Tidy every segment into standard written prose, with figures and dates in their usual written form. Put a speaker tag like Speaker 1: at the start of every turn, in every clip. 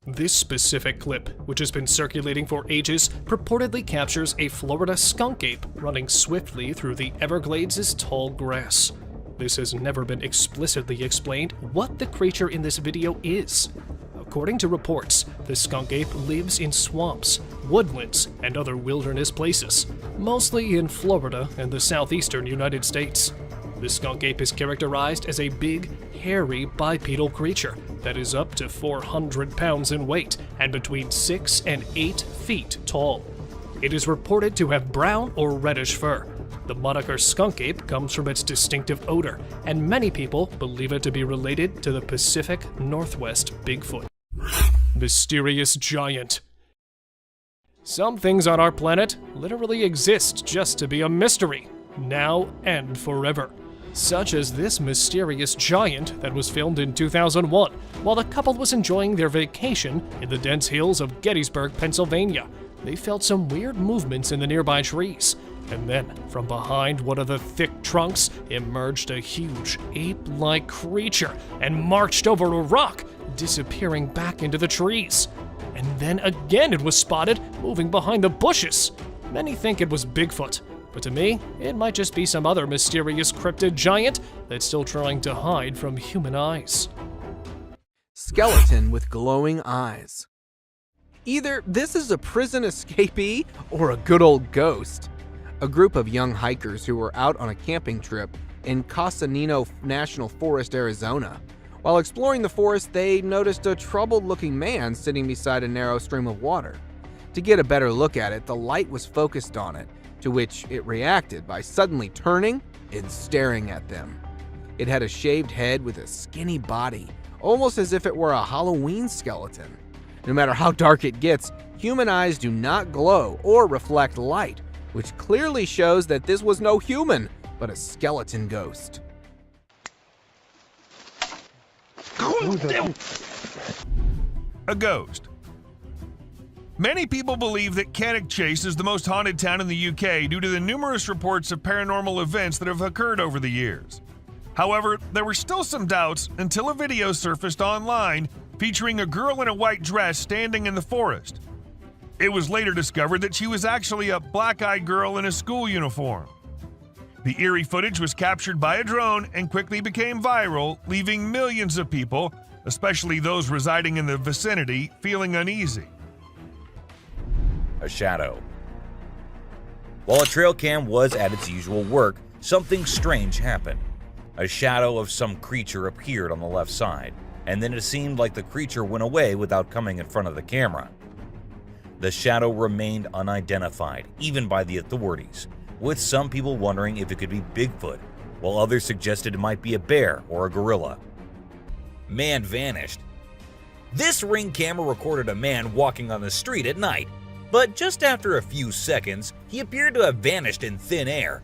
Speaker 1: This specific clip, which has been circulating for ages, purportedly captures a Florida skunk ape running swiftly through the Everglades' tall grass. This has never been explicitly explained what the creature in this video is. According to reports, the skunk ape lives in swamps, woodlands, and other wilderness places, mostly in Florida and the southeastern United States. The skunk ape is characterized as a big, hairy bipedal creature that is up to 400 pounds in weight and between 6 and 8 feet tall. It is reported to have brown or reddish fur. The moniker skunk ape comes from its distinctive odor, and many people believe it to be related to the Pacific Northwest Bigfoot. Mysterious giant. Some things on our planet literally exist just to be a mystery, now and forever. Such as this mysterious giant that was filmed in 2001 while the couple was enjoying their vacation in the dense hills of Gettysburg, Pennsylvania. They felt some weird movements in the nearby trees, and then from behind one of the thick trunks emerged a huge ape-like creature and marched over a rock, disappearing back into the trees. And then again it was spotted moving behind the bushes. Many think it was Bigfoot, but to me, it might just be some other mysterious cryptid giant that's still trying to hide from human eyes.
Speaker 2: Skeleton with glowing eyes. Either this is a prison escapee or a good old ghost. A group of young hikers who were out on a camping trip in Casanino National Forest, Arizona. While exploring the forest, they noticed a troubled-looking man sitting beside a narrow stream of water. To get a better look at it, the light was focused on it, to which it reacted by suddenly turning and staring at them. It had a shaved head with a skinny body, almost as if it were a Halloween skeleton. No matter how dark it gets, human eyes do not glow or reflect light, which clearly shows that this was no human, but a skeleton ghost.
Speaker 3: A ghost. Many people believe that Cannockchase is the most haunted town in the UK due to the numerous reports of paranormal events that have occurred over the years. However, there were still some doubts until a video surfaced online featuring a girl in a white dress standing in the forest. It was later discovered that she was actually a black-eyed girl in a school uniform. The eerie footage was captured by a drone and quickly became viral, leaving millions of people, especially those residing in the vicinity, feeling uneasy.
Speaker 4: A shadow. While a trail cam was at its usual work, something strange happened. A shadow of some creature appeared on the left side, and then it seemed like the creature went away without coming in front of the camera. The shadow remained unidentified, even by the authorities, with some people wondering if it could be Bigfoot, while others suggested it might be a bear or a gorilla. Man vanished. This Ring camera recorded a man walking on the street at night, but just after a few seconds, he appeared to have vanished in thin air.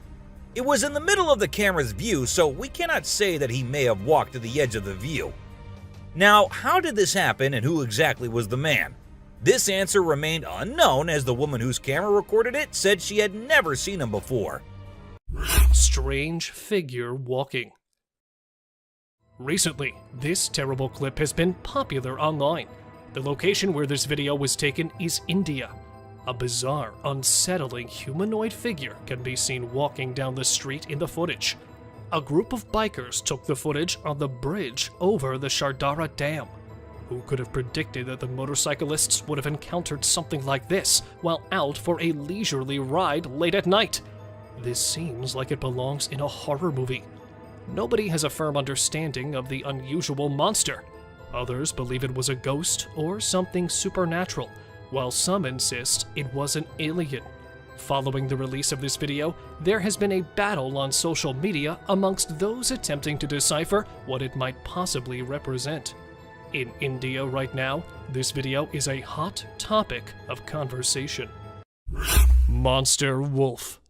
Speaker 4: It was in the middle of the camera's view, so we cannot say that he may have walked to the edge of the view. Now, how did this happen and who exactly was the man? This answer remained unknown, as the woman whose camera recorded it said she had never seen him before.
Speaker 1: Strange figure walking. Recently, this terrible clip has been popular online. The location where this video was taken is India. A bizarre, unsettling humanoid figure can be seen walking down the street in the footage. A group of bikers took the footage on the bridge over the Shardara Dam. Who could have predicted that the motorcyclists would have encountered something like this while out for a leisurely ride late at night? This seems like it belongs in a horror movie. Nobody has a firm understanding of the unusual monster. Others believe it was a ghost or something supernatural, while some insist it was an alien. Following the release of this video, there has been a battle on social media amongst those attempting to decipher what it might possibly represent. In India right now, this video is a hot topic of conversation. Monster wolf.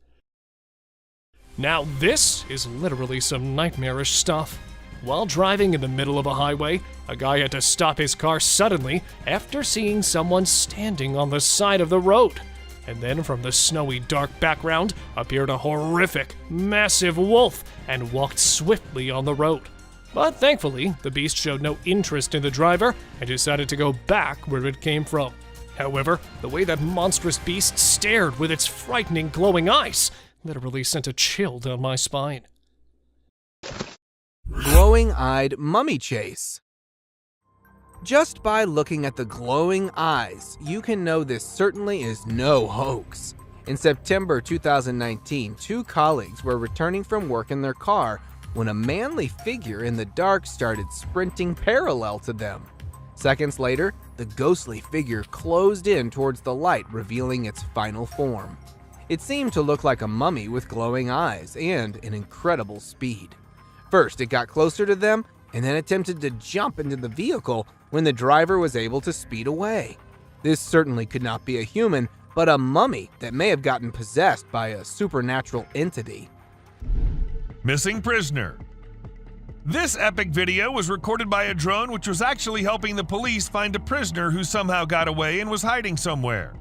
Speaker 1: Now this is literally some nightmarish stuff. While driving in the middle of a highway, a guy had to stop his car suddenly after seeing someone standing on the side of the road. And then from the snowy dark background appeared a horrific, massive wolf and walked swiftly on the road. But thankfully, the beast showed no interest in the driver and decided to go back where it came from. However, the way that monstrous beast stared with its frightening glowing eyes literally sent a chill down my spine.
Speaker 2: Glowing-eyed mummy chase. Just by looking at the glowing eyes, you can know this certainly is no hoax. In September 2019, two colleagues were returning from work in their car when a manly figure in the dark started sprinting parallel to them. Seconds later, the ghostly figure closed in towards the light, revealing its final form. It seemed to look like a mummy with glowing eyes and an incredible speed. First, it got closer to them and then attempted to jump into the vehicle when the driver was able to speed away. This certainly could not be a human, but a mummy that may have gotten possessed by a supernatural entity.
Speaker 3: Missing prisoner. This epic video was recorded by a drone which was actually helping the police find a prisoner who somehow got away and was hiding somewhere.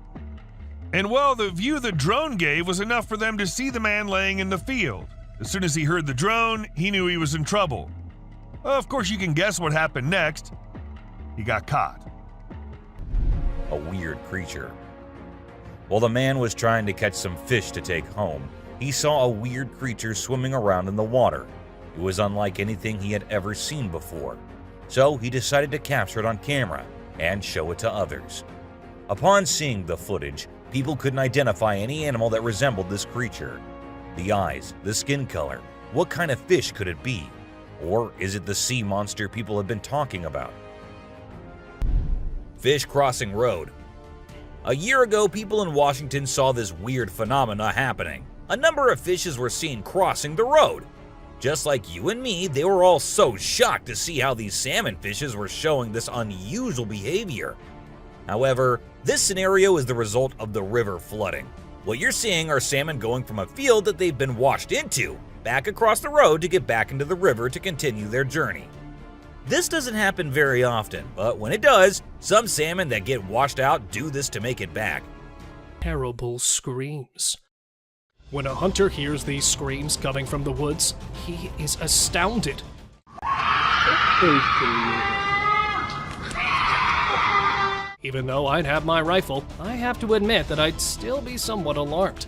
Speaker 3: And well, the view the drone gave was enough for them to see the man laying in the field. As soon as he heard the drone, he knew he was in trouble. Of course, you can guess what happened next. He got caught.
Speaker 4: A weird creature. While the man was trying to catch some fish to take home, he saw a weird creature swimming around in the water. It was unlike anything he had ever seen before. So he decided to capture it on camera and show it to others. Upon seeing the footage, people couldn't identify any animal that resembled this creature. The eyes, the skin color, what kind of fish could it be? Or is it the sea monster people have been talking about? Fish crossing road. A year ago, people in Washington saw this weird phenomena happening. A number of fishes were seen crossing the road. Just like you and me, they were all so shocked to see how these salmon fishes were showing this unusual behavior. However, this scenario is the result of the river flooding. What you're seeing are salmon going from a field that they've been washed into, back across the road to get back into the river to continue their journey. This doesn't happen very often, but when it does, some salmon that get washed out do this to make it back.
Speaker 1: Terrible screams. When a hunter hears these screams coming from the woods, he is astounded. Even though I'd have my rifle, I have to admit that I'd still be somewhat alarmed.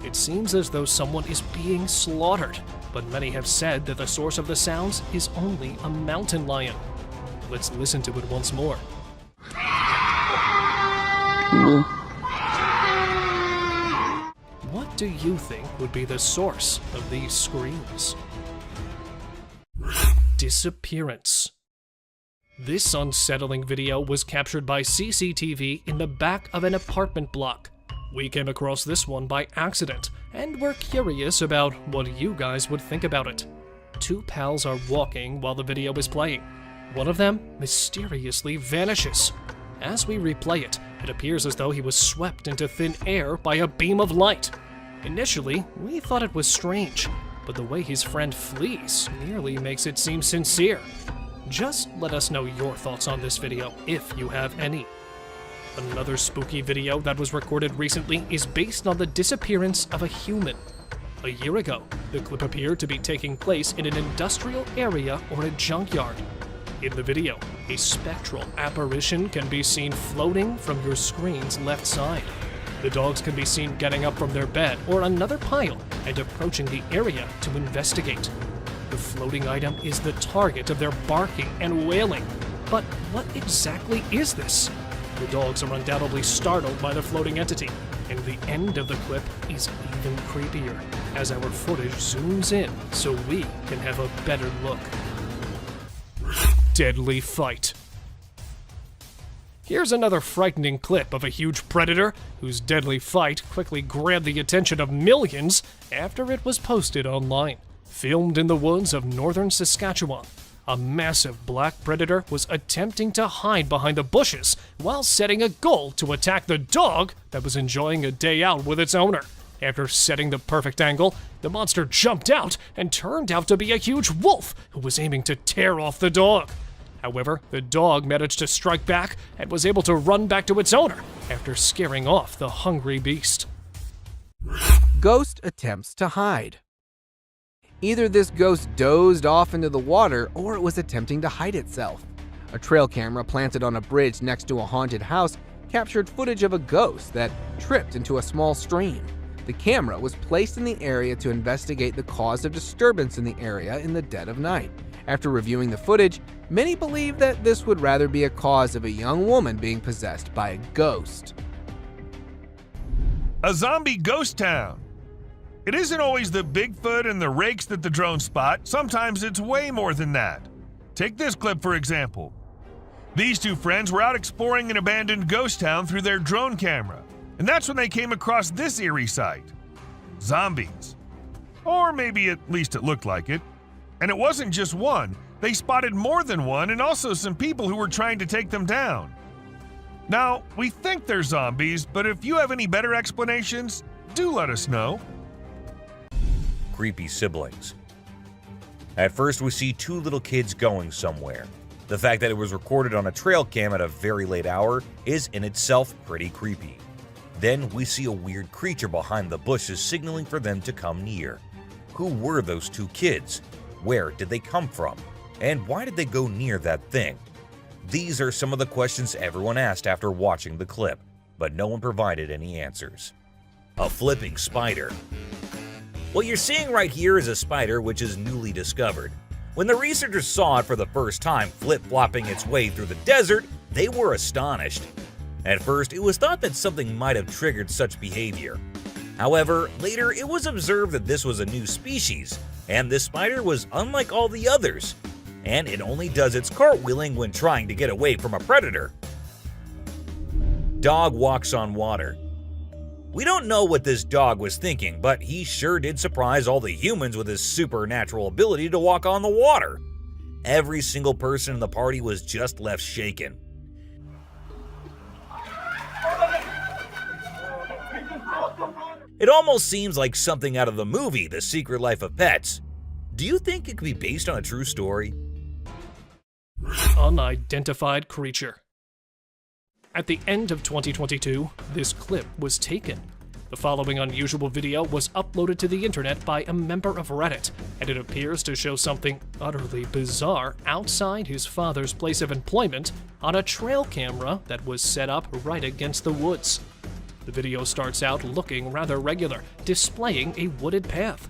Speaker 1: It seems as though someone is being slaughtered, but many have said that the source of the sounds is only a mountain lion. Let's listen to it once more. What do you think would be the source of these screams? Disappearance. This unsettling video was captured by CCTV in the back of an apartment block. We came across this one by accident, and we're curious about what you guys would think about it. Two pals are walking while the video is playing. One of them mysteriously vanishes. As we replay it, it appears as though he was swept into thin air by a beam of light. Initially, we thought it was strange, but the way his friend flees nearly makes it seem sincere. Just let us know your thoughts on this video, if you have any. Another spooky video that was recorded recently is based on the disappearance of a human. A year ago, the clip appeared to be taking place in an industrial area or a junkyard. In the video, a spectral apparition can be seen floating from your screen's left side. The dogs can be seen getting up from their bed or another pile and approaching the area to investigate. The floating item is the target of their barking and wailing. But what exactly is this? The dogs are undoubtedly startled by the floating entity, and the end of the clip is even creepier as our footage zooms in so we can have a better look. Deadly fight. Here's another frightening clip of a huge predator whose deadly fight quickly grabbed the attention of millions after it was posted online. Filmed in the woods of northern Saskatchewan, a massive black predator was attempting to hide behind the bushes while setting a goal to attack the dog that was enjoying a day out with its owner. After setting the perfect angle, the monster jumped out and turned out to be a huge wolf who was aiming to tear off the dog. However, the dog managed to strike back and was able to run back to its owner after scaring off the hungry beast.
Speaker 2: Ghost attempts to hide. Either this ghost dozed off into the water or it was attempting to hide itself. A trail camera planted on a bridge next to a haunted house captured footage of a ghost that tripped into a small stream. The camera was placed in the area to investigate the cause of disturbance in the area in the dead of night. After reviewing the footage, many believe that this would rather be a cause of a young woman being possessed by a ghost.
Speaker 3: A zombie ghost town. It isn't always the Bigfoot and the rakes that the drones spot. Sometimes it's way more than that. Take this clip for example. These two friends were out exploring an abandoned ghost town through their drone camera. And that's when they came across this eerie sight. Zombies. Or maybe at least it looked like it. And it wasn't just one. They spotted more than one and also some people who were trying to take them down. Now, we think they're zombies, but if you have any better explanations, do let us know.
Speaker 4: Creepy siblings. At first, we see two little kids going somewhere. The fact that it was recorded on a trail cam at a very late hour is in itself pretty creepy. Then we see a weird creature behind the bushes signaling for them to come near. Who were those two kids? Where did they come from? And why did they go near that thing? These are some of the questions everyone asked after watching the clip, but no one provided any answers. A flipping spider. What you're seeing right here is a spider which is newly discovered. When the researchers saw it for the first time flip-flopping its way through the desert, they were astonished. At first, it was thought that something might have triggered such behavior. However, later it was observed that this was a new species, and this spider was unlike all the others, and it only does its cartwheeling when trying to get away from a predator. Dog walks on water. We don't know what this dog was thinking, but he sure did surprise all the humans with his supernatural ability to walk on the water. Every single person in the party was just left shaken. It almost seems like something out of the movie The Secret Life of Pets. Do you think it could be based on a true story?
Speaker 1: Unidentified creature. At the end of 2022, this clip was taken. The following unusual video was uploaded to the internet by a member of Reddit, and it appears to show something utterly bizarre outside his father's place of employment on a trail camera that was set up right against the woods. The video starts out looking rather regular, displaying a wooded path.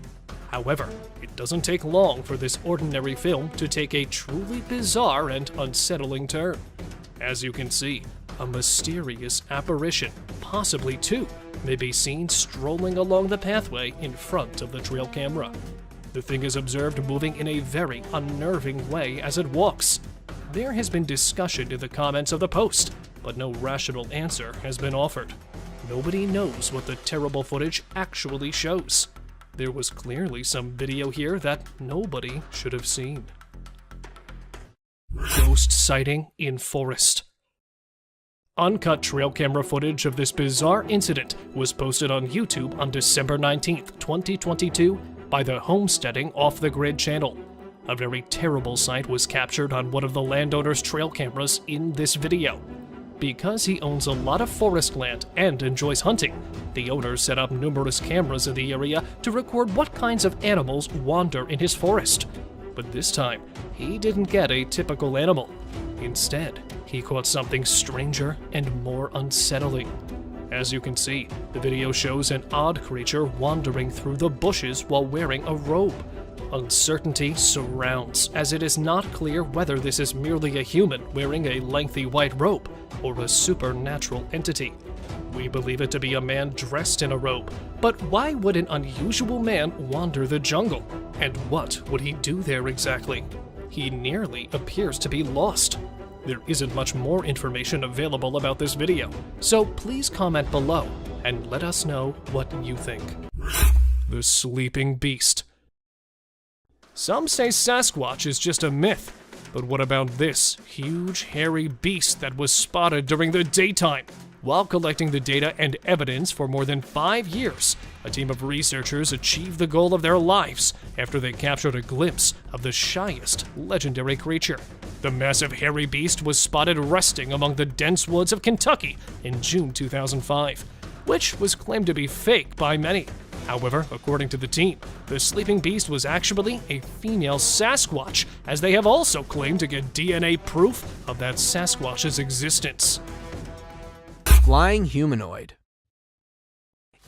Speaker 1: However, it doesn't take long for this ordinary film to take a truly bizarre and unsettling turn. As you can see, a mysterious apparition, possibly two, may be seen strolling along the pathway in front of the trail camera. The thing is observed moving in a very unnerving way as it walks. There has been discussion in the comments of the post, but no rational answer has been offered. Nobody knows what the terrible footage actually shows. There was clearly some video here that nobody should have seen. Ghost sighting in forest. Uncut trail camera footage of this bizarre incident was posted on YouTube on December 19th, 2022 by the Homesteading Off the Grid channel. A very terrible sight was captured on one of the landowner's trail cameras in this video. Because he owns a lot of forest land and enjoys hunting, the owner set up numerous cameras in the area to record what kinds of animals wander in his forest. But this time, he didn't get a typical animal. Instead, he caught something stranger and more unsettling. As you can see, the video shows an odd creature wandering through the bushes while wearing a robe. Uncertainty surrounds, as it is not clear whether this is merely a human wearing a lengthy white robe or a supernatural entity. We believe it to be a man dressed in a robe, but why would an unusual man wander the jungle? And what would he do there exactly? He nearly appears to be lost. There isn't much more information available about this video, so please comment below and let us know what you think. The Sleeping Beast. Some say Sasquatch is just a myth, but what about this huge hairy beast that was spotted during the daytime? While collecting the data and evidence for more than 5 years, a team of researchers achieved the goal of their lives after they captured a glimpse of the shyest legendary creature. The massive hairy beast was spotted resting among the dense woods of Kentucky in June 2005, which was claimed to be fake by many. However, according to the team, the sleeping beast was actually a female Sasquatch, as they have also claimed to get DNA proof of that Sasquatch's existence.
Speaker 2: Flying humanoid.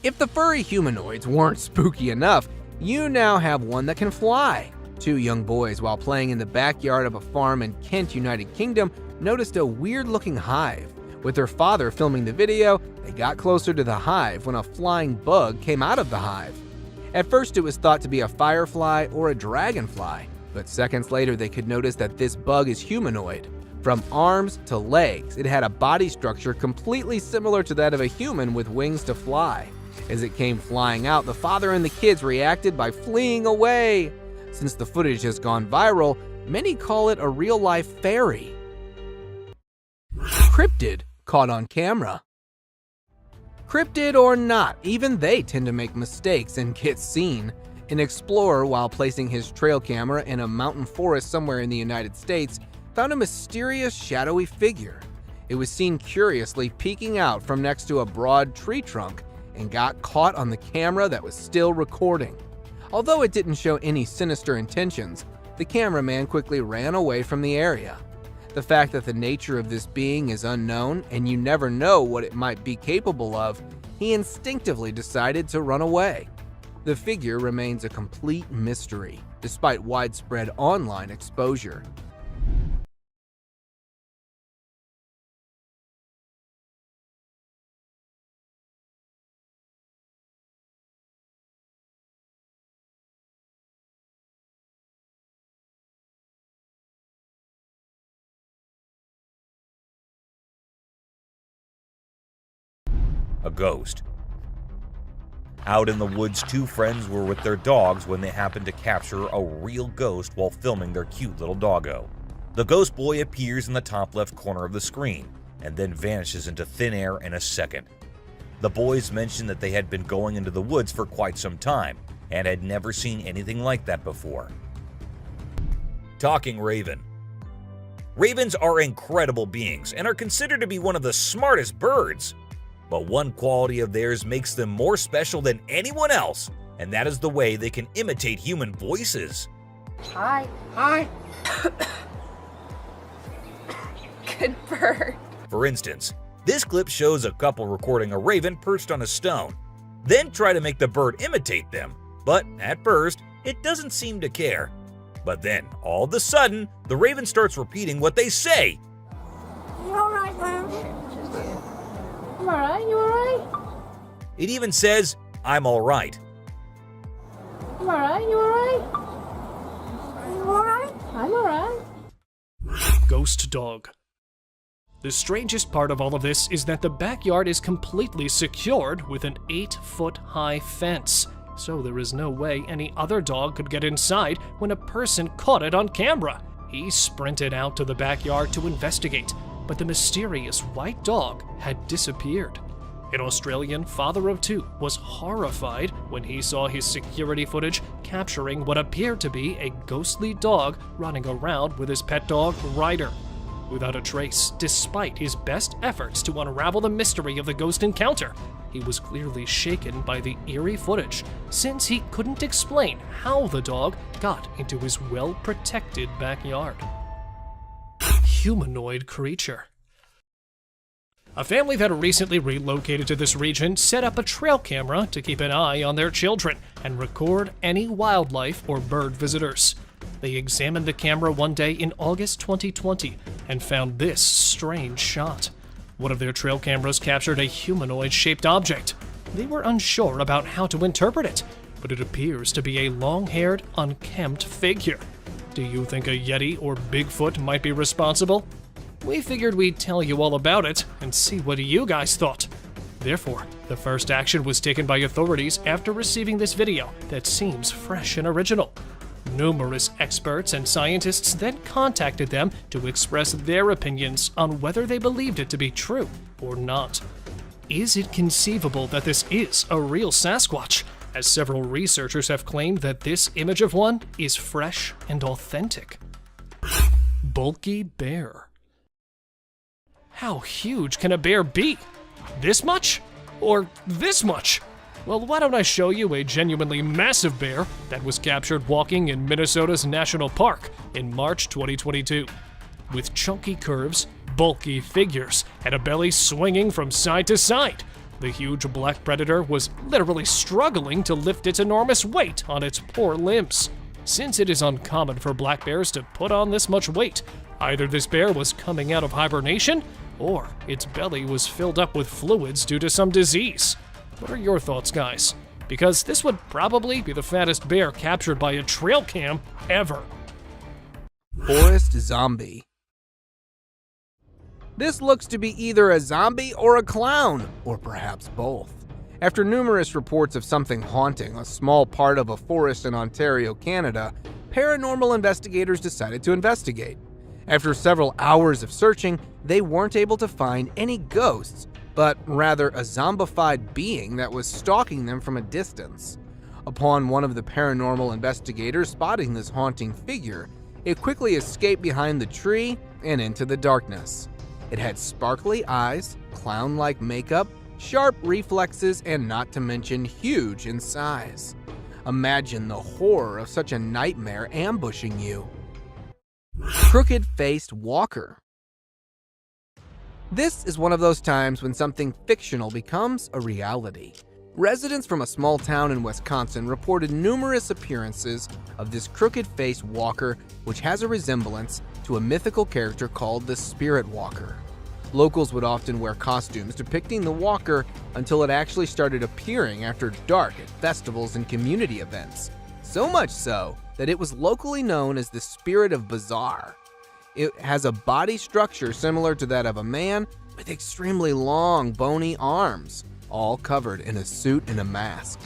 Speaker 2: If the furry humanoids weren't spooky enough, you now have one that can fly. Two young boys, while playing in the backyard of a farm in Kent, United Kingdom, noticed a weird-looking hive. With their father filming the video, they got closer to the hive when a flying bug came out of the hive. At first, it was thought to be a firefly or a dragonfly, but seconds later they could notice that this bug is humanoid. From arms to legs, it had a body structure completely similar to that of a human with wings to fly. As it came flying out, the father and the kids reacted by fleeing away. Since the footage has gone viral, many call it a real-life fairy. Cryptid caught on camera. Cryptid or not, even they tend to make mistakes and get seen. An explorer, while placing his trail camera in a mountain forest somewhere in the United States, found a mysterious shadowy figure. It was seen curiously peeking out from next to a broad tree trunk and got caught on the camera that was still recording. Although it didn't show any sinister intentions, the cameraman quickly ran away from the area. The fact that the nature of this being is unknown and you never know what it might be capable of, he instinctively decided to run away. The figure remains a complete mystery, despite widespread online exposure.
Speaker 4: A ghost. Out in the woods, two friends were with their dogs when they happened to capture a real ghost while filming their cute little doggo. The ghost boy appears in the top left corner of the screen and then vanishes into thin air in a second. The boys mentioned that they had been going into the woods for quite some time and had never seen anything like that before. Talking raven. Ravens are incredible beings and are considered to be one of the smartest birds. But one quality of theirs makes them more special than anyone else, and that is the way they can imitate human voices.
Speaker 5: Hi. Hi. Good bird.
Speaker 4: For instance, this clip shows a couple recording a raven perched on a stone, then try to make the bird imitate them, but at first, it doesn't seem to care. But then, all of a sudden, the raven starts repeating what they say.
Speaker 5: You alright, Mom? I'm alright, you alright?
Speaker 4: It even says, "I'm alright."
Speaker 5: I'm alright, you alright? You alright? I'm alright.
Speaker 1: Ghost dog. The strangest part of all of this is that the backyard is completely secured with an 8-foot-high fence, so there is no way any other dog could get inside when a person caught it on camera. He sprinted out to the backyard to investigate, but the mysterious white dog had disappeared. An Australian father of two was horrified when he saw his security footage capturing what appeared to be a ghostly dog running around with his pet dog, Ryder. Without a trace, despite his best efforts to unravel the mystery of the ghost encounter, he was clearly shaken by the eerie footage, since he couldn't explain how the dog got into his well-protected backyard. Humanoid creature. A family that recently relocated to this region set up a trail camera to keep an eye on their children and record any wildlife or bird visitors. They examined the camera one day in August 2020 and found this strange shot. One of their trail cameras captured a humanoid-shaped object. They were unsure about how to interpret it, but it appears to be a long-haired, unkempt figure. Do you think a Yeti or Bigfoot might be responsible? We figured we'd tell you all about it and see what you guys thought. Therefore, the first action was taken by authorities after receiving this video that seems fresh and original. Numerous experts and scientists then contacted them to express their opinions on whether they believed it to be true or not. Is it conceivable that this is a real Sasquatch, as several researchers have claimed that this image of one is fresh and authentic? Bulky bear. How huge can a bear be? This much? Or this much? Well, why don't I show you a genuinely massive bear that was captured walking in Minnesota's National Park in March 2022. With chunky curves, bulky figures, and a belly swinging from side to side, the huge black predator was literally struggling to lift its enormous weight on its poor limbs. Since it is uncommon for black bears to put on this much weight, either this bear was coming out of hibernation, or its belly was filled up with fluids due to some disease. What are your thoughts, guys? Because this would probably be the fattest bear captured by a trail cam ever.
Speaker 2: Forest zombie. This looks to be either a zombie or a clown, or perhaps both. After numerous reports of something haunting a small part of a forest in Ontario, Canada, paranormal investigators decided to investigate. After several hours of searching, they weren't able to find any ghosts, but rather a zombified being that was stalking them from a distance. Upon one of the paranormal investigators spotting this haunting figure, it quickly escaped behind the tree and into the darkness. It had sparkly eyes, clown-like makeup, sharp reflexes, and not to mention huge in size. Imagine the horror of such a nightmare ambushing you. Crooked-faced walker. This is one of those times when something fictional becomes a reality. Residents from a small town in Wisconsin reported numerous appearances of this crooked-faced walker, which has a resemblance to a mythical character called the Spirit Walker. Locals would often wear costumes depicting the walker until it actually started appearing after dark at festivals and community events. So much so that it was locally known as the Spirit of Bizarre. It has a body structure similar to that of a man with extremely long, bony arms, all covered in a suit and a mask.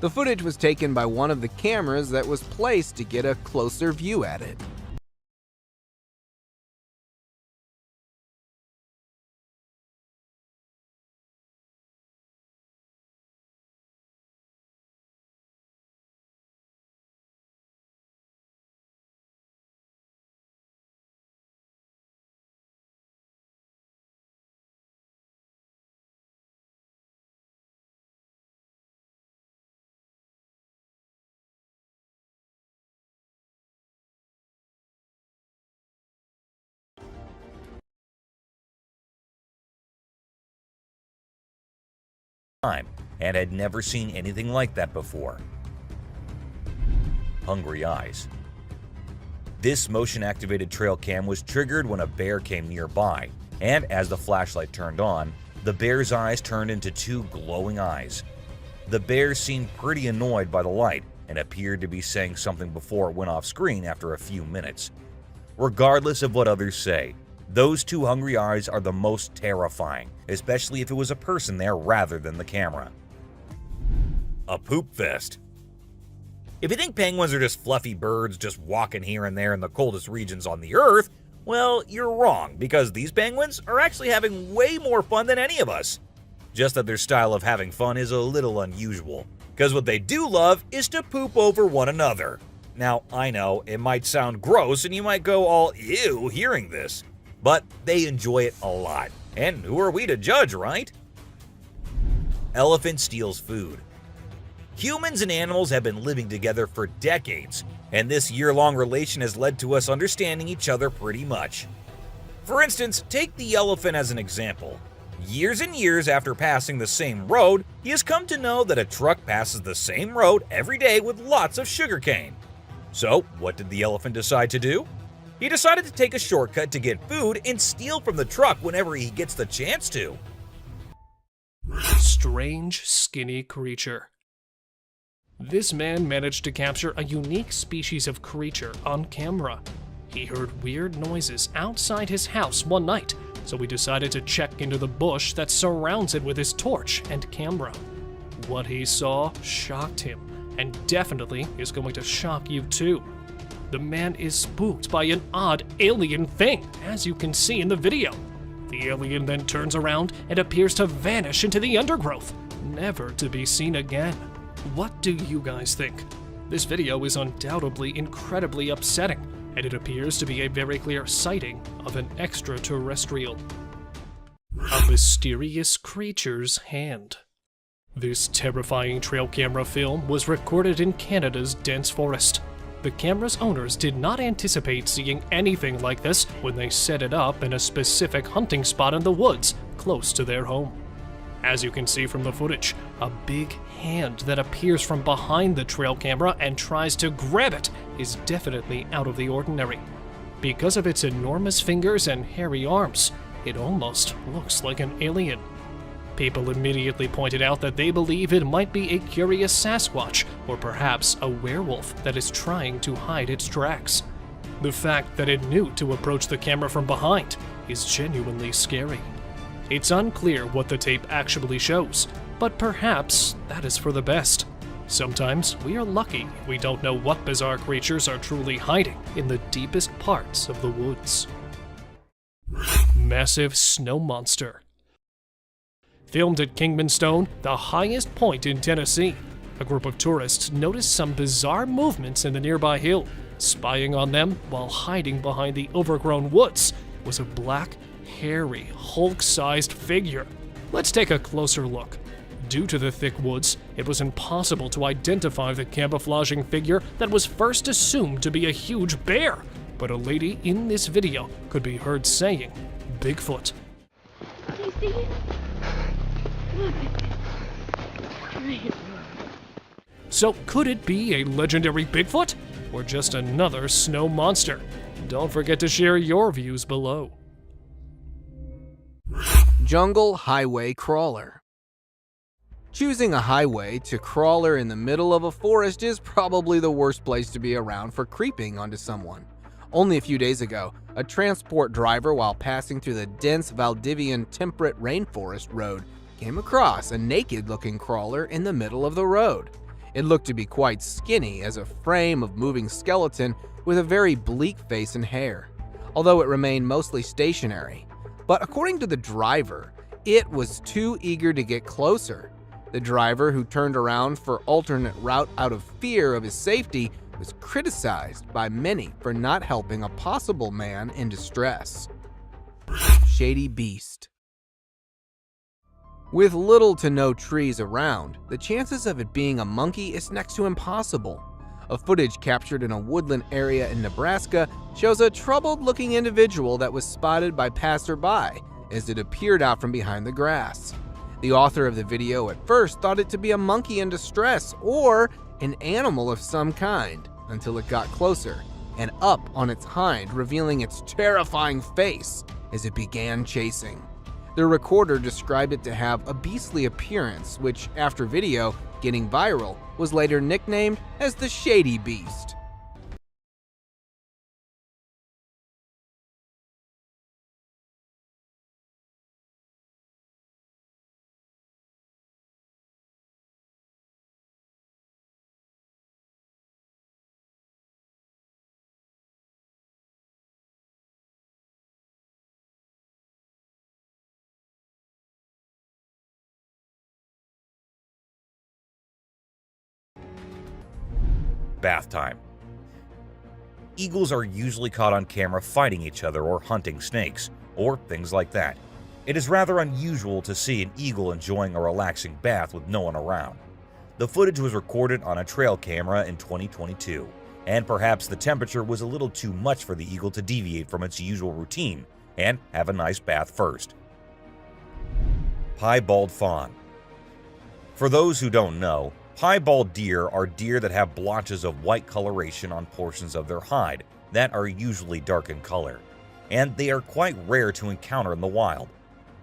Speaker 2: The footage was taken by one of the cameras that was placed to get a closer view at it.
Speaker 4: Time and had never seen anything like that before. Hungry eyes. This motion-activated trail cam was triggered when a bear came nearby, and as the flashlight turned on, the bear's eyes turned into two glowing eyes. The bear seemed pretty annoyed by the light and appeared to be saying something before it went off screen after a few minutes. Regardless of what others say, those two hungry eyes are the most terrifying, especially if it was a person there rather than the camera. A poop fest. If you think penguins are just fluffy birds just walking here and there in the coldest regions on the Earth, well, you're wrong, because these penguins are actually having way more fun than any of us. Just that their style of having fun is a little unusual, because what they do love is to poop over one another. Now, I know, it might sound gross and you might go all ew hearing this, but they enjoy it a lot. And who are we to judge, right? Elephant steals food. Humans and animals have been living together for decades, and this year-long relation has led to us understanding each other pretty much. For instance, take the elephant as an example. Years and years after passing the same road, he has come to know that a truck passes the same road every day with lots of sugarcane. So, what did the elephant decide to do? He decided to take a shortcut to get food and steal from the truck whenever he gets the chance to.
Speaker 1: Strange, skinny creature. This man managed to capture a unique species of creature on camera. He heard weird noises outside his house one night, so he decided to check into the bush that surrounds it with his torch and camera. What he saw shocked him, and definitely is going to shock you too. The man is spooked by an odd alien thing, as you can see in the video. The alien then turns around and appears to vanish into the undergrowth, never to be seen again. What do you guys think? This video is undoubtedly incredibly upsetting, and it appears to be a very clear sighting of an extraterrestrial. A mysterious creature's hand. This terrifying trail camera film was recorded in Canada's dense forest. The camera's owners did not anticipate seeing anything like this when they set it up in a specific hunting spot in the woods close to their home. As you can see from the footage, a big hand that appears from behind the trail camera and tries to grab it is definitely out of the ordinary. Because of its enormous fingers and hairy arms, it almost looks like an alien. People immediately pointed out that they believe it might be a curious Sasquatch or perhaps a werewolf that is trying to hide its tracks. The fact that it knew to approach the camera from behind is genuinely scary. It's unclear what the tape actually shows, but perhaps that is for the best. Sometimes we are lucky we don't know what bizarre creatures are truly hiding in the deepest parts of the woods. Massive snow monster. Filmed at Kingman Stone, the highest point in Tennessee, a group of tourists noticed some bizarre movements in the nearby hill. Spying on them while hiding behind the overgrown woods was a black, hairy, Hulk-sized figure. Let's take a closer look. Due to the thick woods, it was impossible to identify the camouflaging figure that was first assumed to be a huge bear, but a lady in this video could be heard saying, "Bigfoot."
Speaker 5: Do you see it? Look at it.
Speaker 1: So could it be a legendary Bigfoot? Or just another snow monster? Don't forget to share your views below.
Speaker 2: Jungle highway crawler. Choosing a highway to crawler in the middle of a forest is probably the worst place to be around for creeping onto someone. Only a few days ago, a transport driver, while passing through the dense Valdivian temperate rainforest road, came across a naked-looking crawler in the middle of the road. It looked to be quite skinny as a frame of moving skeleton with a very bleak face and hair, although it remained mostly stationary. But according to the driver, it was too eager to get closer. The driver, who turned around for alternate route out of fear of his safety, was criticized by many for not helping a possible man in distress. Shady beast. With little to no trees around, the chances of it being a monkey is next to impossible. A footage captured in a woodland area in Nebraska shows a troubled-looking individual that was spotted by passerby as it appeared out from behind the grass. The author of the video at first thought it to be a monkey in distress or an animal of some kind, until it got closer and up on its hind, revealing its terrifying face as it began chasing. The recorder described it to have a beastly appearance, which, after video getting viral, was later nicknamed as the Shady Beast.
Speaker 4: Bath time. Eagles are usually caught on camera fighting each other or hunting snakes, or things like that. It is rather unusual to see an eagle enjoying a relaxing bath with no one around. The footage was recorded on a trail camera in 2022, and perhaps the temperature was a little too much for the eagle to deviate from its usual routine and have a nice bath first. Piebald fawn. For those who don't know, piebald deer are deer that have blotches of white coloration on portions of their hide that are usually dark in color, and they are quite rare to encounter in the wild.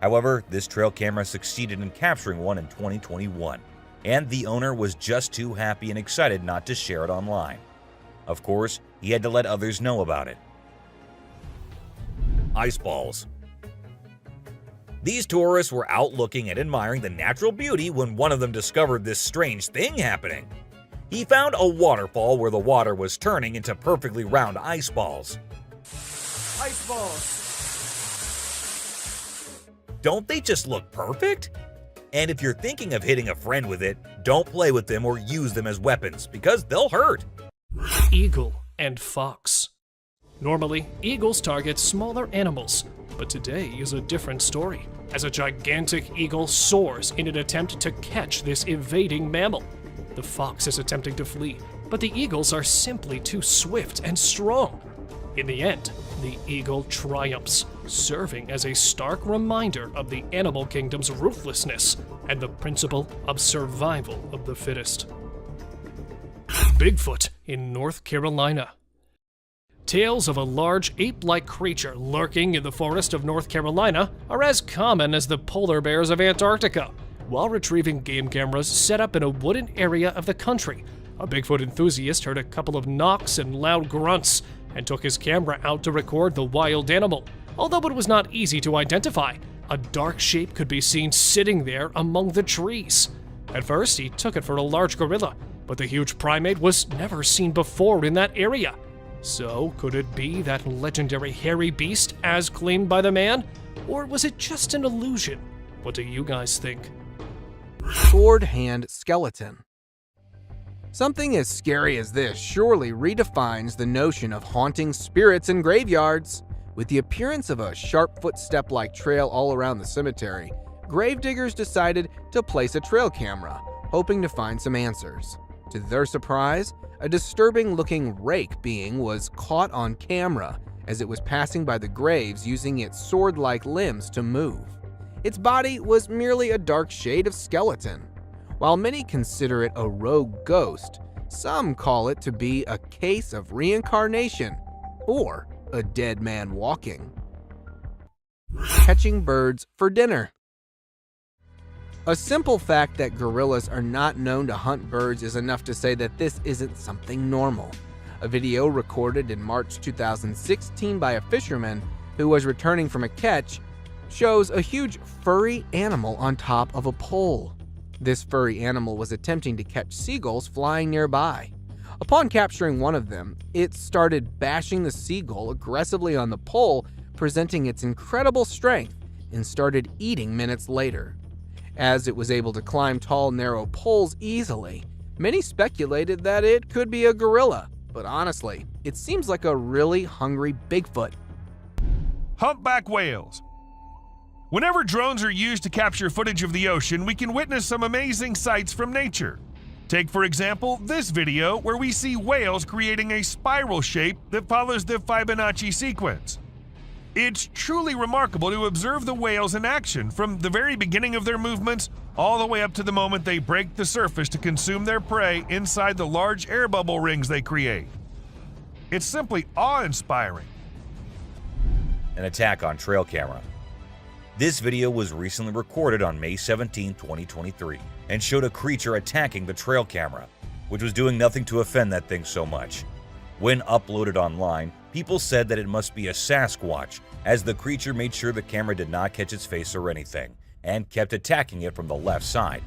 Speaker 4: However, this trail camera succeeded in capturing one in 2021, and the owner was just too happy and excited not to share it online. Of course, he had to let others know about it. Ice balls. These tourists were out looking and admiring the natural beauty when one of them discovered this strange thing happening. He found a waterfall where the water was turning into perfectly round ice balls.
Speaker 2: Ice balls!
Speaker 4: Don't they just look perfect? And if you're thinking of hitting a friend with it, don't play with them or use them as weapons because they'll hurt.
Speaker 1: Eagle and fox. Normally, eagles target smaller animals, But today is a different story, as a gigantic eagle soars in an attempt to catch this evading mammal. The fox is attempting to flee, but the eagles are simply too swift and strong. In the end, the eagle triumphs, serving as a stark reminder of the animal kingdom's ruthlessness and the principle of survival of the fittest. Bigfoot in North Carolina. Tales of a large ape-like creature lurking in the forest of North Carolina are as common as the polar bears of Antarctica. While retrieving game cameras set up in a wooded area of the country, a Bigfoot enthusiast heard a couple of knocks and loud grunts and took his camera out to record the wild animal. Although it was not easy to identify, a dark shape could be seen sitting there among the trees. At first, he took it for a large gorilla, but the huge primate was never seen before in that area. So, could it be that legendary hairy beast as claimed by the man? Or was it just an illusion? What do you guys think?
Speaker 2: Sword hand skeleton. Something as scary as this surely redefines the notion of haunting spirits in graveyards. With the appearance of a sharp footstep-like trail all around the cemetery, gravediggers decided to place a trail camera, hoping to find some answers. To their surprise, a disturbing-looking rake being was caught on camera as it was passing by the graves using its sword-like limbs to move. Its body was merely a dark shade of skeleton. While many consider it a rogue ghost, some call it to be a case of reincarnation or a dead man walking. Catching birds for dinner. A simple fact that gorillas are not known to hunt birds is enough to say that this isn't something normal. A video recorded in March 2016 by a fisherman who was returning from a catch shows a huge furry animal on top of a pole. This furry animal was attempting to catch seagulls flying nearby. Upon capturing one of them, it started bashing the seagull aggressively on the pole, presenting its incredible strength, and started eating minutes later. As it was able to climb tall, narrow poles easily, many speculated that it could be a gorilla, but honestly, it seems like a really hungry Bigfoot.
Speaker 3: Humpback whales. Whenever drones are used to capture footage of the ocean, we can witness some amazing sights from nature. Take, for example, this video where we see whales creating a spiral shape that follows the Fibonacci sequence. It's truly remarkable to observe the whales in action from the very beginning of their movements all the way up to the moment they break the surface to consume their prey inside the large air bubble rings they create. It's simply awe-inspiring.
Speaker 4: An attack on trail camera. This video was recently recorded on May 17, 2023, and showed a creature attacking the trail camera, which was doing nothing to offend that thing so much. When uploaded online, people said that it must be a Sasquatch, as the creature made sure the camera did not catch its face or anything, and kept attacking it from the left side.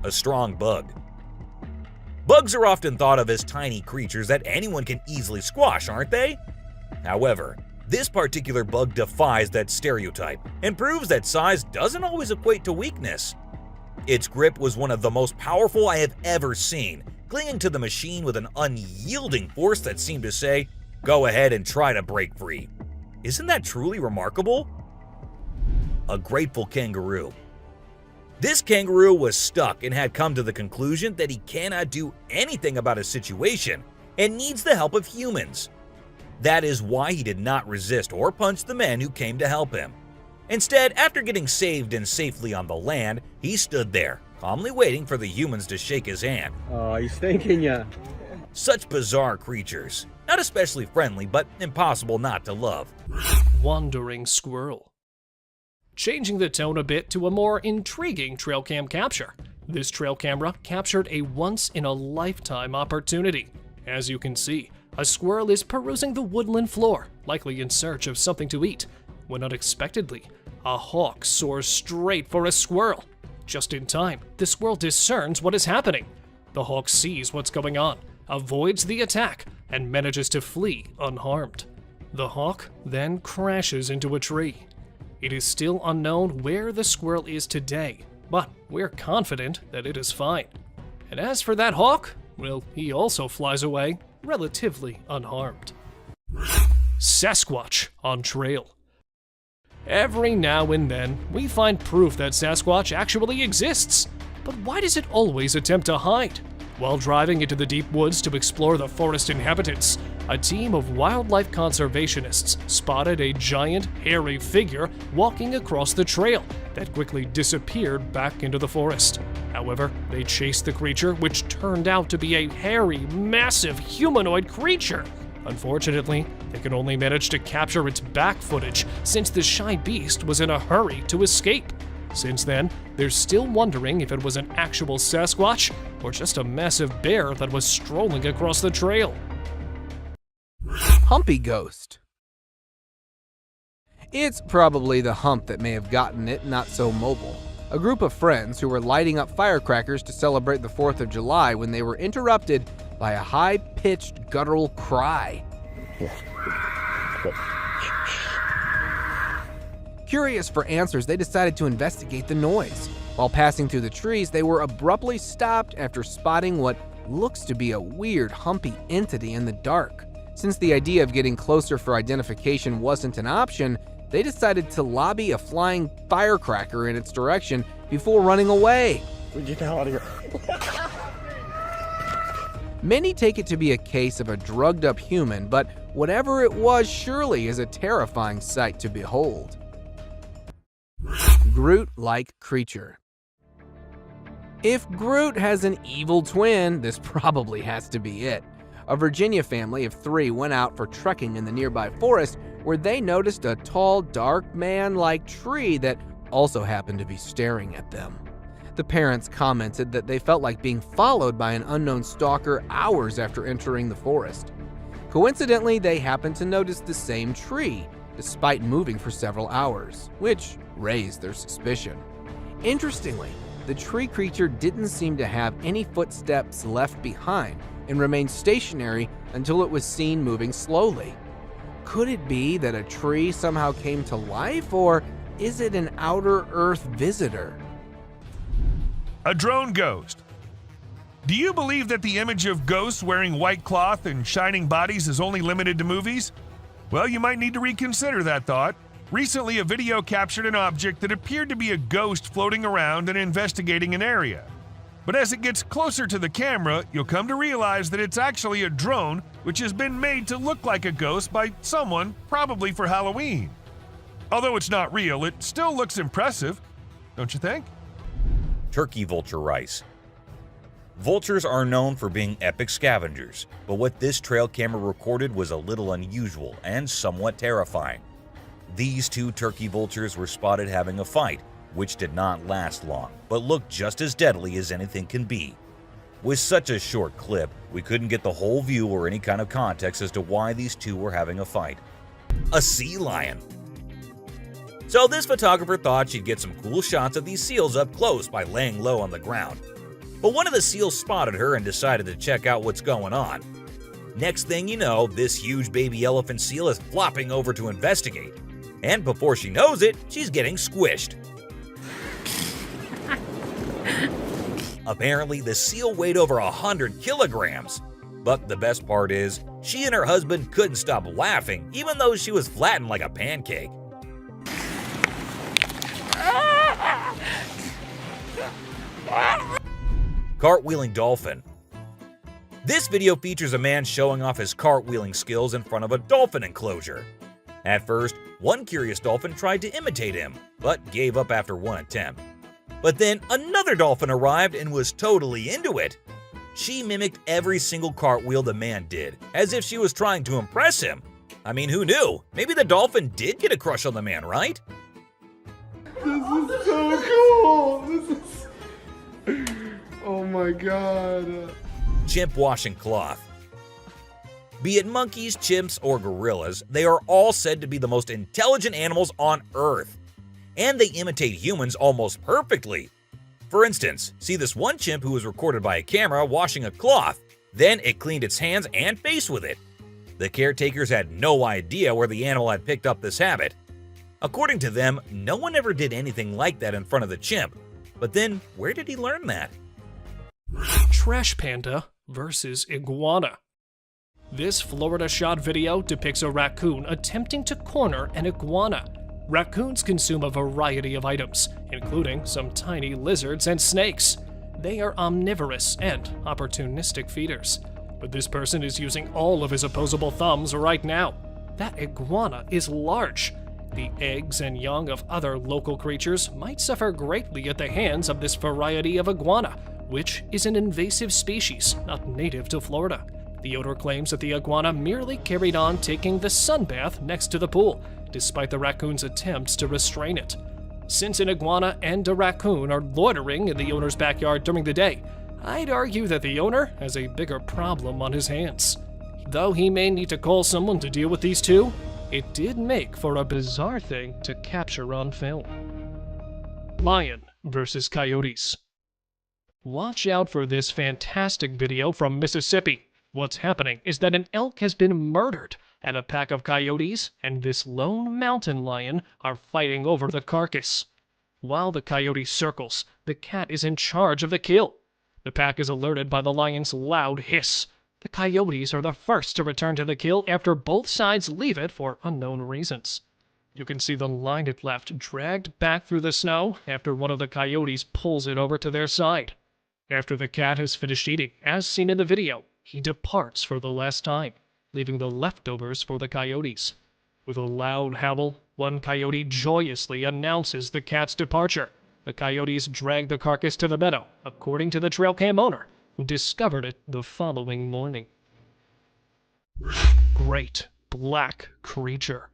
Speaker 4: A strong bug. Bugs are often thought of as tiny creatures that anyone can easily squash, aren't they? However, this particular bug defies that stereotype and proves that size doesn't always equate to weakness. Its grip was one of the most powerful I have ever seen, clinging to the machine with an unyielding force that seemed to say, "Go ahead and try to break free." Isn't that truly remarkable? A grateful kangaroo. This kangaroo was stuck and had come to the conclusion that he cannot do anything about his situation and needs the help of humans. That is why he did not resist or punch the men who came to help him. Instead, after getting saved and safely on the land, he stood there, calmly waiting for the humans to shake his hand.
Speaker 6: Oh, he's thanking ya.
Speaker 4: Such bizarre creatures. Not especially friendly, but impossible not to love.
Speaker 1: Wandering squirrel. Changing the tone a bit to a more intriguing trail cam capture. This trail camera captured a once-in-a-lifetime opportunity. As you can see, a squirrel is perusing the woodland floor, likely in search of something to eat, when unexpectedly, a hawk soars straight for a squirrel. Just in time, the squirrel discerns what is happening. The hawk sees what's going on, avoids the attack, and manages to flee unharmed. The hawk then crashes into a tree. It is still unknown where the squirrel is today, but we're confident that it is fine. And as for that hawk, well, he also flies away relatively unharmed. Sasquatch on trail. Every now and then, we find proof that Sasquatch actually exists. But why does it always attempt to hide? While driving into the deep woods to explore the forest inhabitants, a team of wildlife conservationists spotted a giant, hairy figure walking across the trail that quickly disappeared back into the forest. However, they chased the creature, which turned out to be a hairy, massive humanoid creature. Unfortunately, they could only manage to capture its back footage since the shy beast was in a hurry to escape. Since then, they're still wondering if it was an actual Sasquatch or just a massive bear that was strolling across the trail.
Speaker 2: Humpy ghost. It's probably the hump that may have gotten it not so mobile. A group of friends who were lighting up firecrackers to celebrate the 4th of July when they were interrupted by a high-pitched guttural cry. Curious for answers, they decided to investigate the noise. While passing through the trees, they were abruptly stopped after spotting what looks to be a weird, humpy entity in the dark. Since the idea of getting closer for identification wasn't an option, they decided to lobby a flying firecracker in its direction before running away.
Speaker 6: Get the hell out of here.
Speaker 2: Many take it to be a case of a drugged-up human, but whatever it was surely is a terrifying sight to behold. Groot-like creature. If Groot has an evil twin, this probably has to be it. A Virginia family of 3 went out for trekking in the nearby forest where they noticed a tall, dark man-like tree that also happened to be staring at them. The parents commented that they felt like being followed by an unknown stalker hours after entering the forest. Coincidentally, they happened to notice the same tree, despite moving for several hours, which raised their suspicion. Interestingly, the tree creature didn't seem to have any footsteps left behind and remained stationary until it was seen moving slowly. Could it be that a tree somehow came to life, or is it an outer Earth visitor?
Speaker 3: A drone ghost. Do you believe that the image of ghosts wearing white cloth and shining bodies is only limited to movies? Well, you might need to reconsider that thought. Recently, a video captured an object that appeared to be a ghost floating around and investigating an area. But as it gets closer to the camera, you'll come to realize that it's actually a drone which has been made to look like a ghost by someone, probably for Halloween. Although it's not real, it still looks impressive, don't you think?
Speaker 4: Turkey vulture rice. Vultures are known for being epic scavengers, but what this trail camera recorded was a little unusual and somewhat terrifying. These 2 turkey vultures were spotted having a fight, which did not last long, but looked just as deadly as anything can be. With such a short clip, we couldn't get the whole view or any kind of context as to why these 2 were having a fight. A sea lion. So this photographer thought she'd get some cool shots of these seals up close by laying low on the ground. But one of the seals spotted her and decided to check out what's going on. Next thing you know, this huge baby elephant seal is flopping over to investigate. And before she knows it, she's getting squished. Apparently, the seal weighed over 100 kilograms. But the best part is, she and her husband couldn't stop laughing, even though she was flattened like a pancake. Cartwheeling dolphin. This video features a man showing off his cartwheeling skills in front of a dolphin enclosure. At first, one curious dolphin tried to imitate him, but gave up after one attempt. But then another dolphin arrived and was totally into it. She mimicked every single cartwheel the man did, as if she was trying to impress him. I mean, who knew? Maybe the dolphin did get a crush on the man, right?
Speaker 6: This is so cool. This is... Oh my god.
Speaker 4: Chimp washing cloth. Be it monkeys, chimps, or gorillas, they are all said to be the most intelligent animals on Earth. And they imitate humans almost perfectly. For instance, see this one chimp who was recorded by a camera washing a cloth. Then it cleaned its hands and face with it. The caretakers had no idea where the animal had picked up this habit. According to them, no one ever did anything like that in front of the chimp. But then, where did he learn that?
Speaker 1: Trash panda versus iguana. This Florida shot video depicts a raccoon attempting to corner an iguana. Raccoons consume a variety of items, including some tiny lizards and snakes. They are omnivorous and opportunistic feeders. But this person is using all of his opposable thumbs right now. That iguana is large. The eggs and young of other local creatures might suffer greatly at the hands of this variety of iguana, which is an invasive species not native to Florida. The owner claims that the iguana merely carried on taking the sunbath next to the pool, despite the raccoon's attempts to restrain it. Since an iguana and a raccoon are loitering in the owner's backyard during the day, I'd argue that the owner has a bigger problem on his hands. Though he may need to call someone to deal with these two, it did make for a bizarre thing to capture on film. Lion versus coyotes. Watch out for this fantastic video from Mississippi. What's happening is that an elk has been murdered, and a pack of coyotes and this lone mountain lion are fighting over the carcass. While the coyote circles, the cat is in charge of the kill. The pack is alerted by the lion's loud hiss. The coyotes are the first to return to the kill after both sides leave it for unknown reasons. You can see the line it left dragged back through the snow after one of the coyotes pulls it over to their side. After the cat has finished eating, as seen in the video, he departs for the last time, leaving the leftovers for the coyotes. With a loud howl, one coyote joyously announces the cat's departure. The coyotes drag the carcass to the meadow, according to the trail cam owner, who discovered it the following morning. Great black creature.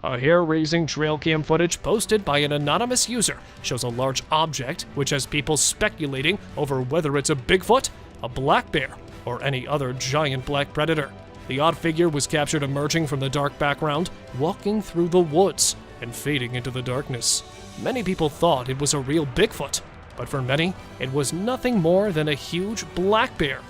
Speaker 1: A hair-raising trail cam footage posted by an anonymous user shows a large object which has people speculating over whether it's a Bigfoot, a black bear, or any other giant black predator. The odd figure was captured emerging from the dark background, walking through the woods and fading into the darkness. Many people thought it was a real Bigfoot, but for many, it was nothing more than a huge black bear.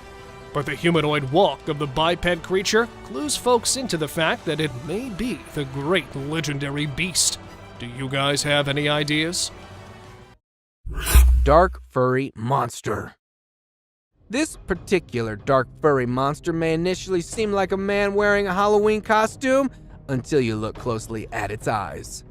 Speaker 1: But the humanoid walk of the biped creature clues folks into the fact that it may be the great legendary beast. Do you guys have any ideas?
Speaker 2: Dark furry monster. This particular dark furry monster may initially seem like a man wearing a Halloween costume until you look closely at its eyes.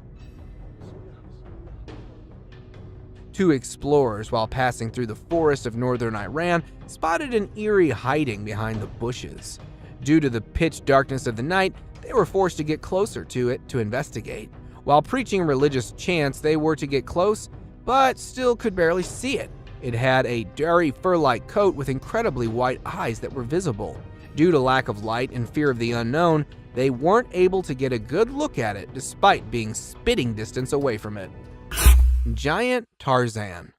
Speaker 2: Two explorers, while passing through the forest of northern Iran, spotted an eerie hiding behind the bushes. Due to the pitch darkness of the night, they were forced to get closer to it to investigate. While preaching religious chants, they were to get close, but still could barely see it. It had a dirty fur-like coat with incredibly white eyes that were visible. Due to lack of light and fear of the unknown, they weren't able to get a good look at it despite being spitting distance away from it. Giant Tarzan.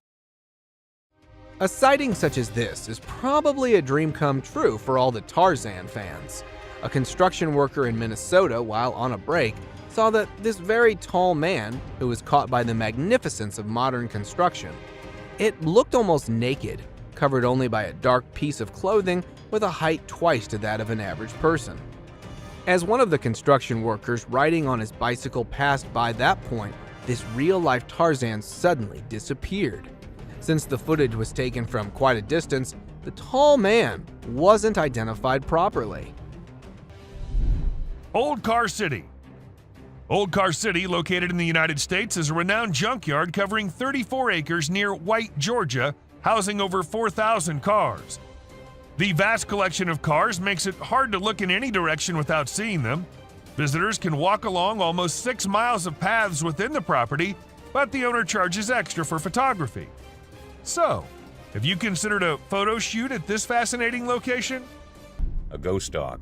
Speaker 2: A sighting such as this is probably a dream come true for all the Tarzan fans. A construction worker in Minnesota, while on a break, saw that this very tall man, who was caught by the magnificence of modern construction, it looked almost naked, covered only by a dark piece of clothing with a height twice to that of an average person. As one of the construction workers riding on his bicycle passed by that point, this real-life Tarzan suddenly disappeared. Since the footage was taken from quite a distance, the tall man wasn't identified properly.
Speaker 3: Old Car City. Old Car City, located in the United States, is a renowned junkyard covering 34 acres near White, Georgia, housing over 4,000 cars. The vast collection of cars makes it hard to look in any direction without seeing them. Visitors can walk along almost 6 miles of paths within the property, but the owner charges extra for photography. So, have you considered a photo shoot at this fascinating location?
Speaker 4: A ghost dog.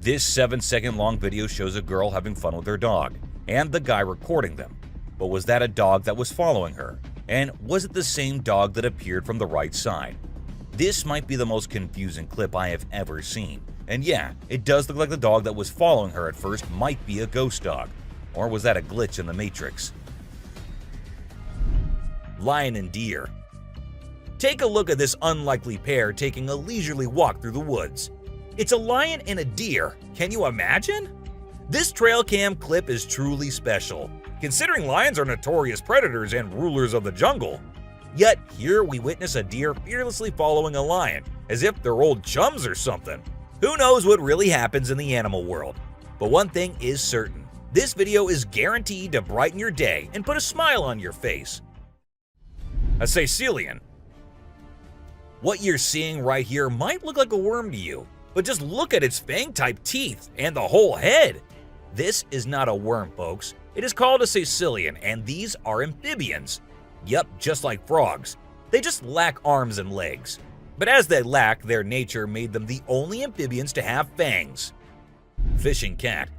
Speaker 4: This 7-second long video shows a girl having fun with her dog, and the guy recording them. But was that a dog that was following her? And was it the same dog that appeared from the right side? This might be the most confusing clip I have ever seen. And yeah, it does look like the dog that was following her at first might be a ghost dog. Or was that a glitch in the Matrix? Lion and deer. Take a look at this unlikely pair taking a leisurely walk through the woods. It's a lion and a deer. Can you imagine? This trail cam clip is truly special, considering lions are notorious predators and rulers of the jungle. Yet here we witness a deer fearlessly following a lion, as if they're old chums or something. Who knows what really happens in the animal world? But one thing is certain, This video is guaranteed to brighten your day and put a smile on your face. A caecilian. What you're seeing right here might look like a worm to you, but just look at its fang-type teeth and the whole head. This is not a worm, folks. It is called a caecilian, and these are amphibians. Yup, just like frogs. They just lack arms and legs. But as they lack, their nature made them the only amphibians to have fangs. Fishing cat.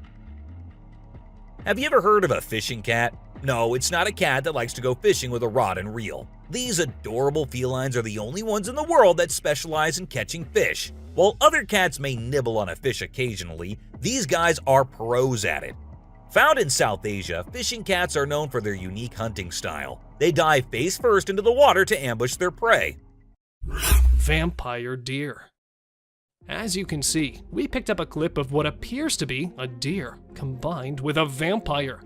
Speaker 4: Have you ever heard of a fishing cat? No, it's not a cat that likes to go fishing with a rod and reel. These adorable felines are the only ones in the world that specialize in catching fish. While other cats may nibble on a fish occasionally, these guys are pros at it. Found in South Asia, fishing cats are known for their unique hunting style. They dive face first into the water to ambush their prey.
Speaker 1: Vampire deer. As you can see, we picked up a clip of what appears to be a deer combined with a vampire.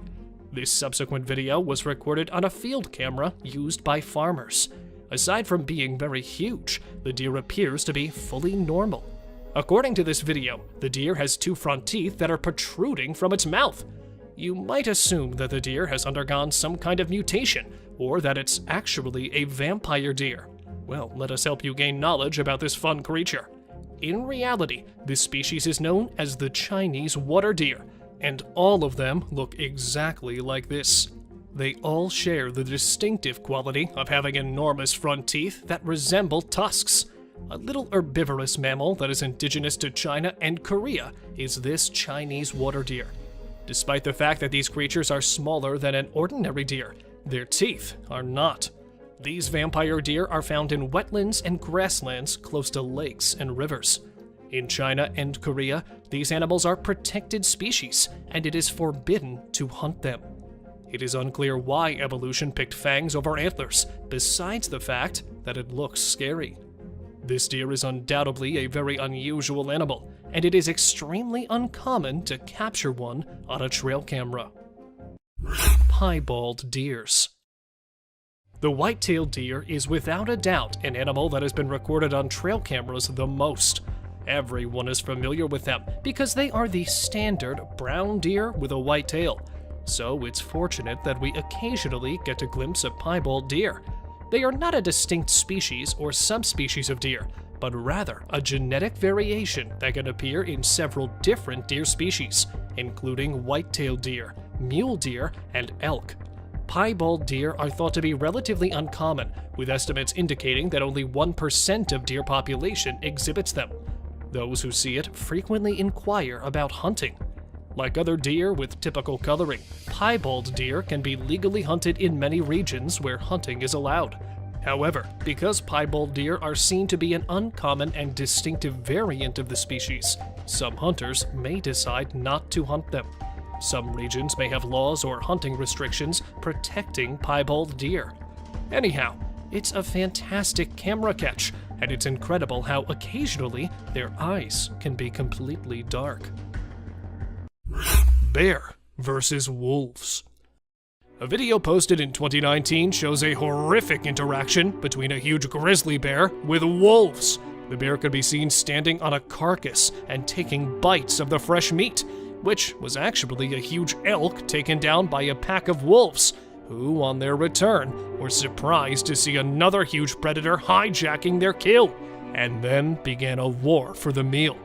Speaker 1: This subsequent video was recorded on a field camera used by farmers. Aside from being very huge, the deer appears to be fully normal. According to this video, the deer has 2 front teeth that are protruding from its mouth. You might assume that the deer has undergone some kind of mutation, or that it's actually a vampire deer. Well, let us help you gain knowledge about this fun creature. In reality, this species is known as the Chinese water deer, and all of them look exactly like this. They all share the distinctive quality of having enormous front teeth that resemble tusks. A little herbivorous mammal that is indigenous to China and Korea is this Chinese water deer. Despite the fact that these creatures are smaller than an ordinary deer, their teeth are not. These vampire deer are found in wetlands and grasslands close to lakes and rivers. In China and Korea, these animals are protected species, and it is forbidden to hunt them. It is unclear why evolution picked fangs over antlers, besides the fact that it looks scary. This deer is undoubtedly a very unusual animal, and it is extremely uncommon to capture one on a trail camera. Piebald deers. The white-tailed deer is without a doubt an animal that has been recorded on trail cameras the most. Everyone is familiar with them because they are the standard brown deer with a white tail. So it's fortunate that we occasionally get a glimpse of piebald deer. They are not a distinct species or subspecies of deer, but rather a genetic variation that can appear in several different deer species, including white-tailed deer, mule deer, and elk. Piebald deer are thought to be relatively uncommon, with estimates indicating that only 1% of deer population exhibits them. Those who see it frequently inquire about hunting. Like other deer with typical coloring, piebald deer can be legally hunted in many regions where hunting is allowed. However, because piebald deer are seen to be an uncommon and distinctive variant of the species, some hunters may decide not to hunt them. Some regions may have laws or hunting restrictions protecting piebald deer. Anyhow, it's a fantastic camera catch, and it's incredible how occasionally their eyes can be completely dark. Bear versus wolves. A video posted in 2019 shows a horrific interaction between a huge grizzly bear with wolves. The bear could be seen standing on a carcass and taking bites of the fresh meat, which was actually a huge elk taken down by a pack of wolves, who, on their return, were surprised to see another huge predator hijacking their kill, and then began a war for the meal.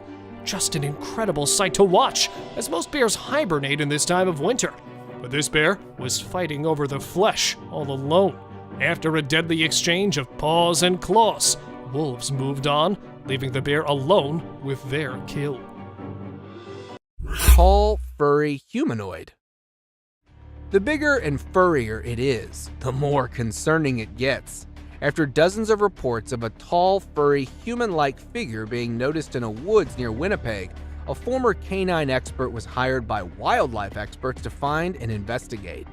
Speaker 1: Just an incredible sight to watch, as most bears hibernate in this time of winter. But this bear was fighting over the flesh all alone. After a deadly exchange of paws and claws, wolves moved on, leaving the bear alone with their kill.
Speaker 2: Tall, furry humanoid. The bigger and furrier it is, the more concerning it gets. After dozens of reports of a tall, furry, human-like figure being noticed in a woods near Winnipeg, a former canine expert was hired by wildlife experts to find and investigate.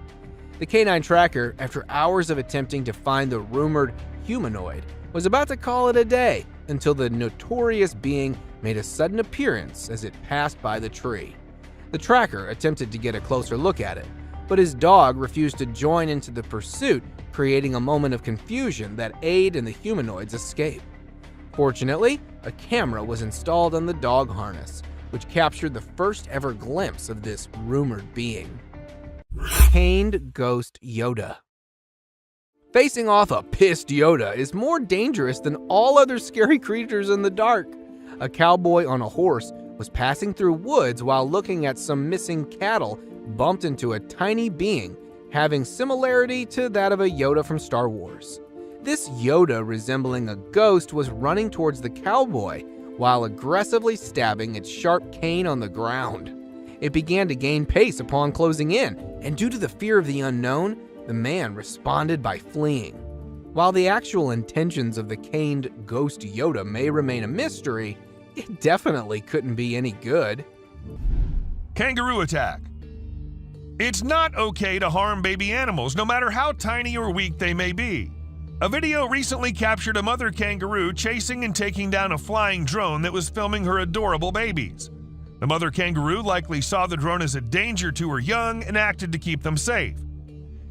Speaker 2: The canine tracker, after hours of attempting to find the rumored humanoid, was about to call it a day until the notorious being made a sudden appearance as it passed by the tree. The tracker attempted to get a closer look at it, but his dog refused to join into the pursuit, creating a moment of confusion that aided in the humanoid's escape. Fortunately, a camera was installed on the dog harness, which captured the first ever glimpse of this rumored being. Caned Ghost Yoda. Facing off a pissed Yoda is more dangerous than all other scary creatures in the dark. A cowboy on a horse was passing through woods while looking at some missing cattle, bumped into a tiny being having similarity to that of a Yoda from Star Wars. This Yoda, resembling a ghost, was running towards the cowboy while aggressively stabbing its sharp cane on the ground. It began to gain pace upon closing in, and due to the fear of the unknown, the man responded by fleeing. While the actual intentions of the caned Ghost Yoda may remain a mystery, it definitely couldn't be any good.
Speaker 3: Kangaroo attack. It's not okay to harm baby animals, no matter how tiny or weak they may be. A video recently captured a mother kangaroo chasing and taking down a flying drone that was filming her adorable babies. The mother kangaroo likely saw the drone as a danger to her young and acted to keep them safe.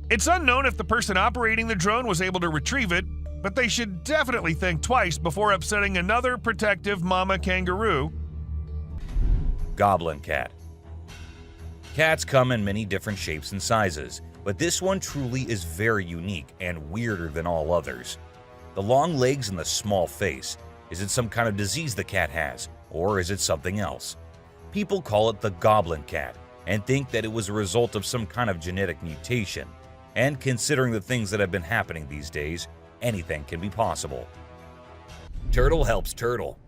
Speaker 3: It's unknown if the person operating the drone was able to retrieve it, but they should definitely think twice before upsetting another protective mama kangaroo.
Speaker 4: Goblin cat. Cats come in many different shapes and sizes, but this one truly is very unique and weirder than all others. The long legs and the small face. Is it some kind of disease the cat has, or is it something else? People call it the goblin cat and think that it was a result of some kind of genetic mutation. And considering the things that have been happening these days, anything can be possible. Turtle helps turtle.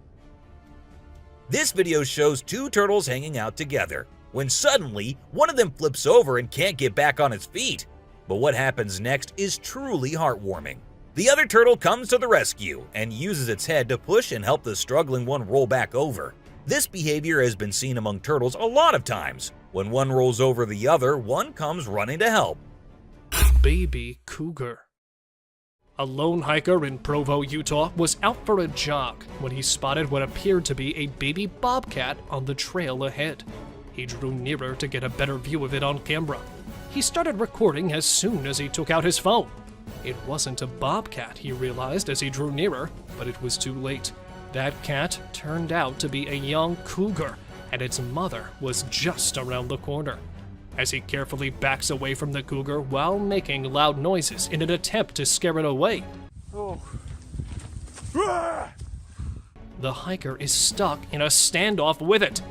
Speaker 4: This video shows two turtles hanging out together, when suddenly one of them flips over and can't get back on its feet. But what happens next is truly heartwarming. The other turtle comes to the rescue and uses its head to push and help the struggling one roll back over. This behavior has been seen among turtles a lot of times. When one rolls over the other, one comes running to help.
Speaker 1: Baby cougar. A lone hiker in Provo, Utah was out for a jog when he spotted what appeared to be a baby bobcat on the trail ahead. He drew nearer to get a better view of it on camera. He started recording as soon as he took out his phone. It wasn't a bobcat, he realized as he drew nearer, but it was too late. That cat turned out to be a young cougar, and its mother was just around the corner. As he carefully backs away from the cougar while making loud noises in an attempt to scare it away, the hiker is stuck in a standoff with it.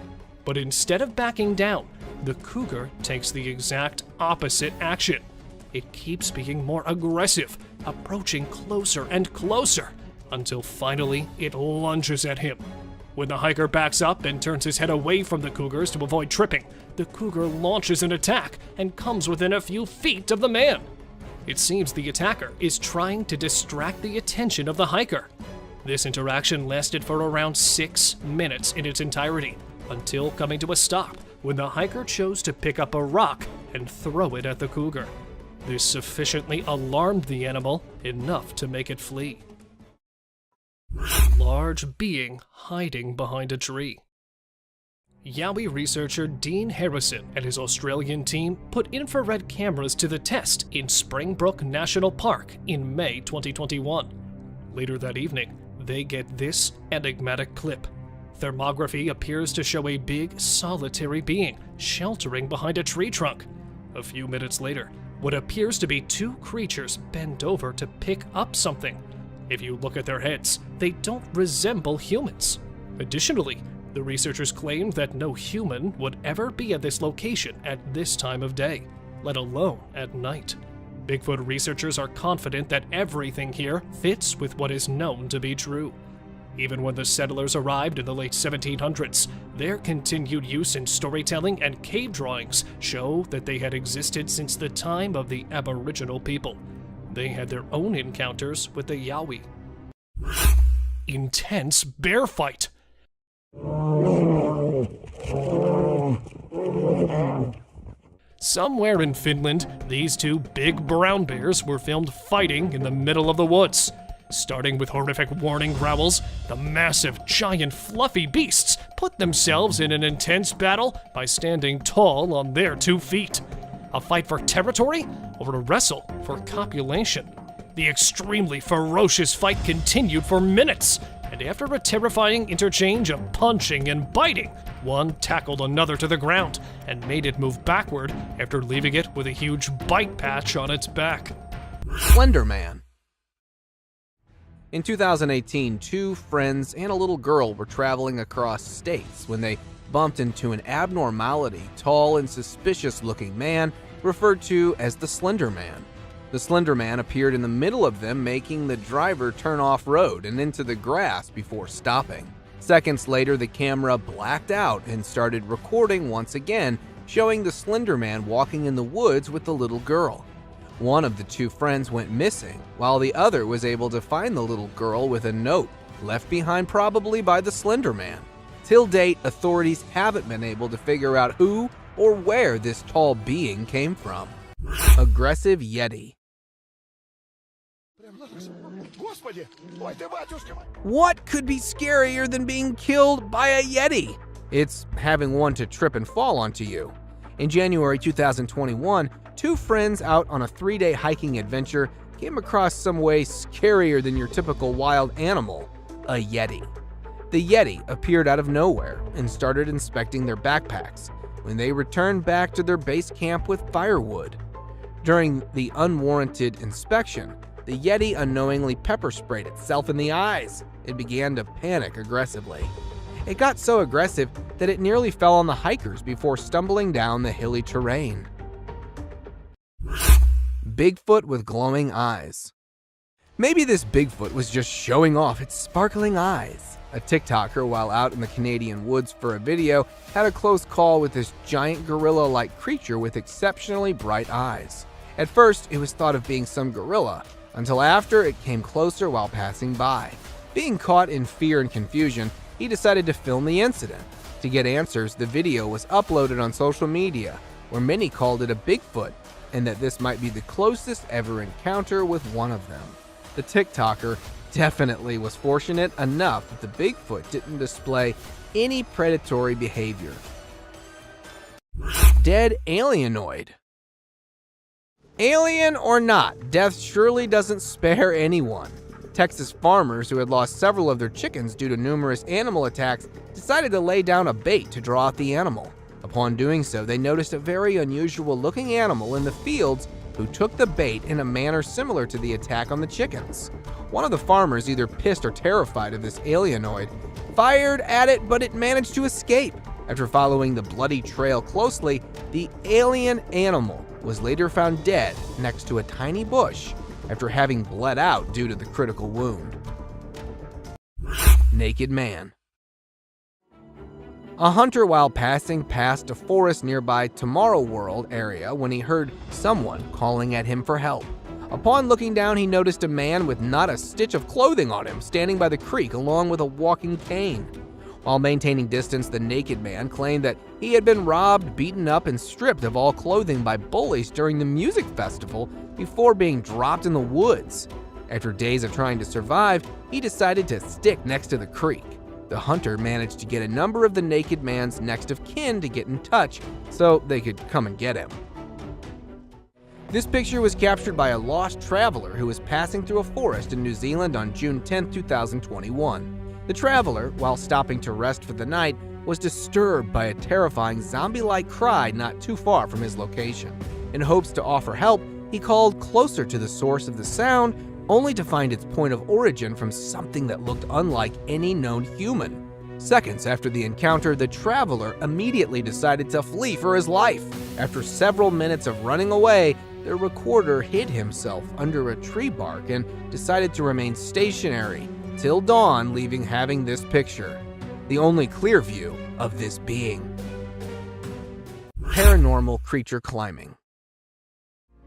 Speaker 1: But instead of backing down, the cougar takes the exact opposite action. It keeps being more aggressive, approaching closer and closer, until finally it lunges at him. When the hiker backs up and turns his head away from the cougars to avoid tripping, the cougar launches an attack and comes within a few feet of the man. It seems the attacker is trying to distract the attention of the hiker. This interaction lasted for around 6 minutes in its entirety, until coming to a stop when the hiker chose to pick up a rock and throw it at the cougar. This sufficiently alarmed the animal enough to make it flee. Large being hiding behind a tree. Yowie researcher Dean Harrison and his Australian team put infrared cameras to the test in Springbrook National Park in May 2021. Later that evening, they get this enigmatic clip. Thermography appears to show a big, solitary being sheltering behind a tree trunk. A few minutes later, what appears to be two creatures bend over to pick up something. If you look at their heads, they don't resemble humans. Additionally, the researchers claimed that no human would ever be at this location at this time of day, let alone at night. Bigfoot researchers are confident that everything here fits with what is known to be true. Even when the settlers arrived in the late 1700s, their continued use in storytelling and cave drawings show that they had existed since the time of the Aboriginal people. They had their own encounters with the Yowie. Intense bear fight. Somewhere in Finland, these two big brown bears were filmed fighting in the middle of the woods. Starting with horrific warning growls, the massive, giant, fluffy beasts put themselves in an intense battle by standing tall on their 2 feet. A fight for territory or a wrestle for copulation? The extremely ferocious fight continued for minutes, and after a terrifying interchange of punching and biting, One tackled another to the ground and made it move backward after leaving it with a huge bite patch on its back.
Speaker 2: Slender Man. In 2018, two friends and a little girl were traveling across states when they bumped into an abnormality, tall and suspicious-looking man referred to as the Slender Man. The Slender Man appeared in the middle of them, making the driver turn off-road and into the grass before stopping. Seconds later, the camera blacked out and started recording once again, showing the Slender Man walking in the woods with the little girl. One of the two friends went missing, while the other was able to find the little girl with a note left behind probably by the Slender Man. Till date, authorities haven't been able to figure out who or where this tall being came from. Aggressive Yeti. What could be scarier than being killed by a Yeti? It's having one to trip and fall onto you. In January 2021, two friends out on a 3-day hiking adventure came across some way scarier than your typical wild animal, a Yeti. The Yeti appeared out of nowhere and started inspecting their backpacks when they returned back to their base camp with firewood. During the unwarranted inspection, the Yeti unknowingly pepper sprayed itself in the eyes. It began to panic aggressively. It got so aggressive that it nearly fell on the hikers before stumbling down the hilly terrain. Bigfoot with glowing eyes. Maybe this Bigfoot was just showing off its sparkling eyes. A TikToker, while out in the Canadian woods for a video, had a close call with this giant gorilla-like creature with exceptionally bright eyes. At first, it was thought of being some gorilla, until after it came closer while passing by. Being caught in fear and confusion, he decided to film the incident. To get answers, the video was uploaded on social media, where many called it a Bigfoot, and that this might be the closest ever encounter with one of them. The TikToker definitely was fortunate enough that the Bigfoot didn't display any predatory behavior. Dead alienoid. Alien or not, death surely doesn't spare anyone. Texas farmers who had lost several of their chickens due to numerous animal attacks decided to lay down a bait to draw out the animal. Upon doing so, they noticed a very unusual looking animal in the fields who took the bait in a manner similar to the attack on the chickens. One of the farmers, either pissed or terrified of this alienoid, fired at it, but it managed to escape. After following the bloody trail closely, the alien animal was later found dead next to a tiny bush after having bled out due to the critical wound. Naked Man. A hunter, while passing past a forest nearby Tomorrow World area, when he heard someone calling at him for help. Upon looking down, he noticed a man with not a stitch of clothing on him standing by the creek along with a walking cane. While maintaining distance, the naked man claimed that he had been robbed, beaten up, and stripped of all clothing by bullies during the music festival before being dropped in the woods. After days of trying to survive, he decided to stick next to the creek. The hunter managed to get a number of the naked man's next of kin to get in touch so they could come and get him. This picture was captured by a lost traveler who was passing through a forest in New Zealand on June 10, 2021. The traveler, while stopping to rest for the night, was disturbed by a terrifying zombie-like cry not too far from his location. In hopes to offer help, he called closer to the source of the sound, only to find its point of origin from something that looked unlike any known human. Seconds after the encounter, the traveler immediately decided to flee for his life. After several minutes of running away, the recorder hid himself under a tree bark and decided to remain stationary till dawn, leaving having this picture, the only clear view of this being. Paranormal creature climbing.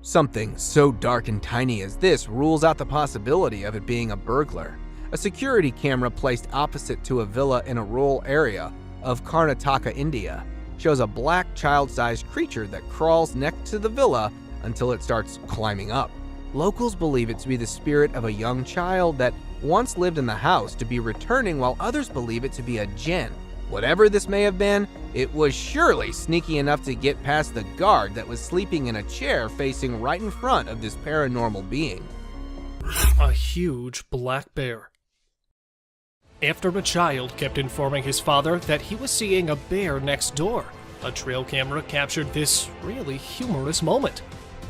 Speaker 2: Something so dark and tiny as this rules out the possibility of it being a burglar. A security camera placed opposite to a villa in a rural area of Karnataka, India, shows a black child-sized creature that crawls next to the villa until it starts climbing up. Locals believe it to be the spirit of a young child that once lived in the house to be returning, while others believe it to be a jinn. Whatever this may have been, it was surely sneaky enough to get past the guard that was sleeping in a chair facing right in front of this paranormal being.
Speaker 1: A huge black bear. After a child kept informing his father that he was seeing a bear next door, a trail camera captured this really humorous moment.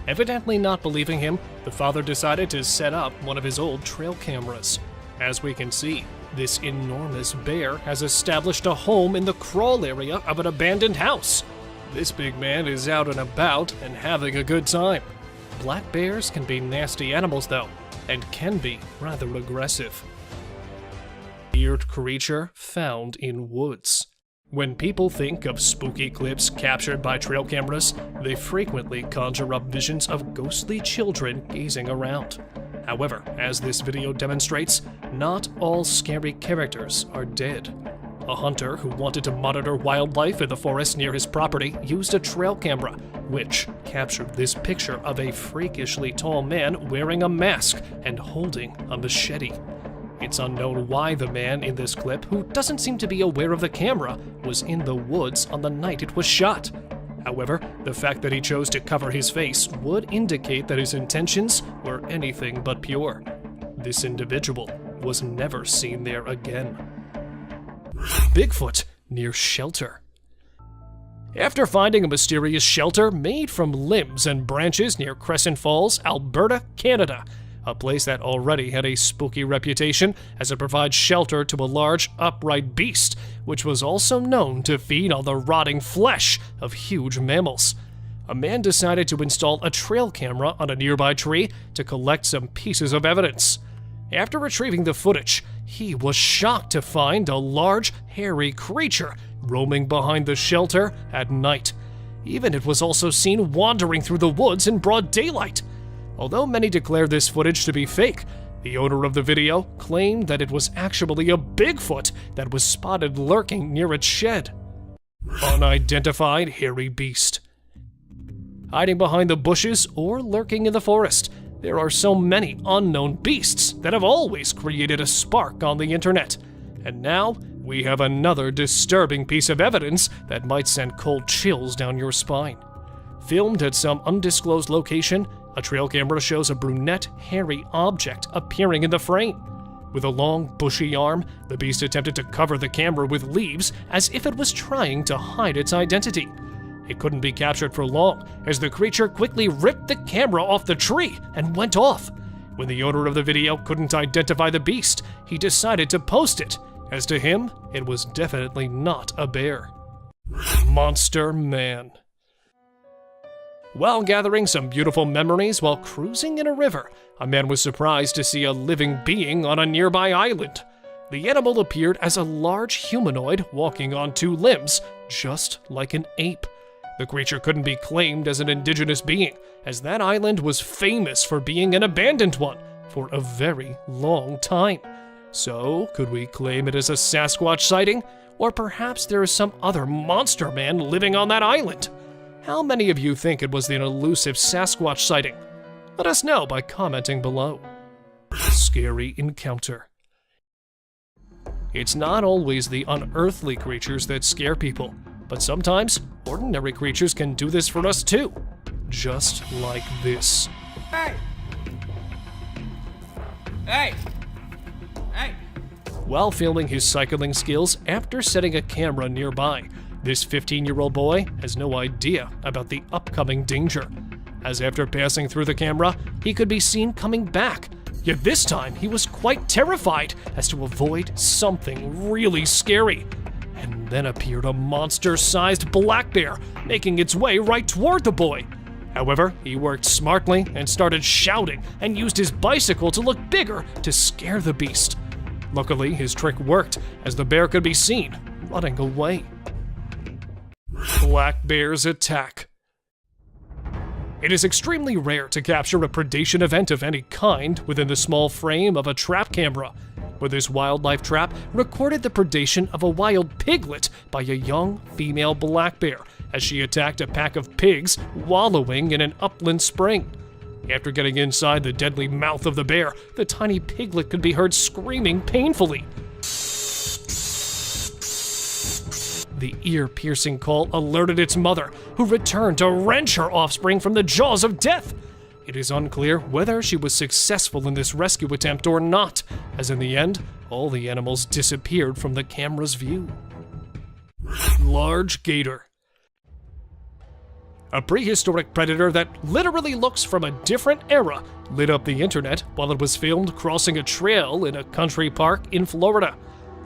Speaker 1: Evidently not believing him, the father decided to set up one of his old trail cameras. As we can see, this enormous bear has established a home in the crawl area of an abandoned house. This big man is out and about and having a good time. Black bears can be nasty animals though, and can be rather aggressive. Weird creature found in woods. When people think of spooky clips captured by trail cameras, they frequently conjure up visions of ghostly children gazing around. However, as this video demonstrates, not all scary characters are dead. A hunter who wanted to monitor wildlife in the forest near his property used a trail camera, which captured this picture of a freakishly tall man wearing a mask and holding a machete. It's unknown why the man in this clip, who doesn't seem to be aware of the camera, was in the woods on the night it was shot. However, the fact that he chose to cover his face would indicate that his intentions were anything but pure. This individual was never seen there again. Bigfoot near shelter. After finding a mysterious shelter made from limbs and branches near Crescent Falls, Alberta, Canada, a place that already had a spooky reputation as it provides shelter to a large, upright beast, which was also known to feed on the rotting flesh of huge mammals. A man decided to install a trail camera on a nearby tree to collect some pieces of evidence. After retrieving the footage, he was shocked to find a large, hairy creature roaming behind the shelter at night. Even it was also seen wandering through the woods in broad daylight. Although many declare this footage to be fake, the owner of the video claimed that it was actually a Bigfoot that was spotted lurking near its shed. Unidentified hairy beast. Hiding behind the bushes or lurking in the forest, there are so many unknown beasts that have always created a spark on the internet. And now, we have another disturbing piece of evidence that might send cold chills down your spine. Filmed at some undisclosed location, a trail camera shows a brunette, hairy object appearing in the frame. With a long, bushy arm, the beast attempted to cover the camera with leaves as if it was trying to hide its identity. It couldn't be captured for long, as the creature quickly ripped the camera off the tree and went off. When the owner of the video couldn't identify the beast, he decided to post it, as to him, it was definitely not a bear. Monster Man. While gathering some beautiful memories while cruising in a river, a man was surprised to see a living being on a nearby island. The animal appeared as a large humanoid walking on two limbs, just like an ape. The creature couldn't be claimed as an indigenous being, as that island was famous for being an abandoned one for a very long time. So, could we claim it as a Sasquatch sighting? Or perhaps there is some other monster man living on that island? How many of you think it was an elusive Sasquatch sighting? Let us know by commenting below. Scary encounter. It's not always the unearthly creatures that scare people, but sometimes ordinary creatures can do this for us too. Just like this.
Speaker 7: Hey! Hey! Hey!
Speaker 1: While filming his cycling skills after setting a camera nearby, this 15-year-old boy has no idea about the upcoming danger, as after passing through the camera, he could be seen coming back. Yet this time, he was quite terrified as to avoid something really scary. And then appeared a monster-sized black bear, making its way right toward the boy. However, he worked smartly and started shouting and used his bicycle to look bigger to scare the beast. Luckily, his trick worked, as the bear could be seen running away. Black bear's attack. It is extremely rare to capture a predation event of any kind within the small frame of a trap camera, but this wildlife trap recorded the predation of a wild piglet by a young female black bear as she attacked a pack of pigs wallowing in an upland spring. After getting inside the deadly mouth of the bear, the tiny piglet could be heard screaming painfully. The ear-piercing call alerted its mother, who returned to wrench her offspring from the jaws of death. It is unclear whether she was successful in this rescue attempt or not, as in the end, all the animals disappeared from the camera's view. Large gator. A prehistoric predator that literally looks from a different era lit up the internet while it was filmed crossing a trail in a country park in Florida.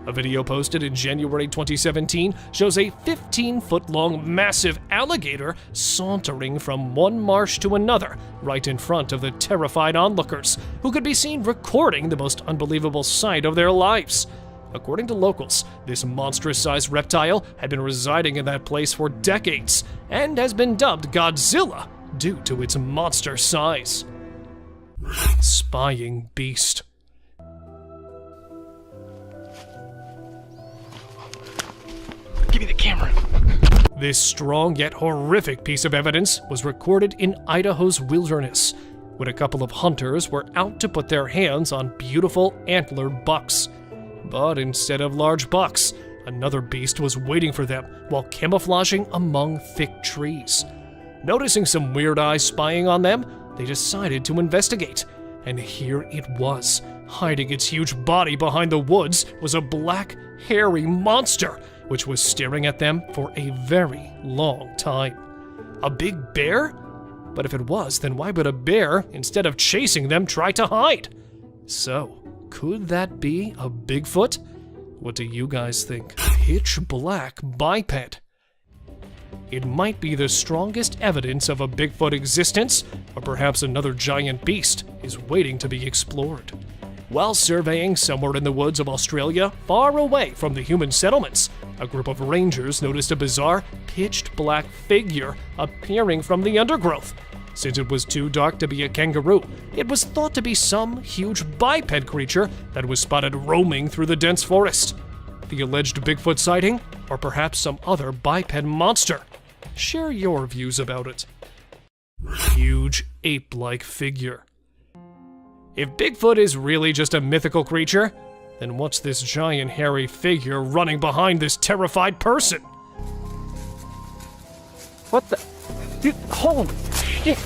Speaker 1: A video posted in January 2017 shows a 15-foot-long massive alligator sauntering from one marsh to another right in front of the terrified onlookers, who could be seen recording the most unbelievable sight of their lives. According to locals, this monstrous-sized reptile had been residing in that place for decades and has been dubbed Godzilla due to its monster size. Spying beast.
Speaker 6: Give me the camera.
Speaker 1: This strong yet horrific piece of evidence was recorded in Idaho's wilderness, when a couple of hunters were out to put their hands on beautiful antlered bucks. But instead of large bucks, another beast was waiting for them while camouflaging among thick trees. Noticing some weird eyes spying on them, they decided to investigate. And here it was. Hiding its huge body behind the woods was a black, hairy monster, which was staring at them for a very long time. A big bear? But if it was, then why would a bear, instead of chasing them, try to hide? So, could that be a Bigfoot? What do you guys think? Pitch black biped. It might be the strongest evidence of a Bigfoot existence, or perhaps another giant beast is waiting to be explored. While surveying somewhere in the woods of Australia, far away from the human settlements, a group of rangers noticed a bizarre, pitched black figure appearing from the undergrowth. Since it was too dark to be a kangaroo, it was thought to be some huge biped creature that was spotted roaming through the dense forest. The alleged Bigfoot sighting, or perhaps some other biped monster? Share your views about it. Huge ape-like figure. If Bigfoot is really just a mythical creature, then what's this giant hairy figure running behind this terrified person?
Speaker 6: What the? Dude, holy shit.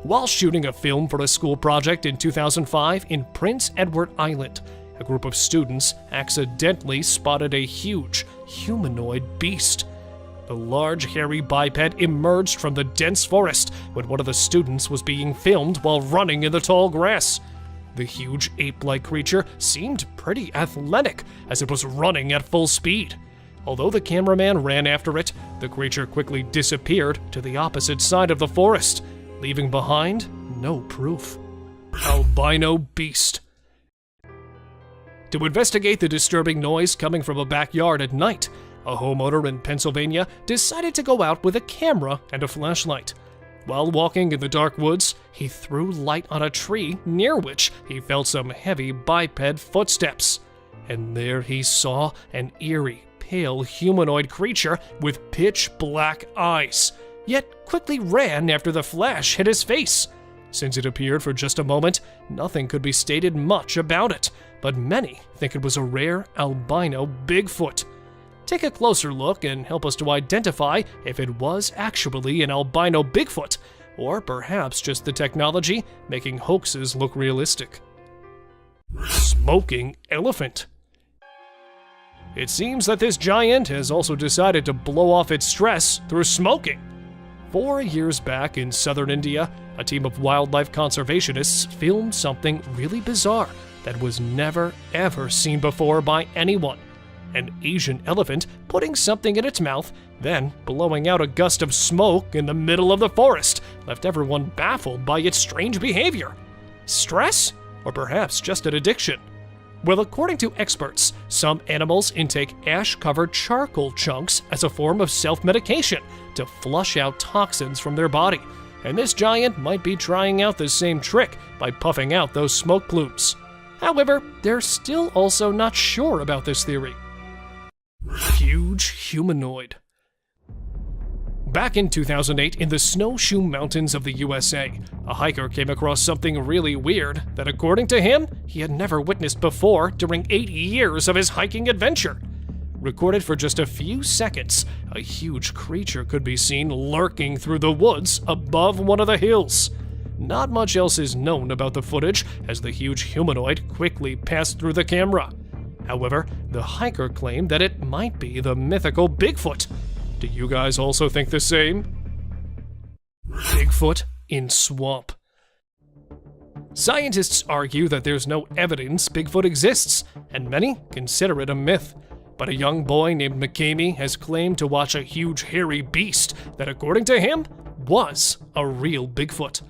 Speaker 1: While shooting a film for a school project in 2005 in Prince Edward Island, a group of students accidentally spotted a huge humanoid beast. The large hairy biped emerged from the dense forest when one of the students was being filmed while running in the tall grass. The huge ape-like creature seemed pretty athletic as it was running at full speed. Although the cameraman ran after it, the creature quickly disappeared to the opposite side of the forest, leaving behind no proof. Albino beast. To investigate the disturbing noise coming from a backyard at night, a homeowner in Pennsylvania decided to go out with a camera and a flashlight. While walking in the dark woods, he threw light on a tree near which he felt some heavy biped footsteps. And there he saw an eerie, pale humanoid creature with pitch black eyes, yet quickly ran after the flash hit his face. Since it appeared for just a moment, nothing could be stated much about it, but many think it was a rare albino Bigfoot. Take a closer look and help us to identify if it was actually an albino Bigfoot, or perhaps just the technology making hoaxes look realistic. Smoking elephant. It seems that this giant has also decided to blow off its stress through smoking. 4 years back in southern India, a team of wildlife conservationists filmed something really bizarre that was never ever seen before by anyone. An Asian elephant putting something in its mouth, then blowing out a gust of smoke in the middle of the forest, left everyone baffled by its strange behavior. Stress? Or perhaps just an addiction? Well, according to experts, some animals intake ash-covered charcoal chunks as a form of self-medication to flush out toxins from their body, and this giant might be trying out the same trick by puffing out those smoke plumes. However, they're still also not sure about this theory. Huge humanoid. Back in 2008, in the snowshoe mountains of the USA, a hiker came across something really weird that, according to him, he had never witnessed before during 8 years of his hiking adventure. Recorded for just a few seconds, a huge creature could be seen lurking through the woods above one of the hills. not much else is known about the footage, as the huge humanoid quickly passed through the camera. However, the hiker claimed that it might be the mythical Bigfoot. Do you guys also think the same? Bigfoot in swamp. Scientists argue that there's no evidence Bigfoot exists, and many consider it a myth. But a young boy named McCamey has claimed to watch a huge hairy beast that, according to him, was a real Bigfoot.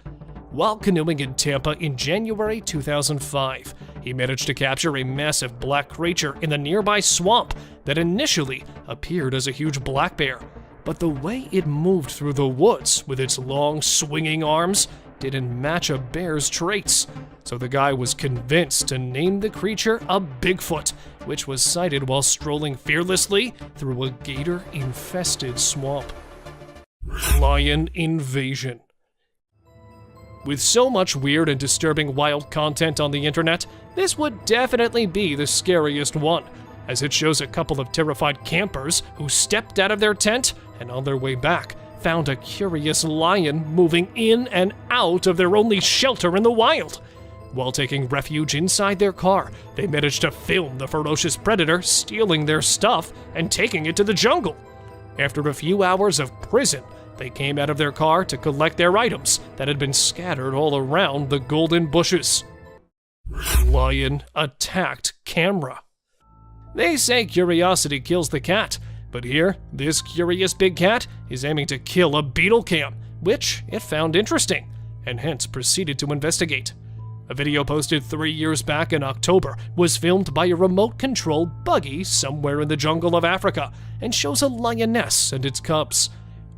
Speaker 1: While canoeing in Tampa in January 2005, he managed to capture a massive black creature in the nearby swamp that initially appeared as a huge black bear. But the way it moved through the woods with its long swinging arms didn't match a bear's traits. So the guy was convinced to name the creature a Bigfoot, which was sighted while strolling fearlessly through a gator-infested swamp. Lion invasion. With so much weird and disturbing wild content on the internet, this would definitely be the scariest one, as it shows a couple of terrified campers who stepped out of their tent and on their way back found a curious lion moving in and out of their only shelter in the wild. While taking refuge inside their car, they managed to film the ferocious predator stealing their stuff and taking it to the jungle. After a few hours of prison, they came out of their car to collect their items that had been scattered all around the golden bushes. Lion attacked camera. They say curiosity kills the cat, but here, this curious big cat is aiming to kill a beetle cam, which it found interesting, and hence proceeded to investigate. A video posted 3 years back in October was filmed by a remote-controlled buggy somewhere in the jungle of Africa and shows a lioness and its cubs.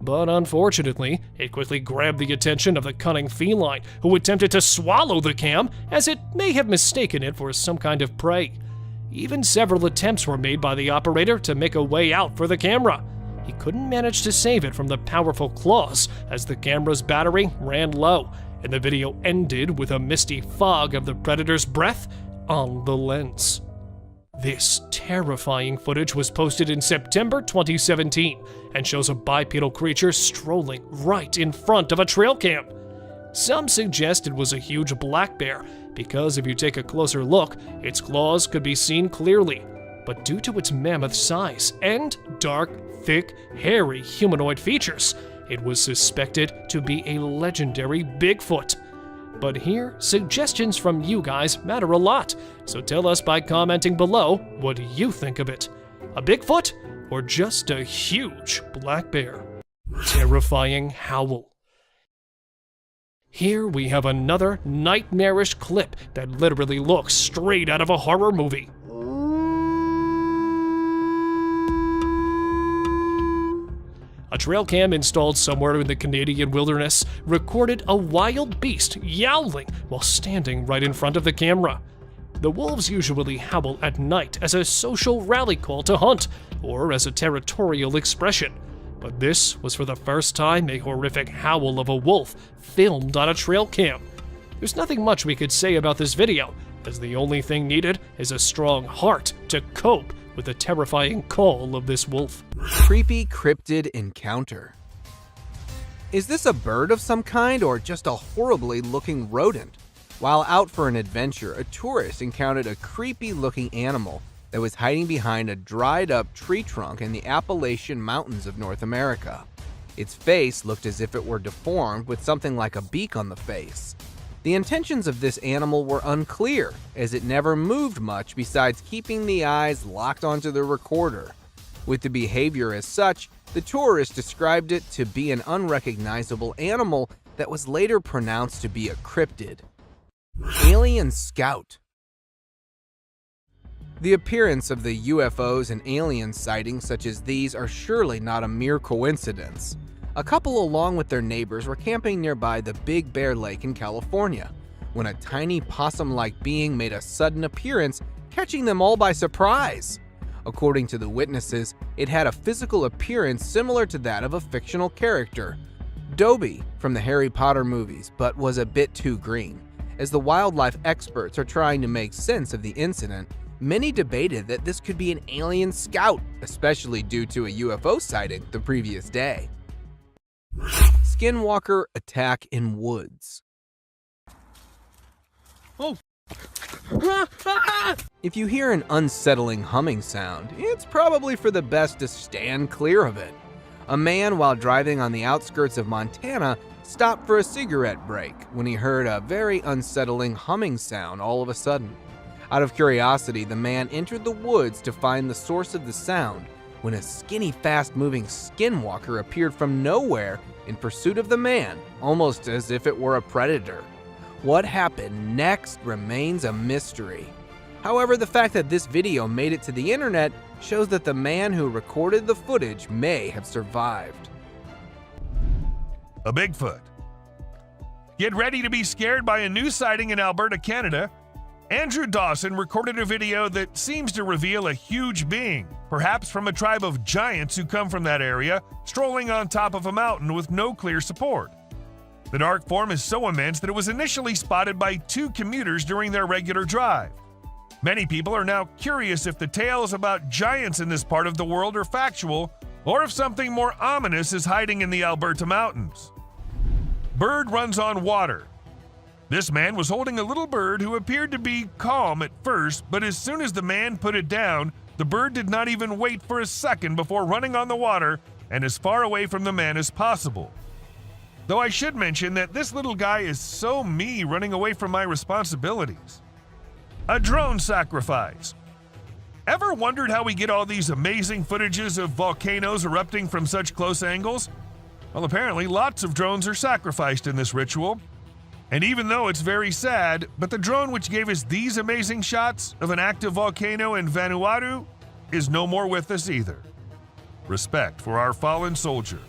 Speaker 1: But unfortunately, it quickly grabbed the attention of the cunning feline, who attempted to swallow the cam as it may have mistaken it for some kind of prey. Even several attempts were made by the operator to make a way out for the camera. He couldn't manage to save it from the powerful claws as the camera's battery ran low, and the video ended with a misty fog of the predator's breath on the lens. This terrifying footage was posted in September 2017 and shows a bipedal creature strolling right in front of a trail cam. Some suggest it was a huge black bear because if you take a closer look, its claws could be seen clearly. But due to its mammoth size and dark, thick, hairy humanoid features, it was suspected to be a legendary Bigfoot. But here, suggestions from you guys matter a lot, so tell us by commenting below what you think of it. A Bigfoot or just a huge black bear? Terrifying howl. Here we have another nightmarish clip that literally looks straight out of a horror movie. A trail cam installed somewhere in the Canadian wilderness recorded a wild beast yowling while standing right in front of the camera. The wolves usually howl at night as a social rally call to hunt, or as a territorial expression. But this was for the first time a horrific howl of a wolf filmed on a trail cam. There's nothing much we could say about this video, as the only thing needed is a strong heart to cope with the terrifying call of this wolf.
Speaker 2: Creepy cryptid encounter. Is this a bird of some kind or just a horribly looking rodent? While out for an adventure, a tourist encountered a creepy looking animal that was hiding behind a dried up tree trunk in the Appalachian Mountains of North America. Its face looked as if it were deformed with something like a beak on the face. The intentions of this animal were unclear, as it never moved much besides keeping the eyes locked onto the recorder. With the behavior as such, the tourist described it to be an unrecognizable animal that was later pronounced to be a cryptid. Alien Scout. The appearance of the UFOs and alien sightings such as these are surely not a mere coincidence. A couple along with their neighbors were camping nearby the Big Bear Lake in California when a tiny possum-like being made a sudden appearance, catching them all by surprise. According to the witnesses, it had a physical appearance similar to that of a fictional character, Dobby from the Harry Potter movies, but was a bit too green. As the wildlife experts are trying to make sense of the incident, many debated that this could be an alien scout, especially due to a UFO sighting the previous day. Skinwalker attack in woods. If you hear an unsettling humming sound, it's probably for the best to stand clear of it. A man, while driving on the outskirts of Montana, stopped for a cigarette break when he heard a very unsettling humming sound all of a sudden. Out of curiosity, the man entered the woods to find the source of the sound when a skinny, fast-moving skinwalker appeared from nowhere in pursuit of the man, almost as if it were a predator. What happened next remains a mystery. However, the fact that this video made it to the internet shows that the man who recorded the footage may have survived.
Speaker 3: A Bigfoot. Get ready to be scared by a new sighting in Alberta, Canada. Andrew Dawson recorded a video that seems to reveal a huge being, perhaps from a tribe of giants who come from that area, strolling on top of a mountain with no clear support. The dark form is so immense that it was initially spotted by 2 commuters during their regular drive. Many people are now curious if the tales about giants in this part of the world are factual, or if something more ominous is hiding in the Alberta mountains. Bird runs on water. This man was holding a little bird who appeared to be calm at first, but as soon as the man put it down, the bird did not even wait for a second before running on the water and as far away from the man as possible. Though I should mention that this little guy is so me running away from my responsibilities. A drone sacrifice. Ever wondered how we get all these amazing footages of volcanoes erupting from such close angles? Well, apparently lots of drones are sacrificed in this ritual. And even though it's very sad, but the drone which gave us these amazing shots of an active volcano in Vanuatu is no more with us either. Respect for our fallen soldier.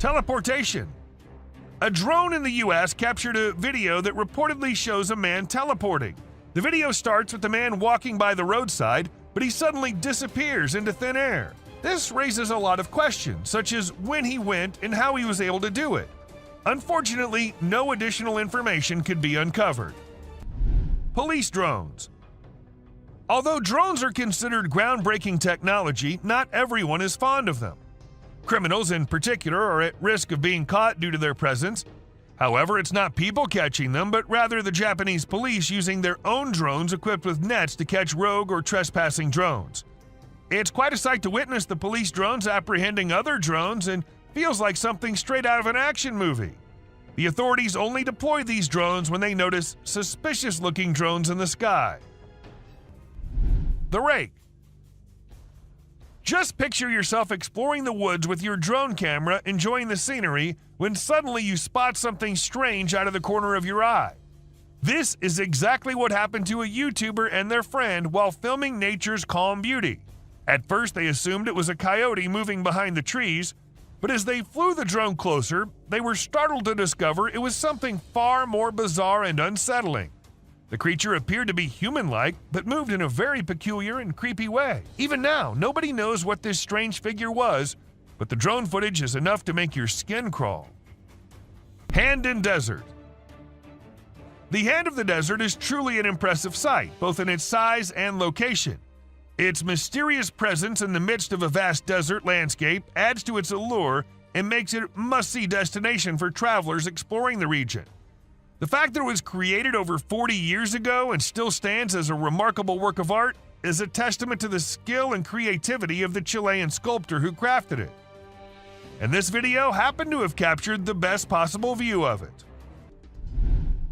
Speaker 3: Teleportation. A drone in the US captured a video that reportedly shows a man teleporting. The video starts with the man walking by the roadside, but he suddenly disappears into thin air. This raises a lot of questions, such as when he went and how he was able to do it. Unfortunately, no additional information could be uncovered. Police drones. Although drones are considered groundbreaking technology, not everyone is fond of them. Criminals in particular are at risk of being caught due to their presence. However, it's not people catching them, but rather the Japanese police using their own drones equipped with nets to catch rogue or trespassing drones. It's quite a sight to witness the police drones apprehending other drones and feels like something straight out of an action movie. The authorities only deploy these drones when they notice suspicious-looking drones in the sky. The rake. Just picture yourself exploring the woods with your drone camera, enjoying the scenery, when suddenly you spot something strange out of the corner of your eye. This is exactly what happened to a YouTuber and their friend while filming nature's calm beauty. At first, they assumed it was a coyote moving behind the trees, but as they flew the drone closer, they were startled to discover it was something far more bizarre and unsettling. The creature appeared to be human-like, but moved in a very peculiar and creepy way. Even now, nobody knows what this strange figure was, but the drone footage is enough to make your skin crawl. Hand in desert. The Hand of the Desert is truly an impressive sight, both in its size and location. Its mysterious presence in the midst of a vast desert landscape adds to its allure and makes it a must-see destination for travelers exploring the region. The fact that it was created over 40 years ago and still stands as a remarkable work of art is a testament to the skill and creativity of the Chilean sculptor who crafted it. And this video happened to have captured the best possible view of it.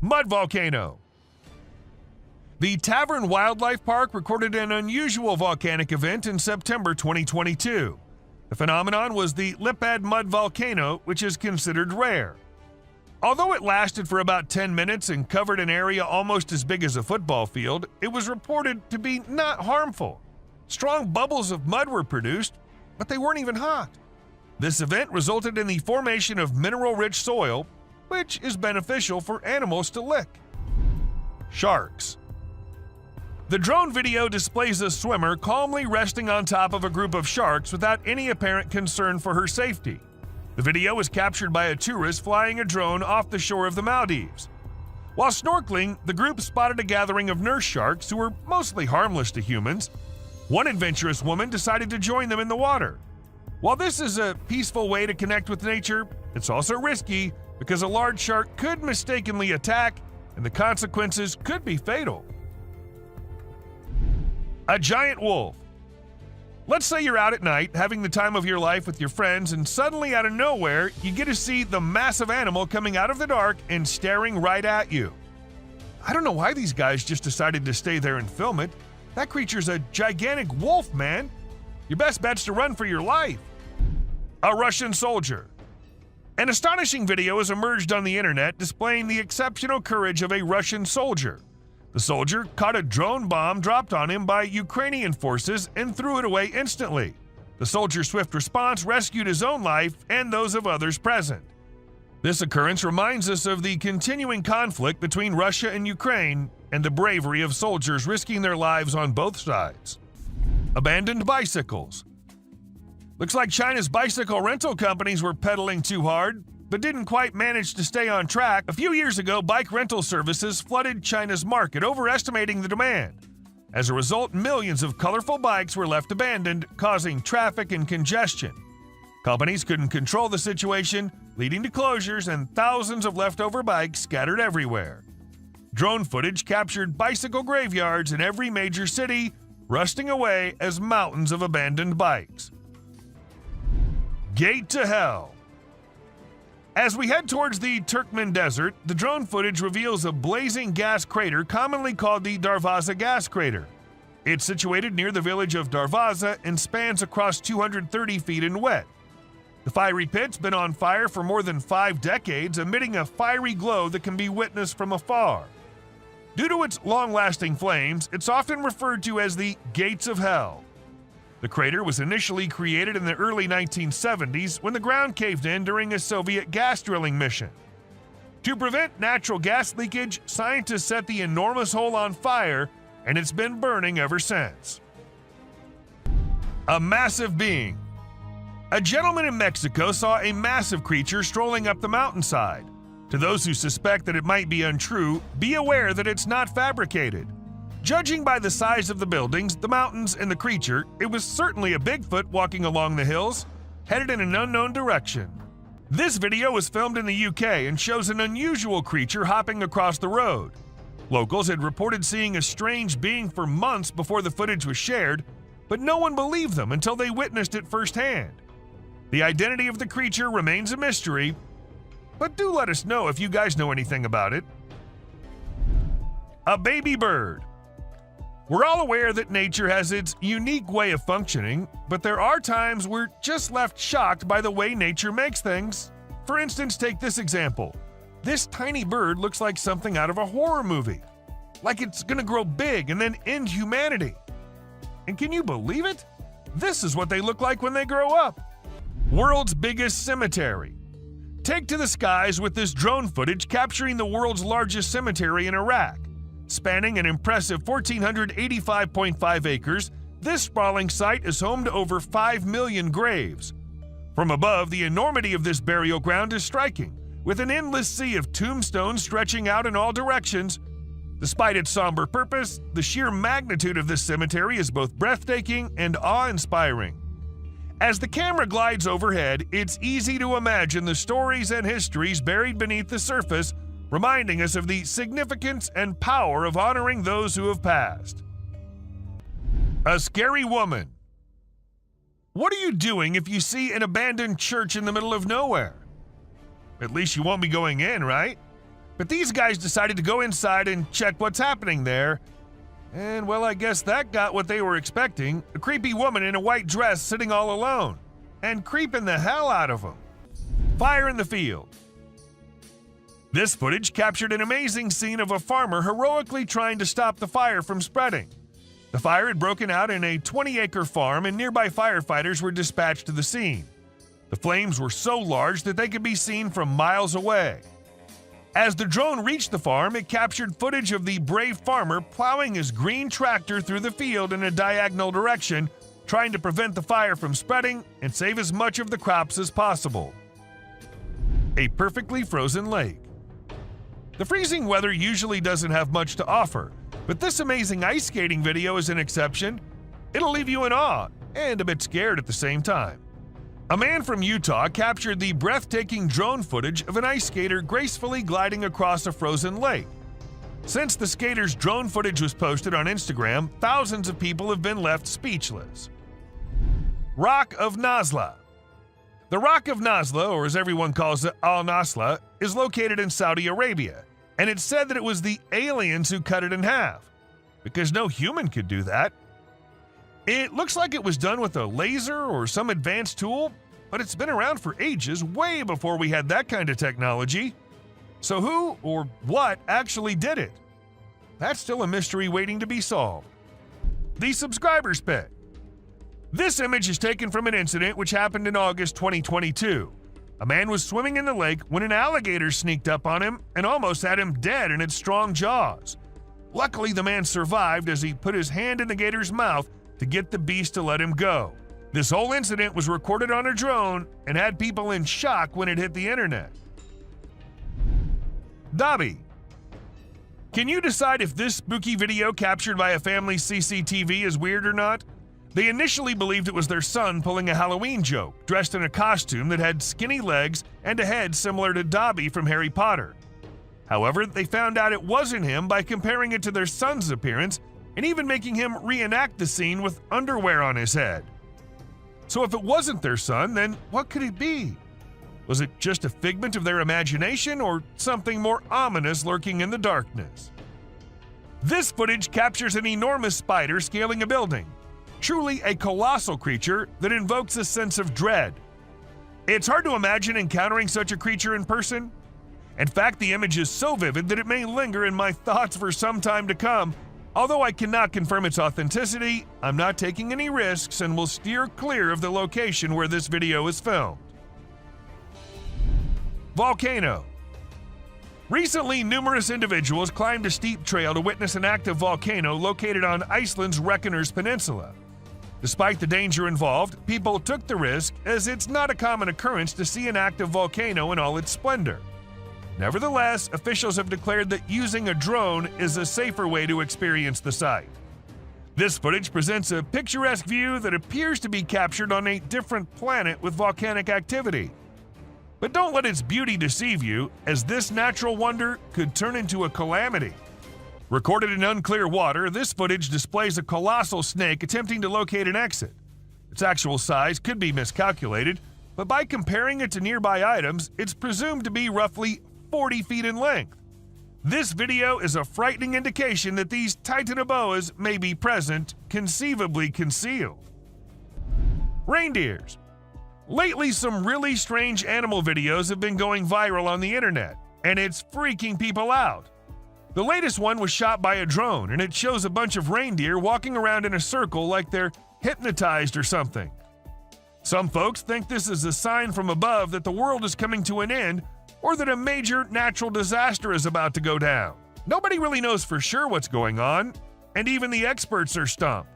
Speaker 3: Mud volcano. The Tavern Wildlife Park recorded an unusual volcanic event in September 2022. The phenomenon was the Lipad mud volcano, which is considered rare. Although it lasted for about 10 minutes and covered an area almost as big as a football field, it was reported to be not harmful. Strong bubbles of mud were produced, but they weren't even hot. This event resulted in the formation of mineral-rich soil, which is beneficial for animals to lick. Sharks. The drone video displays a swimmer calmly resting on top of a group of sharks without any apparent concern for her safety. The video was captured by a tourist flying a drone off the shore of the Maldives. While snorkeling, the group spotted a gathering of nurse sharks who were mostly harmless to humans. One adventurous woman decided to join them in the water. While this is a peaceful way to connect with nature, it's also risky because a large shark could mistakenly attack and the consequences could be fatal. A giant wolf. Let's say you're out at night having the time of your life with your friends, and suddenly out of nowhere, you get to see the massive animal coming out of the dark and staring right at you. I don't know why these guys just decided to stay there and film it. That creature's a gigantic wolf, man. Your best bet's to run for your life. A Russian soldier. An astonishing video has emerged on the internet displaying the exceptional courage of a Russian soldier. The soldier caught a drone bomb dropped on him by Ukrainian forces and threw it away instantly. The soldier's swift response rescued his own life and those of others present. This occurrence reminds us of the continuing conflict between Russia and Ukraine and the bravery of soldiers risking their lives on both sides. Abandoned bicycles. Looks like China's bicycle rental companies were pedaling too hard, but didn't quite manage to stay on track. A few years ago, bike rental services flooded China's market, overestimating the demand. As a result, millions of colorful bikes were left abandoned, causing traffic and congestion. Companies couldn't control the situation, leading to closures and thousands of leftover bikes scattered everywhere. Drone footage captured bicycle graveyards in every major city, rusting away as mountains of abandoned bikes. Gate to Hell. As we head towards the Turkmen Desert, the drone footage reveals a blazing gas crater commonly called the Darvaza gas crater. It's situated near the village of Darvaza and spans across 230 feet in width. The fiery pit's been on fire for more than 5 decades, emitting a fiery glow that can be witnessed from afar. Due to its long-lasting flames, it's often referred to as the Gates of Hell. The crater was initially created in the early 1970s when the ground caved in during a Soviet gas drilling mission. To prevent natural gas leakage, scientists set the enormous hole on fire, and it's been burning ever since. A massive being. A gentleman in Mexico saw a massive creature strolling up the mountainside. To those who suspect that it might be untrue, be aware that it's not fabricated. Judging by the size of the buildings, the mountains, and the creature, it was certainly a Bigfoot walking along the hills, headed in an unknown direction. This video was filmed in the UK and shows an unusual creature hopping across the road. Locals had reported seeing a strange being for months before the footage was shared, but no one believed them until they witnessed it firsthand. The identity of the creature remains a mystery, but do let us know if you guys know anything about it. A baby bird. We're all aware that nature has its unique way of functioning, but there are times we're just left shocked by the way nature makes things. For instance, take this example. This tiny bird looks like something out of a horror movie. Like it's gonna grow big and then end humanity. And can you believe it? This is what they look like when they grow up. World's biggest cemetery. Take to the skies with this drone footage capturing the world's largest cemetery in Iraq. Spanning an impressive 1,485.5 acres, this sprawling site is home to over 5 million graves. From above, the enormity of this burial ground is striking, with an endless sea of tombstones stretching out in all directions. Despite its somber purpose, the sheer magnitude of this cemetery is both breathtaking and awe-inspiring. As the camera glides overhead, it's easy to imagine the stories and histories buried beneath the surface, reminding us of the significance and power of honoring those who have passed. A scary woman. What are you doing if you see an abandoned church in the middle of nowhere? At least you won't be going in, right? But these guys decided to go inside and check what's happening there. And well, I guess that got what they were expecting. A creepy woman in a white dress sitting all alone. And creeping the hell out of them. Fire in the field. This footage captured an amazing scene of a farmer heroically trying to stop the fire from spreading. The fire had broken out in a 20-acre farm and nearby firefighters were dispatched to the scene. The flames were so large that they could be seen from miles away. As the drone reached the farm, it captured footage of the brave farmer plowing his green tractor through the field in a diagonal direction, trying to prevent the fire from spreading and save as much of the crops as possible. A perfectly frozen lake. The freezing weather usually doesn't have much to offer, but this amazing ice skating video is an exception. It'll leave you in awe and a bit scared at the same time. A man from Utah captured the breathtaking drone footage of an ice skater gracefully gliding across a frozen lake. Since the skater's drone footage was posted on Instagram, thousands of people have been left speechless. Rock of Nazla. The Rock of Nazla, or as everyone calls it, Al-Nasla, is located in Saudi Arabia, and it's said that it was the aliens who cut it in half, because no human could do that. It looks like it was done with a laser or some advanced tool, but it's been around for ages, way before we had that kind of technology. So who or what actually did it? That's still a mystery waiting to be solved. The subscribers pick. This image is taken from an incident which happened in August 2022. A man was swimming in the lake when an alligator sneaked up on him and almost had him dead in its strong jaws. Luckily, the man survived as he put his hand in the gator's mouth to get the beast to let him go. This whole incident was recorded on a drone and had people in shock when it hit the internet. Dobby. Can you decide if this spooky video captured by a family's CCTV is weird or not? They initially believed it was their son pulling a Halloween joke, dressed in a costume that had skinny legs and a head similar to Dobby from Harry Potter. However, they found out it wasn't him by comparing it to their son's appearance and even making him reenact the scene with underwear on his head. So if it wasn't their son, then what could it be? Was it just a figment of their imagination or something more ominous lurking in the darkness? This footage captures an enormous spider scaling a building. Truly a colossal creature that invokes a sense of dread. It's hard to imagine encountering such a creature in person. In fact, the image is so vivid that it may linger in my thoughts for some time to come. Although I cannot confirm its authenticity, I'm not taking any risks and will steer clear of the location where this video is filmed. Volcano. Recently, numerous individuals climbed a steep trail to witness an active volcano located on Iceland's Reykjanes Peninsula. Despite the danger involved, people took the risk as it's not a common occurrence to see an active volcano in all its splendor. Nevertheless, officials have declared that using a drone is a safer way to experience the site. This footage presents a picturesque view that appears to be captured on a different planet with volcanic activity. But don't let its beauty deceive you, as this natural wonder could turn into a calamity. Recorded in unclear water, this footage displays a colossal snake attempting to locate an exit. Its actual size could be miscalculated, but by comparing it to nearby items, it's presumed to be roughly 40 feet in length. This video is a frightening indication that these titanoboas may be present, conceivably concealed. Reindeers. Lately, some really strange animal videos have been going viral on the internet, and it's freaking people out. The latest one was shot by a drone, and it shows a bunch of reindeer walking around in a circle like they're hypnotized or something. Some folks think this is a sign from above that the world is coming to an end, or that a major natural disaster is about to go down. Nobody really knows for sure what's going on, and even the experts are stumped.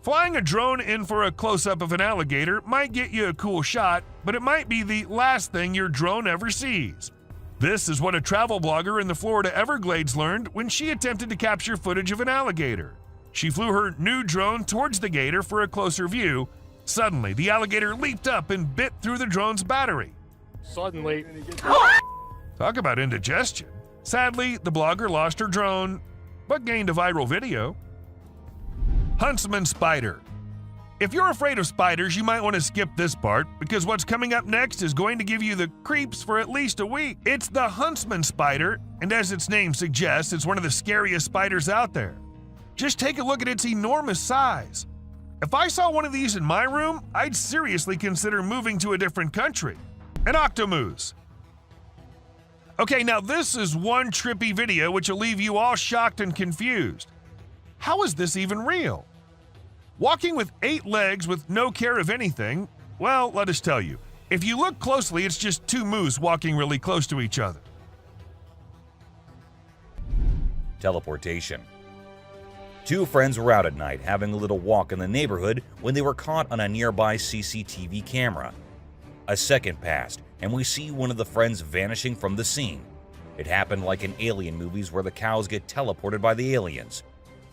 Speaker 3: Flying a drone in for a close-up of an alligator might get you a cool shot, but it might be the last thing your drone ever sees. This is what a travel blogger in the Florida Everglades learned when she attempted to capture footage of an alligator. She flew her new drone towards the gator for a closer view. Suddenly, the alligator leaped up and bit through the drone's battery.
Speaker 6: Suddenly.
Speaker 3: Talk about indigestion. Sadly, the blogger lost her drone, but gained a viral video. Huntsman spider. If you're afraid of spiders, you might want to skip this part, because what's coming up next is going to give you the creeps for at least a week. It's the huntsman spider, and as its name suggests, it's one of the scariest spiders out there. Just take a look at its enormous size. If I saw one of these in my room, I'd seriously consider moving to a different country. An octomoose. Okay, now this is one trippy video which will leave you all shocked and confused. How is this even real? Walking with 8 legs with no care of anything, well, let us tell you. If you look closely, it's just 2 moose walking really close to each other.
Speaker 4: Teleportation. 2 friends were out at night having a little walk in the neighborhood when they were caught on a nearby CCTV camera. A second passed, and we see one of the friends vanishing from the scene. It happened like in alien movies where the cows get teleported by the aliens.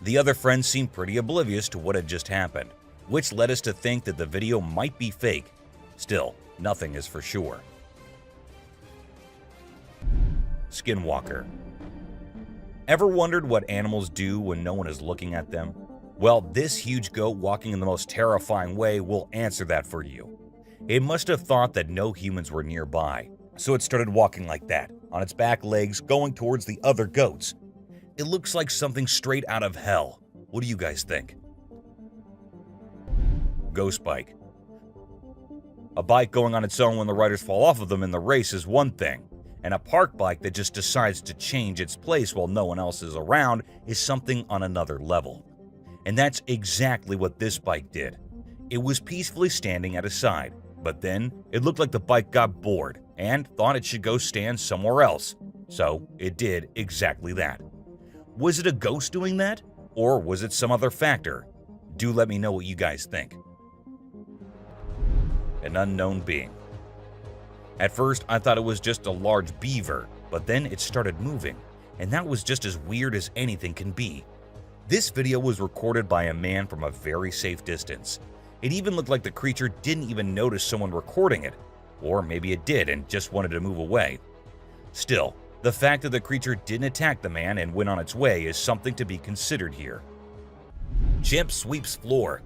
Speaker 4: The other friends seemed pretty oblivious to what had just happened, which led us to think that the video might be fake. Still, nothing is for sure. Skinwalker. Ever wondered what animals do when no one is looking at them? Well, this huge goat walking in the most terrifying way will answer that for you. It must have thought that no humans were nearby, so it started walking like that, on its back legs, going towards the other goats. It looks like something straight out of hell. What do you guys think? Ghost bike. A bike going on its own when the riders fall off of them in the race is one thing, and a park bike that just decides to change its place while no one else is around is something on another level. And that's exactly what this bike did. It was peacefully standing at a side, but then it looked like the bike got bored and thought it should go stand somewhere else. So it did exactly that. Was it a ghost doing that? Or was it some other factor? Do let me know what you guys think. An unknown being. At first, I thought it was just a large beaver, but then it started moving, and that was just as weird as anything can be. This video was recorded by a man from a very safe distance. It even looked like the creature didn't even notice someone recording it, or maybe it did and just wanted to move away. Still, the fact that the creature didn't attack the man and went on its way is something to be considered here. Chimp sweeps floor.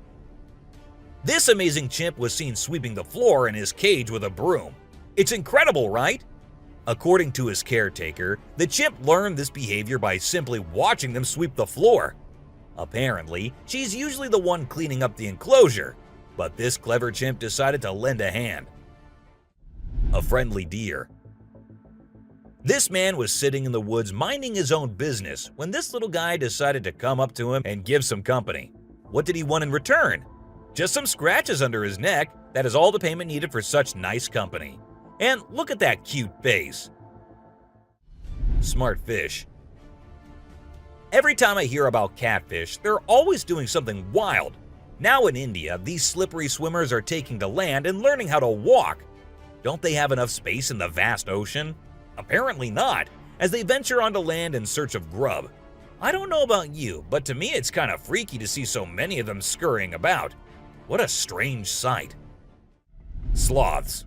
Speaker 4: This amazing chimp was seen sweeping the floor in his cage with a broom. It's incredible, right? According to his caretaker, the chimp learned this behavior by simply watching them sweep the floor. Apparently, she's usually the one cleaning up the enclosure, but this clever chimp decided to lend a hand. A friendly deer. This man was sitting in the woods minding his own business when this little guy decided to come up to him and give some company. What did he want in return? Just some scratches under his neck. That is all the payment needed for such nice company. And look at that cute face. Smart fish. Every time I hear about catfish, they're always doing something wild. Now in India, these slippery swimmers are taking to land and learning how to walk. Don't they have enough space in the vast ocean? Apparently not, as they venture onto land in search of grub. I don't know about you, but to me it's kind of freaky to see so many of them scurrying about. What a strange sight. Sloths.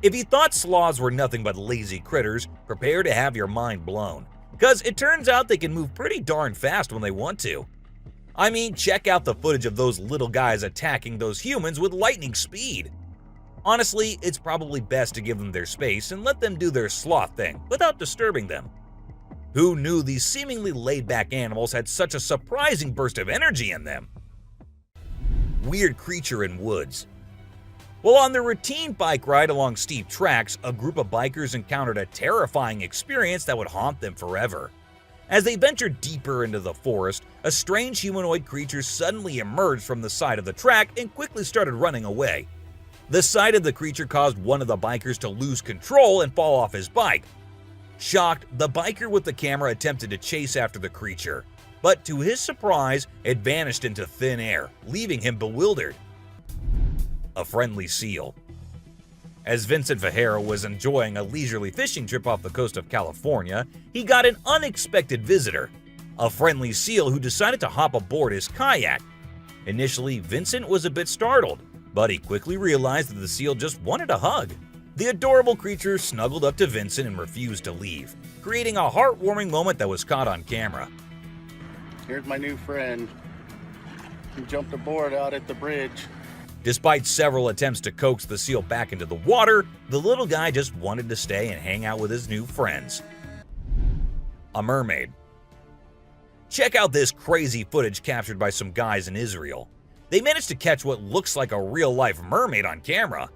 Speaker 4: If you thought sloths were nothing but lazy critters, prepare to have your mind blown. Because it turns out they can move pretty darn fast when they want to. I mean, check out the footage of those little guys attacking those humans with lightning speed. Honestly, it's probably best to give them their space and let them do their sloth thing without disturbing them. Who knew these seemingly laid-back animals had such a surprising burst of energy in them? Weird creature in woods. Well, on their routine bike ride along steep tracks, a group of bikers encountered a terrifying experience that would haunt them forever. As they ventured deeper into the forest, a strange humanoid creature suddenly emerged from the side of the track and quickly started running away. The sight of the creature caused one of the bikers to lose control and fall off his bike. Shocked, the biker with the camera attempted to chase after the creature, but to his surprise, it vanished into thin air, leaving him bewildered. A friendly seal. As Vincent Vajera was enjoying a leisurely fishing trip off the coast of California, he got an unexpected visitor, a friendly seal who decided to hop aboard his kayak. Initially, Vincent was a bit startled, but he quickly realized that the seal just wanted a hug. The adorable creature snuggled up to Vincent and refused to leave, creating a heartwarming moment that was caught on camera.
Speaker 8: Here's my new friend. He jumped aboard out at the bridge.
Speaker 4: Despite several attempts to coax the seal back into the water, the little guy just wanted to stay and hang out with his new friends. A mermaid. Check out this crazy footage captured by some guys in Israel. They managed to catch what looks like a real-life mermaid on camera.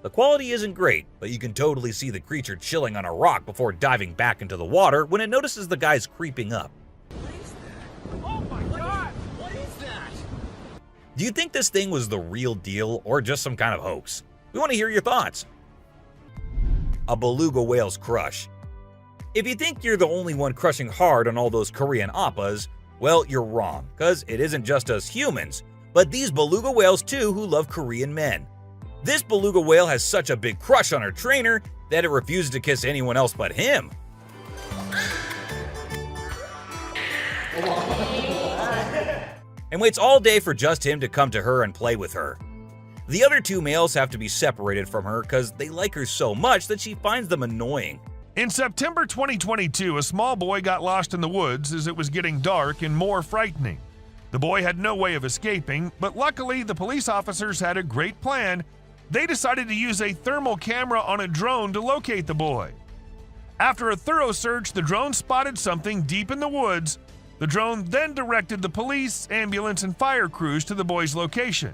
Speaker 4: The quality isn't great, but you can totally see the creature chilling on a rock before diving back into the water when it notices the guys creeping up. Do you think this thing was the real deal or just some kind of hoax? We want to hear your thoughts. A beluga whale's crush. If you think you're the only one crushing hard on all those Korean oppas, well, you're wrong, because it isn't just us humans, but these beluga whales too who love Korean men. This beluga whale has such a big crush on her trainer that it refuses to kiss anyone else but him. And waits all day for just him to come to her and play with her. The other two males have to be separated from her because they like her so much that she finds them annoying.
Speaker 3: In September 2022, a small boy got lost in the woods as it was getting dark and more frightening. The boy had no way of escaping, but luckily the police officers had a great plan. They decided to use a thermal camera on a drone to locate the boy. After a thorough search, the drone spotted something deep in the woods. The drone then directed the police, ambulance, and fire crews to the boy's location.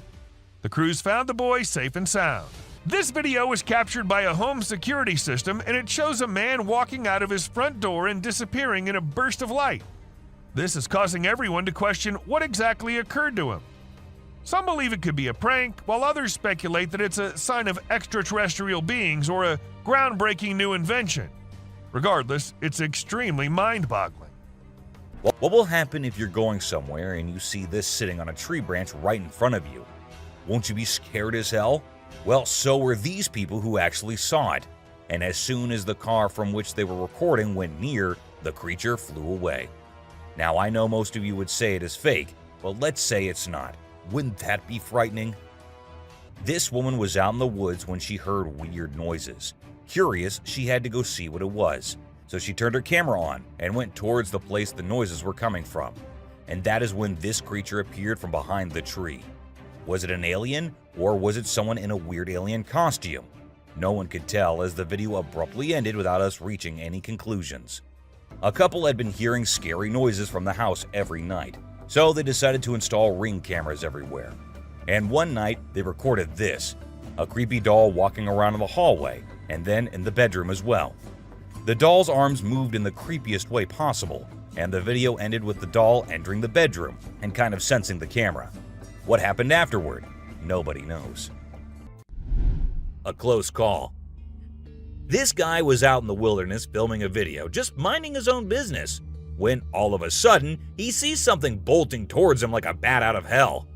Speaker 3: The crews found the boy safe and sound. This video was captured by a home security system, and it shows a man walking out of his front door and disappearing in a burst of light. This is causing everyone to question what exactly occurred to him. Some believe it could be a prank, while others speculate that it's a sign of extraterrestrial beings or a groundbreaking new invention. Regardless, it's extremely mind-boggling.
Speaker 4: What will happen if you're going somewhere and you see this sitting on a tree branch right in front of you? Won't you be scared as hell? Well, so were these people who actually saw it. And as soon as the car from which they were recording went near, the creature flew away. Now, I know most of you would say it is fake, but let's say it's not. Wouldn't that be frightening? This woman was out in the woods when she heard weird noises. Curious, she had to go see what it was. So she turned her camera on and went towards the place the noises were coming from. And that is when this creature appeared from behind the tree. Was it an alien, or was it someone in a weird alien costume? No one could tell, as the video abruptly ended without us reaching any conclusions. A couple had been hearing scary noises from the house every night, so they decided to install Ring cameras everywhere. And one night, they recorded this, a creepy doll walking around in the hallway, and then in the bedroom as well. The doll's arms moved in the creepiest way possible, and the video ended with the doll entering the bedroom and kind of sensing the camera. What happened afterward? Nobody knows. A close call. This guy was out in the wilderness filming a video, just minding his own business, when all of a sudden, he sees something bolting towards him like a bat out of hell.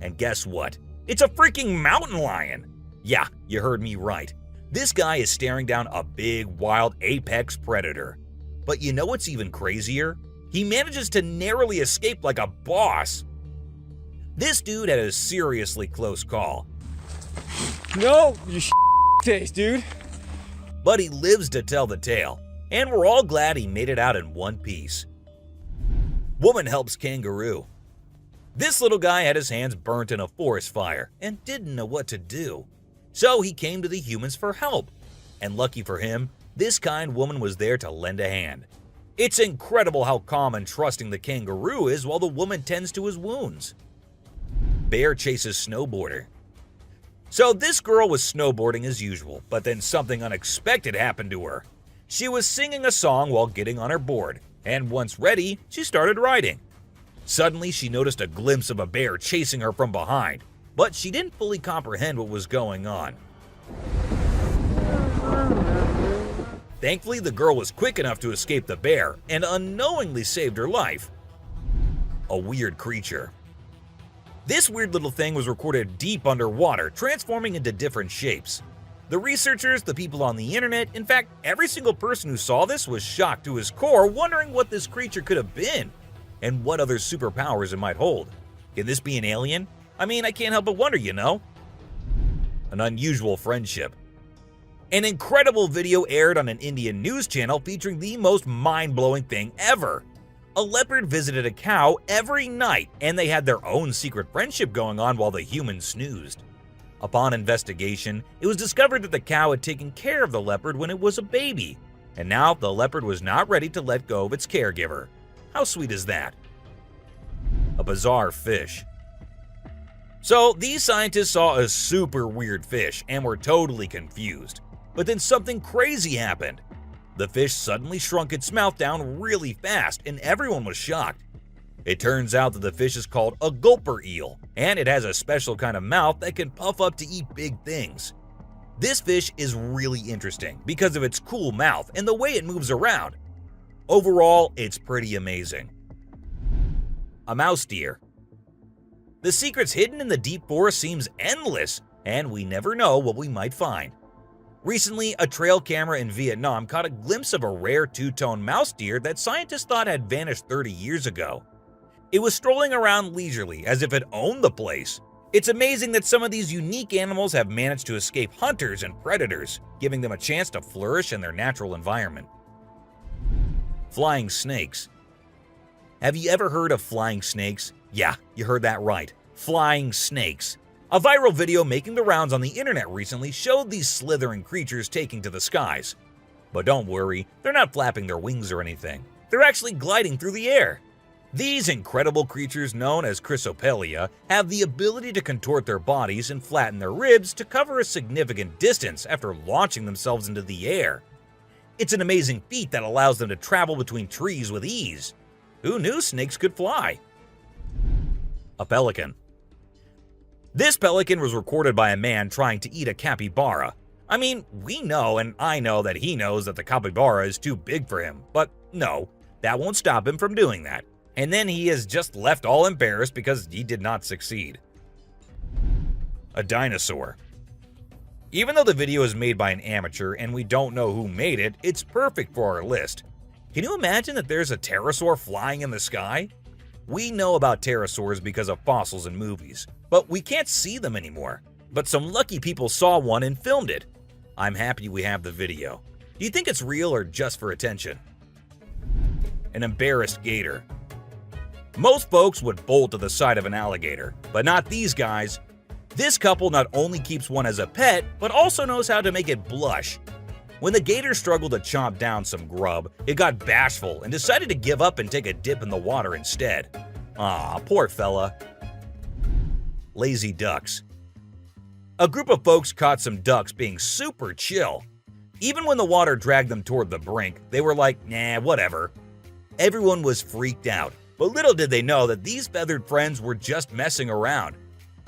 Speaker 4: And guess what? It's a freaking mountain lion! Yeah, you heard me right. This guy is staring down a big, wild apex predator. But you know what's even crazier? He manages to narrowly escape like a boss. This dude had a seriously close call.
Speaker 6: No, you taste, dude.
Speaker 4: But he lives to tell the tale, and we're all glad he made it out in one piece. Woman helps kangaroo. This little guy had his hands burnt in a forest fire and didn't know what to do. So he came to the humans for help. And lucky for him, this kind woman was there to lend a hand. It's incredible how calm and trusting the kangaroo is while the woman tends to his wounds. Bear chases snowboarder. So this girl was snowboarding as usual, but then something unexpected happened to her. She was singing a song while getting on her board, and once ready, she started riding. Suddenly, she noticed a glimpse of a bear chasing her from behind, but she didn't fully comprehend what was going on. Thankfully, the girl was quick enough to escape the bear and unknowingly saved her life. A weird creature. This weird little thing was recorded deep underwater, transforming into different shapes. The researchers, the people on the internet, in fact, every single person who saw this was shocked to his core, wondering what this creature could have been and what other superpowers it might hold. Can this be an alien? I mean, I can't help but wonder, you know? An unusual friendship. An incredible video aired on an Indian news channel featuring the most mind-blowing thing ever. A leopard visited a cow every night, and they had their own secret friendship going on while the humans snoozed. Upon investigation, it was discovered that the cow had taken care of the leopard when it was a baby, and now the leopard was not ready to let go of its caregiver. How sweet is that? A bizarre fish. So, these scientists saw a super weird fish and were totally confused. But then something crazy happened. The fish suddenly shrunk its mouth down really fast, and everyone was shocked. It turns out that the fish is called a gulper eel, and it has a special kind of mouth that can puff up to eat big things. This fish is really interesting because of its cool mouth and the way it moves around. Overall, it's pretty amazing. A mouse deer. The secrets hidden in the deep forest seems endless, and we never know what we might find. Recently, a trail camera in Vietnam caught a glimpse of a rare two-tone mouse deer that scientists thought had vanished 30 years ago. It was strolling around leisurely as if it owned the place, It's amazing that some of these unique animals have managed to escape hunters and predators, giving them a chance to flourish in their natural environment. Flying snakes. Have you ever heard of flying snakes? Yeah, you heard that right. Flying snakes. A viral video making the rounds on the internet recently showed these slithering creatures taking to the skies. But don't worry, they're not flapping their wings or anything. They're actually gliding through the air. These incredible creatures known as Chrysopelia have the ability to contort their bodies and flatten their ribs to cover a significant distance after launching themselves into the air. It's an amazing feat that allows them to travel between trees with ease. Who knew snakes could fly? A pelican. This pelican was recorded by a man trying to eat a capybara. I mean, we know and I know that he knows that the capybara is too big for him, but no, that won't stop him from doing that. And then he is just left all embarrassed because he did not succeed. A dinosaur. Even though the video is made by an amateur and we don't know who made it, it's perfect for our list. Can you imagine that there's a pterosaur flying in the sky? We know about pterosaurs because of fossils in movies, but we can't see them anymore. But some lucky people saw one and filmed it. I'm happy we have the video. Do you think it's real or just for attention? An embarrassed gator. Most folks would bolt to the side of an alligator, but not these guys. This couple not only keeps one as a pet, but also knows how to make it blush. When the gator struggled to chomp down some grub, it got bashful and decided to give up and take a dip in the water instead. Aw, poor fella. Lazy ducks. A group of folks caught some ducks being super chill. Even when the water dragged them toward the brink, they were like, nah, whatever. Everyone was freaked out, but little did they know that these feathered friends were just messing around.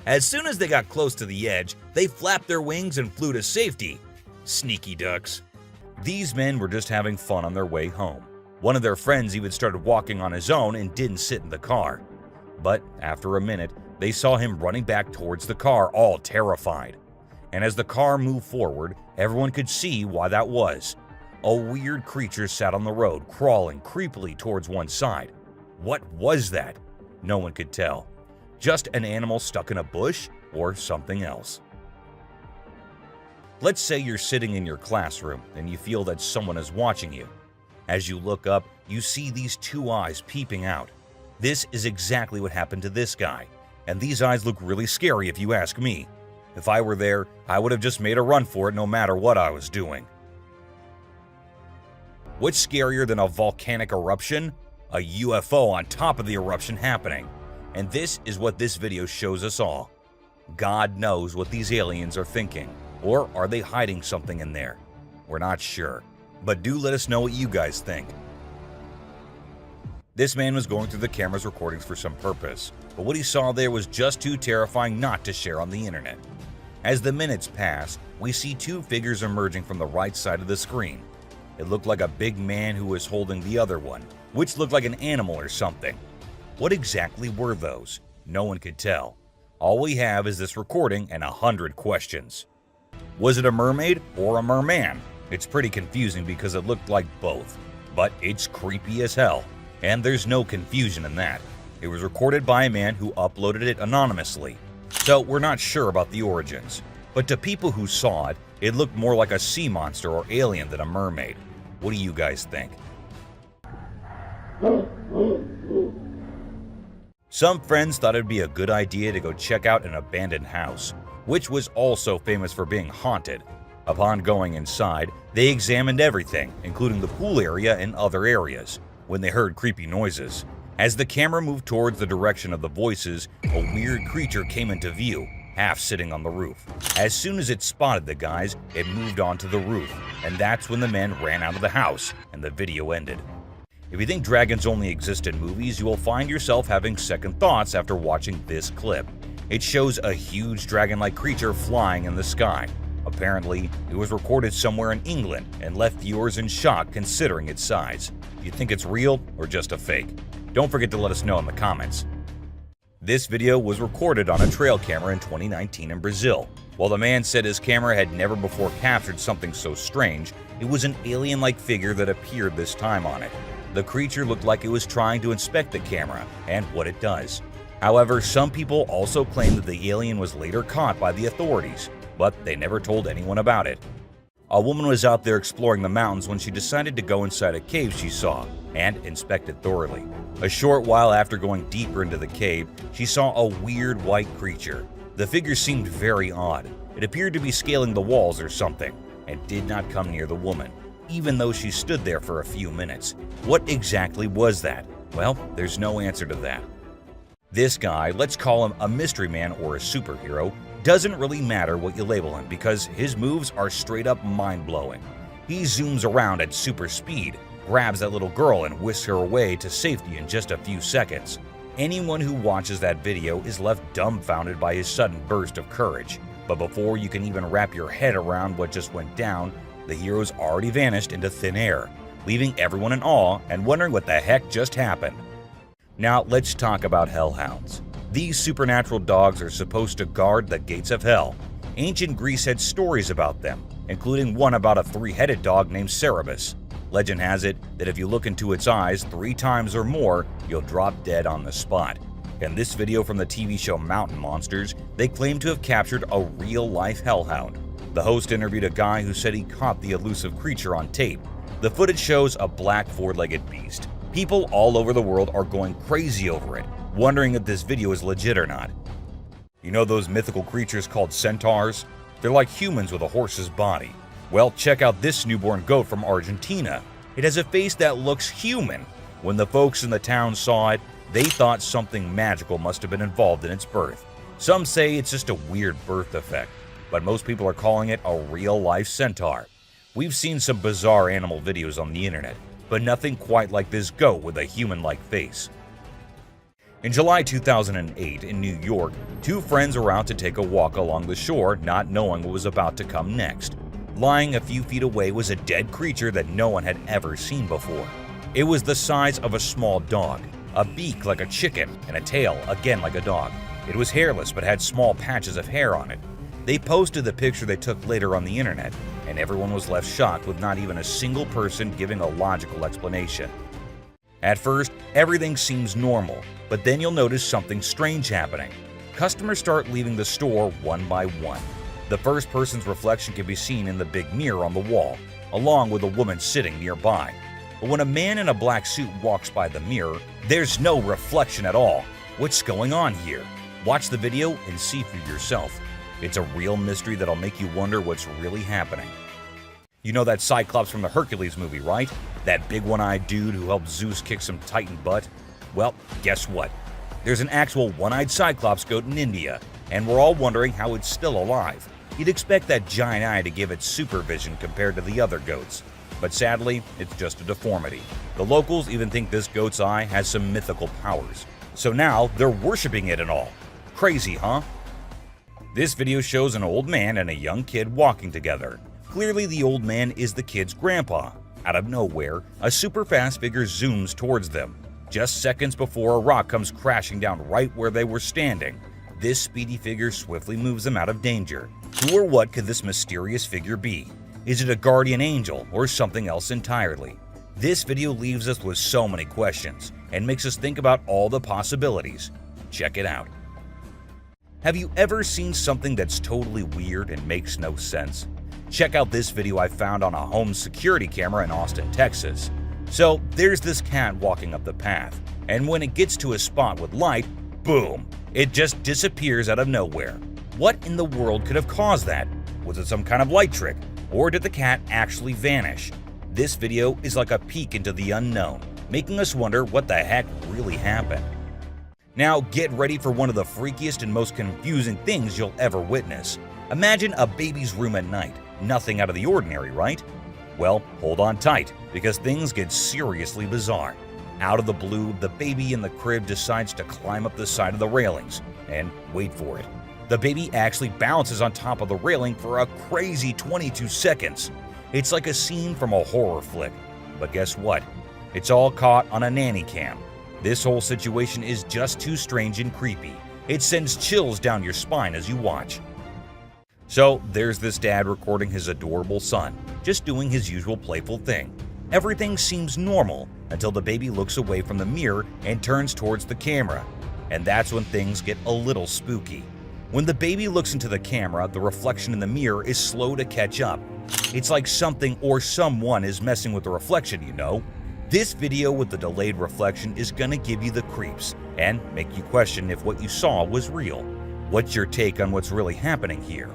Speaker 4: As soon as they got close to the edge, they flapped their wings and flew to safety. Sneaky ducks. These men were just having fun on their way home. One of their friends even started walking on his own and didn't sit in the car. But after a minute, they saw him running back towards the car, all terrified. And as the car moved forward, everyone could see why that was. A weird creature sat on the road, crawling creepily towards one side. What was that? No one could tell. Just an animal stuck in a bush or something else. Let's say you're sitting in your classroom and you feel that someone is watching you. As you look up, you see these two eyes peeping out. This is exactly what happened to this guy, and these eyes look really scary if you ask me. If I were there, I would have just made a run for it no matter what I was doing. What's scarier than a volcanic eruption? A UFO on top of the eruption happening. And this is what this video shows us all. God knows what these aliens are thinking. Or are they hiding something in there? We're not sure. But do let us know what you guys think. This man was going through the camera's recordings for some purpose, but what he saw there was just too terrifying not to share on the internet. As the minutes pass, we see two figures emerging from the right side of the screen. It looked like a big man who was holding the other one, which looked like an animal or something. What exactly were those? No one could tell. All we have is this recording and 100 questions. Was it a mermaid or a merman? It's pretty confusing because it looked like both, but it's creepy as hell, and there's no confusion in that. It was recorded by a man who uploaded it anonymously, so we're not sure about the origins. But to people who saw it, it looked more like a sea monster or alien than a mermaid. What do you guys think? Some friends thought it'd be a good idea to go check out an abandoned house, which was also famous for being haunted. Upon going inside, they examined everything, including the pool area and other areas, when they heard creepy noises. As the camera moved towards the direction of the voices, a weird creature came into view, half sitting on the roof. As soon as it spotted the guys, it moved onto the roof, and that's when the men ran out of the house, and the video ended. If you think dragons only exist in movies, you will find yourself having second thoughts after watching this clip. It shows a huge dragon-like creature flying in the sky. Apparently, it was recorded somewhere in England and left viewers in shock considering its size. Do you think it's real or just a fake? Don't forget to let us know in the comments. This video was recorded on a trail camera in 2019 in Brazil. While the man said his camera had never before captured something so strange, it was an alien-like figure that appeared this time on it. The creature looked like it was trying to inspect the camera and what it does. However, some people also claim that the alien was later caught by the authorities, but they never told anyone about it. A woman was out there exploring the mountains when she decided to go inside a cave she saw and inspect it thoroughly. A short while after going deeper into the cave, she saw a weird white creature. The figure seemed very odd. It appeared to be scaling the walls or something and did not come near the woman, even though she stood there for a few minutes. What exactly was that? Well, there's no answer to that. This guy, let's call him a mystery man or a superhero, doesn't really matter what you label him because his moves are straight up mind-blowing. He zooms around at super speed, grabs that little girl and whisks her away to safety in just a few seconds. Anyone who watches that video is left dumbfounded by his sudden burst of courage. But before you can even wrap your head around what just went down, the hero's already vanished into thin air, leaving everyone in awe and wondering what the heck just happened. Now let's talk about hellhounds. These supernatural dogs are supposed to guard the gates of hell. Ancient Greece had stories about them, including one about a three-headed dog named Cerberus. Legend has it that if you look into its eyes 3 times or more, you'll drop dead on the spot. In this video from the TV show Mountain Monsters, they claim to have captured a real-life hellhound. The host interviewed a guy who said he caught the elusive creature on tape. The footage shows a black 4-legged beast. People all over the world are going crazy over it, wondering if this video is legit or not. You know those mythical creatures called centaurs? They're like humans with a horse's body. Well, check out this newborn goat from Argentina. It has a face that looks human. When the folks in the town saw it, they thought something magical must have been involved in its birth. Some say it's just a weird birth effect, but most people are calling it a real-life centaur. We've seen some bizarre animal videos on the internet, but nothing quite like this goat with a human-like face. In July 2008 in New York, 2 friends were out to take a walk along the shore, not knowing what was about to come next. Lying a few feet away was a dead creature that no one had ever seen before. It was the size of a small dog, a beak like a chicken, and a tail again like a dog. It was hairless but had small patches of hair on it. They posted the picture they took later on the internet, and everyone was left shocked with not even a single person giving a logical explanation. At first, everything seems normal, but then you'll notice something strange happening. Customers start leaving the store one by one. The first person's reflection can be seen in the big mirror on the wall, along with a woman sitting nearby. But when a man in a black suit walks by the mirror, there's no reflection at all. What's going on here? Watch the video and see for yourself. It's a real mystery that'll make you wonder what's really happening. You know that Cyclops from the Hercules movie, right? That big one-eyed dude who helped Zeus kick some Titan butt? Well, guess what? There's an actual one-eyed Cyclops goat in India, and we're all wondering how it's still alive. You'd expect that giant eye to give it supervision compared to the other goats. But sadly, it's just a deformity. The locals even think this goat's eye has some mythical powers. So now they're worshipping it and all. Crazy, huh? This video shows an old man and a young kid walking together. Clearly the old man is the kid's grandpa. Out of nowhere, a super fast figure zooms towards them. Just seconds before a rock comes crashing down right where they were standing. This speedy figure swiftly moves them out of danger. Who or what could this mysterious figure be? Is it a guardian angel or something else entirely? This video leaves us with so many questions and makes us think about all the possibilities. Check it out. Have you ever seen something that's totally weird and makes no sense? Check out this video I found on a home security camera in Austin, Texas. So there's this cat walking up the path, and when it gets to a spot with light, boom, it just disappears out of nowhere. What in the world could have caused that? Was it some kind of light trick, or did the cat actually vanish? This video is like a peek into the unknown, making us wonder what the heck really happened. Now get ready for one of the freakiest and most confusing things you'll ever witness. Imagine a baby's room at night. Nothing out of the ordinary, right? Well, hold on tight, because things get seriously bizarre. Out of the blue, the baby in the crib decides to climb up the side of the railings, and wait for it. The baby actually bounces on top of the railing for a crazy 22 seconds. It's like a scene from a horror flick. But guess what? It's all caught on a nanny cam. This whole situation is just too strange and creepy. It sends chills down your spine as you watch. So there's this dad recording his adorable son, just doing his usual playful thing. Everything seems normal until the baby looks away from the mirror and turns towards the camera. And that's when things get a little spooky. When the baby looks into the camera, the reflection in the mirror is slow to catch up. It's like something or someone is messing with the reflection, you know? This video with the delayed reflection is gonna give you the creeps and make you question if what you saw was real. What's your take on what's really happening here?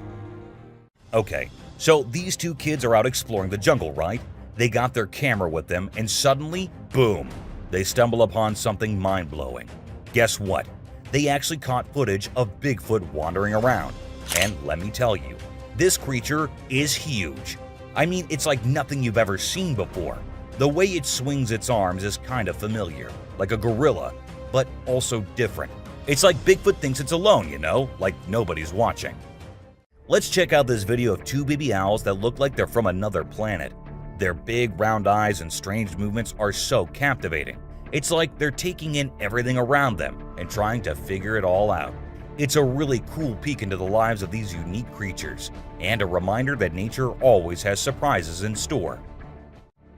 Speaker 4: Okay, so these two kids are out exploring the jungle, right? They got their camera with them and suddenly, boom, they stumble upon something mind-blowing. Guess what? They actually caught footage of Bigfoot wandering around. And let me tell you, this creature is huge. I mean, it's like nothing you've ever seen before. The way it swings its arms is kind of familiar, like a gorilla, but also different. It's like Bigfoot thinks it's alone, you know, like nobody's watching. Let's check out this video of two baby owls that look like they're from another planet. Their big round eyes and strange movements are so captivating. It's like they're taking in everything around them and trying to figure it all out. It's a really cool peek into the lives of these unique creatures, and a reminder that nature always has surprises in store.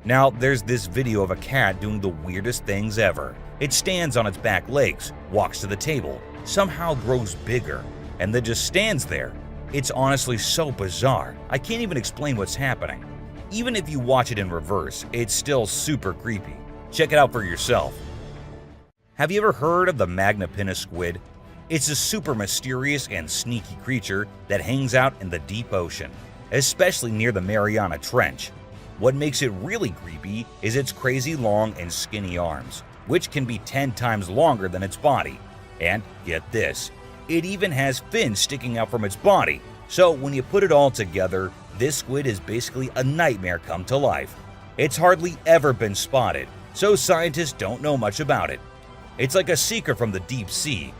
Speaker 4: Now, there's this video of a cat doing the weirdest things ever. It stands on its back legs, walks to the table, somehow grows bigger, and then just stands there. It's honestly so bizarre, I can't even explain what's happening. Even if you watch it in reverse, it's still super creepy. Check it out for yourself. Have you ever heard of the Magna squid? It's a super mysterious and sneaky creature that hangs out in the deep ocean, especially near the Mariana Trench. What makes it really creepy is its crazy long and skinny arms, which can be 10 times longer than its body. And get this, it even has fins sticking out from its body. So when you put it all together, this squid is basically a nightmare come to life. It's hardly ever been spotted, so scientists don't know much about it. It's like a secret from the deep sea.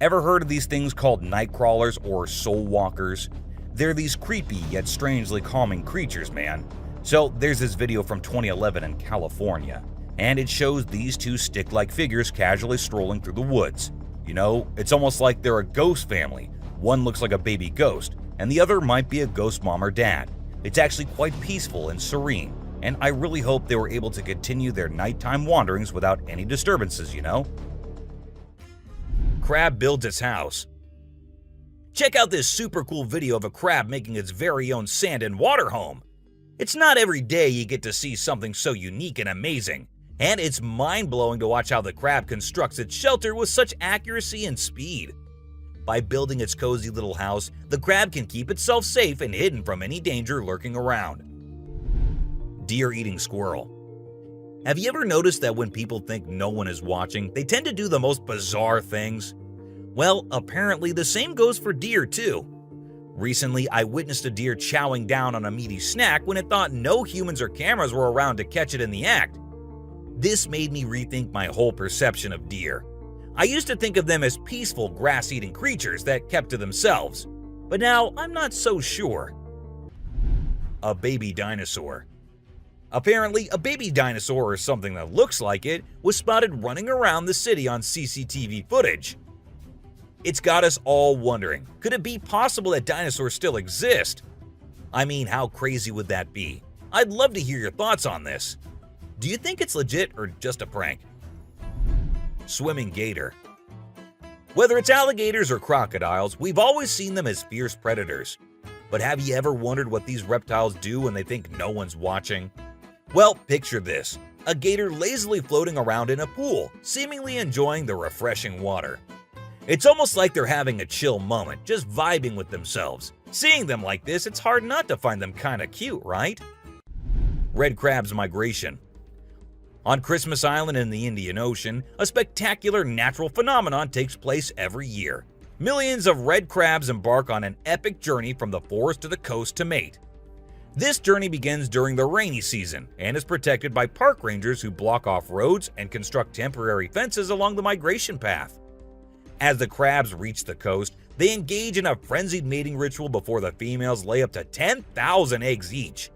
Speaker 4: Ever heard of these things called night crawlers or soul walkers? They're these creepy yet strangely calming creatures, man. So there's this video from 2011 in California, and it shows these two stick-like figures casually strolling through the woods. You know, it's almost like they're a ghost family. One looks like a baby ghost, and the other might be a ghost mom or dad. It's actually quite peaceful and serene, and I really hope they were able to continue their nighttime wanderings without any disturbances, you know? Crab builds its house. Check out this super cool video of a crab making its very own sand and water home. It's not every day you get to see something so unique and amazing, and it's mind-blowing to watch how the crab constructs its shelter with such accuracy and speed. By building its cozy little house, the crab can keep itself safe and hidden from any danger lurking around. Deer eating squirrel. Have you ever noticed that when people think no one is watching, they tend to do the most bizarre things? Well, apparently the same goes for deer too. Recently, I witnessed a deer chowing down on a meaty snack when it thought no humans or cameras were around to catch it in the act. This made me rethink my whole perception of deer. I used to think of them as peaceful, grass-eating creatures that kept to themselves, but now I'm not so sure. A baby dinosaur. Apparently, a baby dinosaur or something that looks like it was spotted running around the city on CCTV footage. It's got us all wondering, could it be possible that dinosaurs still exist? I mean, how crazy would that be? I'd love to hear your thoughts on this. Do you think it's legit or just a prank? Swimming gator. Whether it's alligators or crocodiles, we've always seen them as fierce predators. But have you ever wondered what these reptiles do when they think no one's watching? Well, picture this. A gator lazily floating around in a pool, seemingly enjoying the refreshing water. It's almost like they're having a chill moment, just vibing with themselves. Seeing them like this, it's hard not to find them kinda cute, right? Red crab's migration. On Christmas Island in the Indian Ocean, a spectacular natural phenomenon takes place every year. Millions of red crabs embark on an epic journey from the forest to the coast to mate. This journey begins during the rainy season and is protected by park rangers who block off roads and construct temporary fences along the migration path. As the crabs reach the coast, they engage in a frenzied mating ritual before the females lay up to 10,000 eggs each.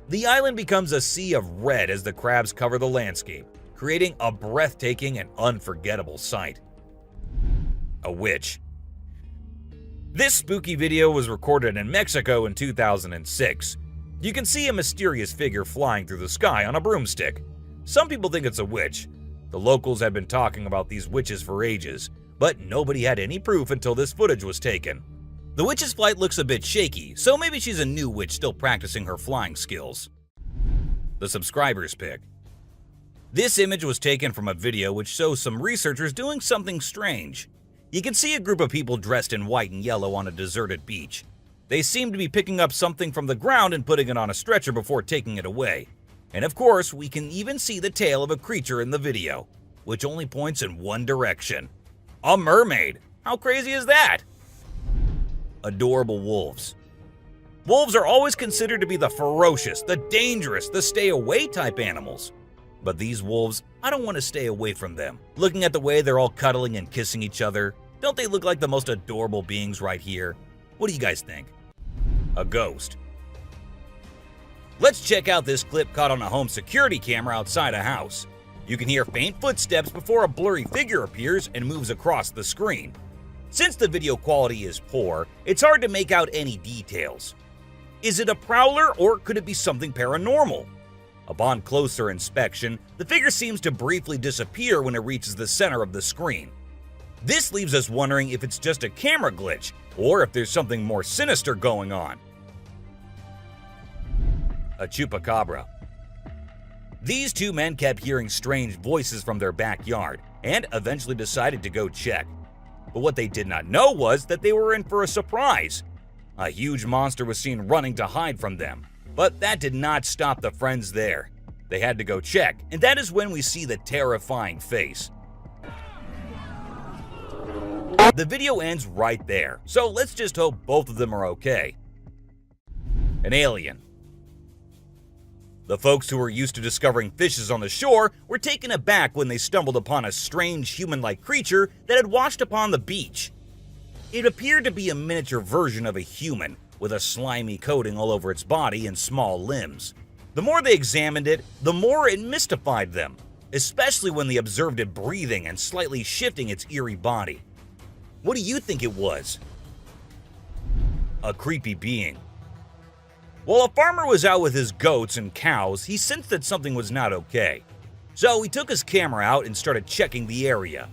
Speaker 4: The island becomes a sea of red as the crabs cover the landscape, creating a breathtaking and unforgettable sight. A witch. This spooky video was recorded in Mexico in 2006. You can see a mysterious figure flying through the sky on a broomstick. Some people think it's a witch. The locals had been talking about these witches for ages, but nobody had any proof until this footage was taken. The witch's flight looks a bit shaky, so maybe she's a new witch still practicing her flying skills. The subscribers pick. This image was taken from a video which shows some researchers doing something strange. You can see a group of people dressed in white and yellow on a deserted beach. They seem to be picking up something from the ground and putting it on a stretcher before taking it away. And of course, we can even see the tail of a creature in the video, which only points in one direction. A mermaid! How crazy is that? Adorable wolves. Wolves are always considered to be the ferocious, the dangerous, the stay-away type animals. But these wolves, I don't want to stay away from them. Looking at the way they're all cuddling and kissing each other, don't they look like the most adorable beings right here? What do you guys think? A ghost. Let's check out this clip caught on a home security camera outside a house. You can hear faint footsteps before a blurry figure appears and moves across the screen. Since the video quality is poor, it's hard to make out any details. Is it a prowler or could it be something paranormal? Upon closer inspection, the figure seems to briefly disappear when it reaches the center of the screen. This leaves us wondering if it's just a camera glitch or if there's something more sinister going on. A chupacabra. These two men kept hearing strange voices from their backyard and eventually decided to go check. But what they did not know was that they were in for a surprise. A huge monster was seen running to hide from them, but that did not stop the friends there. They had to go check, and that is when we see the terrifying face. The video ends right there, so let's just hope both of them are okay. An alien. The folks who were used to discovering fishes on the shore were taken aback when they stumbled upon a strange human-like creature that had washed upon the beach. It appeared to be a miniature version of a human, with a slimy coating all over its body and small limbs. The more they examined it, the more it mystified them, especially when they observed it breathing and slightly shifting its eerie body. What do you think it was? A creepy being. While a farmer was out with his goats and cows, he sensed that something was not okay. So he took his camera out and started checking the area.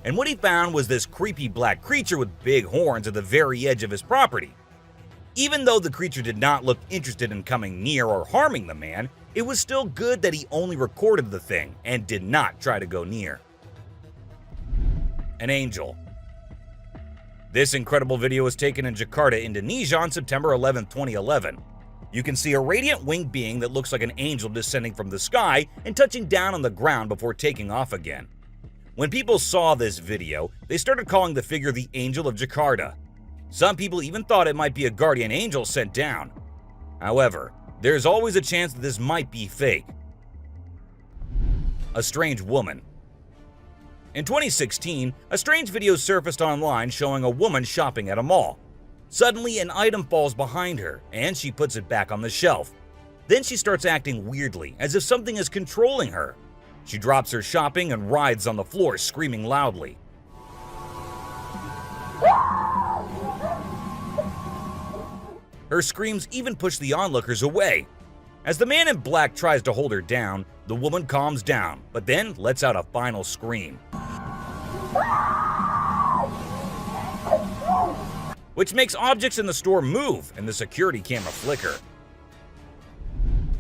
Speaker 4: And what he found was this creepy black creature with big horns at the very edge of his property. Even though the creature did not look interested in coming near or harming the man, it was still good that he only recorded the thing and did not try to go near. An angel. This incredible video was taken in Jakarta, Indonesia on September 11, 2011. You can see a radiant winged being that looks like an angel descending from the sky and touching down on the ground before taking off again. When people saw this video, they started calling the figure the Angel of Jakarta. Some people even thought it might be a guardian angel sent down. However, there's always a chance that this might be fake. A strange woman. In 2016, a strange video surfaced online showing a woman shopping at a mall. Suddenly, an item falls behind her, and she puts it back on the shelf. Then she starts acting weirdly, as if something is controlling her. She drops her shopping and writhes on the floor, screaming loudly. Her screams even push the onlookers away. As the man in black tries to hold her down, the woman calms down, but then lets out a final scream, which makes objects in the store move and the security camera flicker.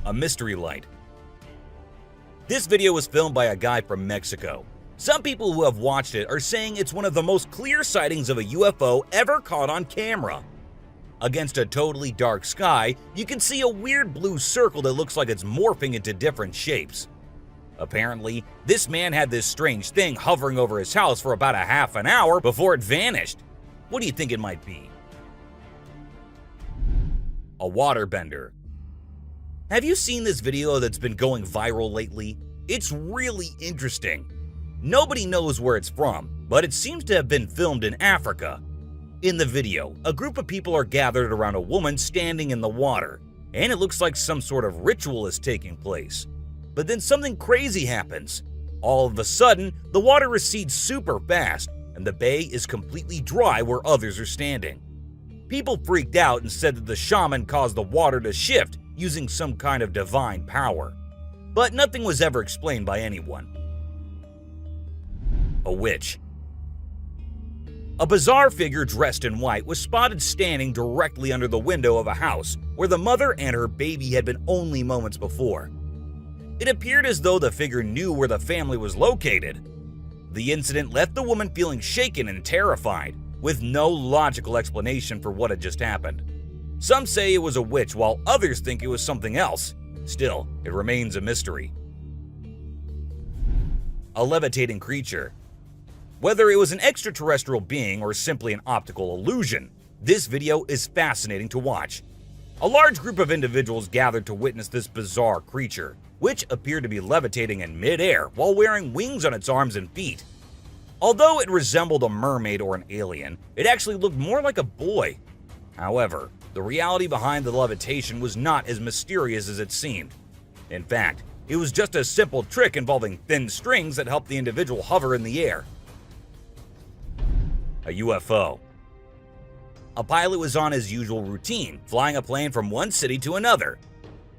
Speaker 4: A mystery light. This video was filmed by a guy from Mexico. Some people who have watched it are saying it's one of the most clear sightings of a UFO ever caught on camera. Against a totally dark sky, you can see a weird blue circle that looks like it's morphing into different shapes. Apparently, this man had this strange thing hovering over his house for about a half an hour before it vanished. What do you think it might be? A waterbender. Have you seen this video that's been going viral lately? It's really interesting. Nobody knows where it's from, but it seems to have been filmed in Africa. In the video, a group of people are gathered around a woman standing in the water, and it looks like some sort of ritual is taking place. But then something crazy happens. All of a sudden, the water recedes super fast, and the bay is completely dry where others are standing. People freaked out and said that the shaman caused the water to shift using some kind of divine power. But nothing was ever explained by anyone. a witch. A bizarre figure dressed in white was spotted standing directly under the window of a house where the mother and her baby had been only moments before. It appeared as though the figure knew where the family was located. The incident left the woman feeling shaken and terrified, with no logical explanation for what had just happened. Some say it was a witch, while others think it was something else. Still, it remains a mystery. A levitating creature. Whether it was an extraterrestrial being or simply an optical illusion, this video is fascinating to watch. A large group of individuals gathered to witness this bizarre creature, which appeared to be levitating in midair while wearing wings on its arms and feet. Although it resembled a mermaid or an alien, it actually looked more like a boy. However, the reality behind the levitation was not as mysterious as it seemed. In fact, it was just a simple trick involving thin strings that helped the individual hover in the air. A UFO. A pilot was on his usual routine, flying a plane from one city to another.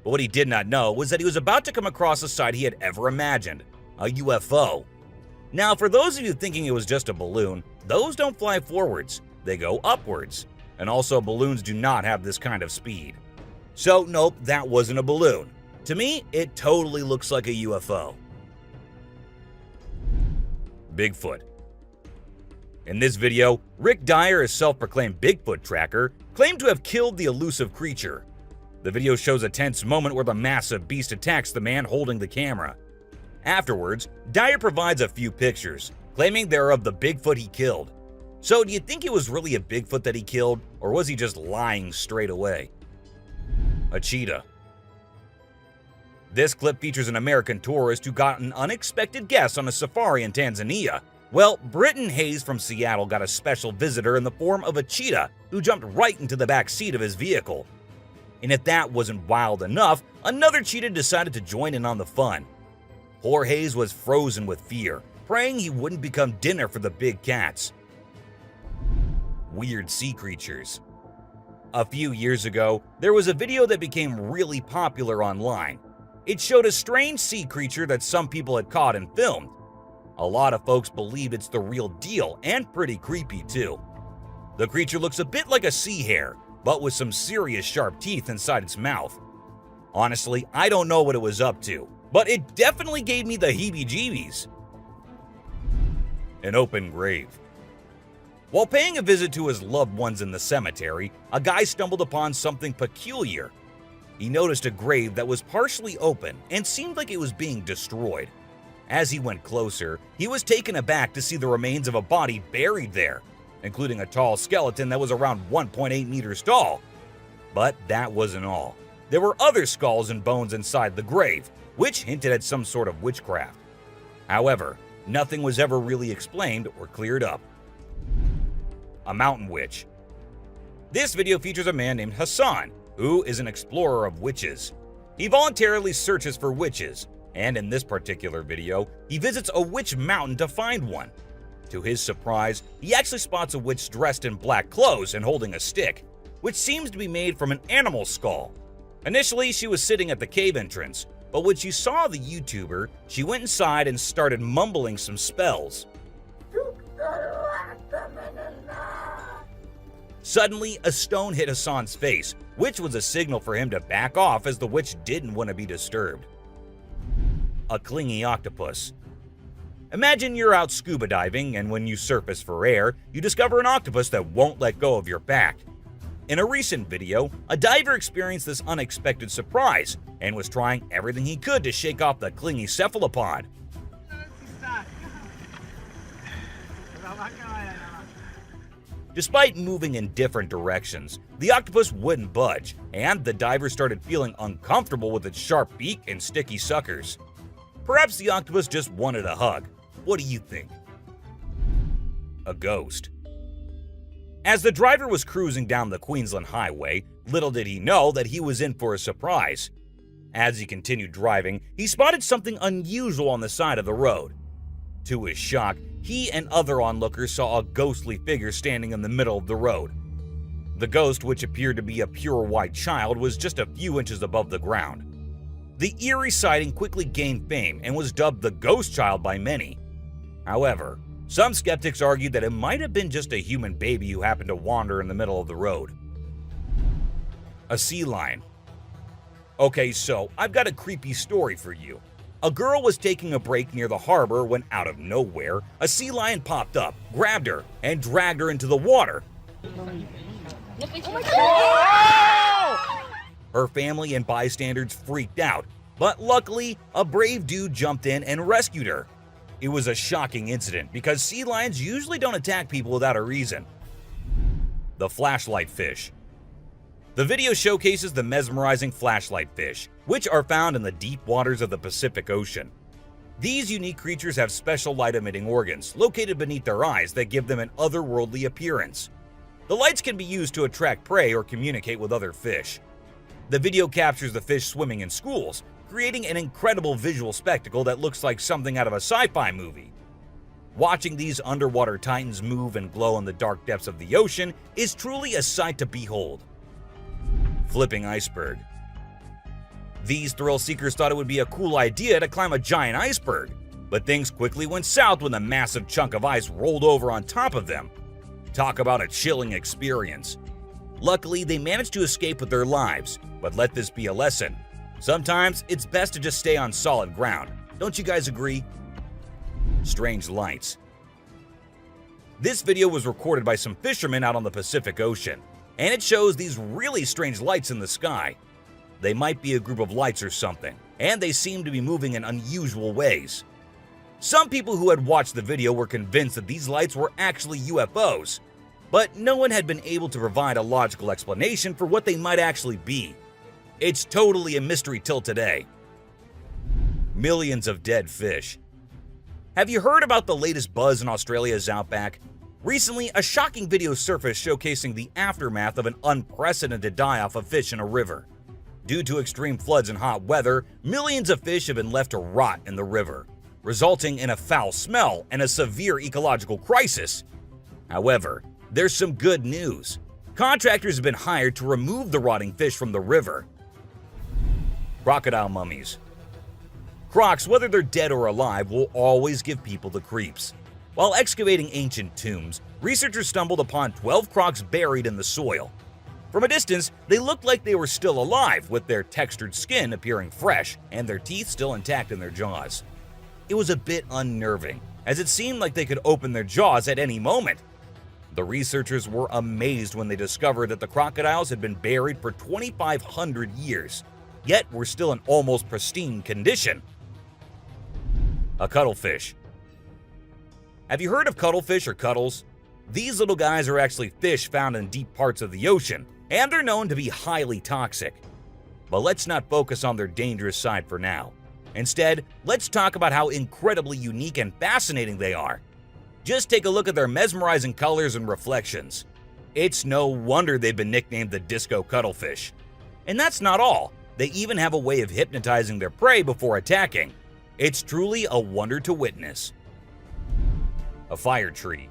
Speaker 4: But what he did not know was that he was about to come across a sight he had ever imagined, a UFO. Now, for those of you thinking it was just a balloon, those don't fly forwards, they go upwards. And also, balloons do not have this kind of speed. So, nope, that wasn't a balloon. To me, it totally looks like a UFO. Bigfoot. In this video, Rick Dyer, a self-proclaimed Bigfoot tracker, claimed to have killed the elusive creature. The video shows a tense moment where the massive beast attacks the man holding the camera. Afterwards, Dyer provides a few pictures, claiming they're of the Bigfoot he killed. So do you think it was really a Bigfoot that he killed, or was he just lying straight away? A cheetah. This clip features an American tourist who got an unexpected guest on a safari in Tanzania. Well, Britton Hayes from Seattle got a special visitor in the form of a cheetah who jumped right into the back seat of his vehicle. And if that wasn't wild enough, another cheetah decided to join in on the fun. Poor Hayes was frozen with fear, praying he wouldn't become dinner for the big cats. Weird sea creatures. A few years ago, there was a video that became really popular online. It showed a strange sea creature that some people had caught and filmed. A lot of folks believe it's the real deal, and pretty creepy too. The creature looks a bit like a sea hare, but with some serious sharp teeth inside its mouth. Honestly, I don't know what it was up to, but it definitely gave me the heebie-jeebies. An open grave. While paying a visit to his loved ones in the cemetery, a guy stumbled upon something peculiar. He noticed a grave that was partially open and seemed like it was being destroyed. As he went closer, he was taken aback to see the remains of a body buried there, including a tall skeleton that was around 1.8 meters tall. But that wasn't all. There were other skulls and bones inside the grave, which hinted at some sort of witchcraft. However, nothing was ever really explained or cleared up. A mountain witch. This video features a man named Hassan, who is an explorer of witches. He voluntarily searches for witches, and in this particular video, he visits a witch mountain to find one. To his surprise, he actually spots a witch dressed in black clothes and holding a stick, which seems to be made from an animal skull. Initially, she was sitting at the cave entrance, but when she saw the YouTuber, she went inside and started mumbling some spells. Suddenly, a stone hit Hassan's face, which was a signal for him to back off as the witch didn't want to be disturbed. A clingy octopus. Imagine you're out scuba diving, and when you surface for air, you discover an octopus that won't let go of your back. In a recent video, a diver experienced this unexpected surprise and was trying everything he could to shake off the clingy cephalopod. Despite moving in different directions, the octopus wouldn't budge, and the diver started feeling uncomfortable with its sharp beak and sticky suckers. Perhaps the octopus just wanted a hug. What do you think? A ghost. As the driver was cruising down the Queensland Highway, little did he know that he was in for a surprise. As he continued driving, he spotted something unusual on the side of the road. To his shock, he and other onlookers saw a ghostly figure standing in the middle of the road. The ghost, which appeared to be a pure white child, was just a few inches above the ground. The eerie sighting quickly gained fame and was dubbed the Ghost Child by many. However, Some skeptics argued that it might have been just a human baby who happened to wander in the middle of the road. A sea lion. Okay, so I've got a creepy story for you. A girl was taking a break near the harbor when, out of nowhere, a sea lion popped up, grabbed her, and dragged her into the water. Her family and bystanders freaked out, but luckily, a brave dude jumped in and rescued her. It was a shocking incident because sea lions usually don't attack people without a reason. The flashlight fish. The video showcases the mesmerizing flashlight fish, which are found in the deep waters of the Pacific Ocean. These unique creatures have special light-emitting organs located beneath their eyes that give them an otherworldly appearance. The lights can be used to attract prey or communicate with other fish. The video captures the fish swimming in schools, creating an incredible visual spectacle that looks like something out of a sci-fi movie. Watching these underwater titans move and glow in the dark depths of the ocean is truly a sight to behold. Flipping iceberg. These thrill seekers thought it would be a cool idea to climb a giant iceberg, but things quickly went south when a massive chunk of ice rolled over on top of them. Talk about a chilling experience. Luckily, they managed to escape with their lives, but let this be a lesson. Sometimes it's best to just stay on solid ground. Don't you guys agree? Strange lights. This video was recorded by some fishermen out on the Pacific Ocean, and it shows these really strange lights in the sky. They might be a group of lights or something, and they seem to be moving in unusual ways. Some people who had watched the video were convinced that these lights were actually UFOs, but no one had been able to provide a logical explanation for what they might actually be. It's totally a mystery till today. Millions of dead fish. Have you heard about the latest buzz in Australia's outback? Recently, a shocking video surfaced showcasing the aftermath of an unprecedented die-off of fish in a river. Due to extreme floods and hot weather, millions of fish have been left to rot in the river, resulting in a foul smell and a severe ecological crisis. However, there's some good news. Contractors have been hired to remove the rotting fish from the river. Crocodile mummies. Crocs, whether they're dead or alive, will always give people the creeps. While excavating ancient tombs, researchers stumbled upon 12 crocs buried in the soil. From a distance, they looked like they were still alive, with their textured skin appearing fresh and their teeth still intact in their jaws. It was a bit unnerving, as it seemed like they could open their jaws at any moment. The researchers were amazed when they discovered that the crocodiles had been buried for 2,500 years, yet were still in almost pristine condition. A cuttlefish. Have you heard of cuttlefish or cuttles? These little guys are actually fish found in deep parts of the ocean, and they're known to be highly toxic. But let's not focus on their dangerous side for now. Instead, let's talk about how incredibly unique and fascinating they are. Just take a look at their mesmerizing colors and reflections. It's no wonder they've been nicknamed the disco cuttlefish. And that's not all. They even have a way of hypnotizing their prey before attacking. It's truly a wonder to witness. A fire tree.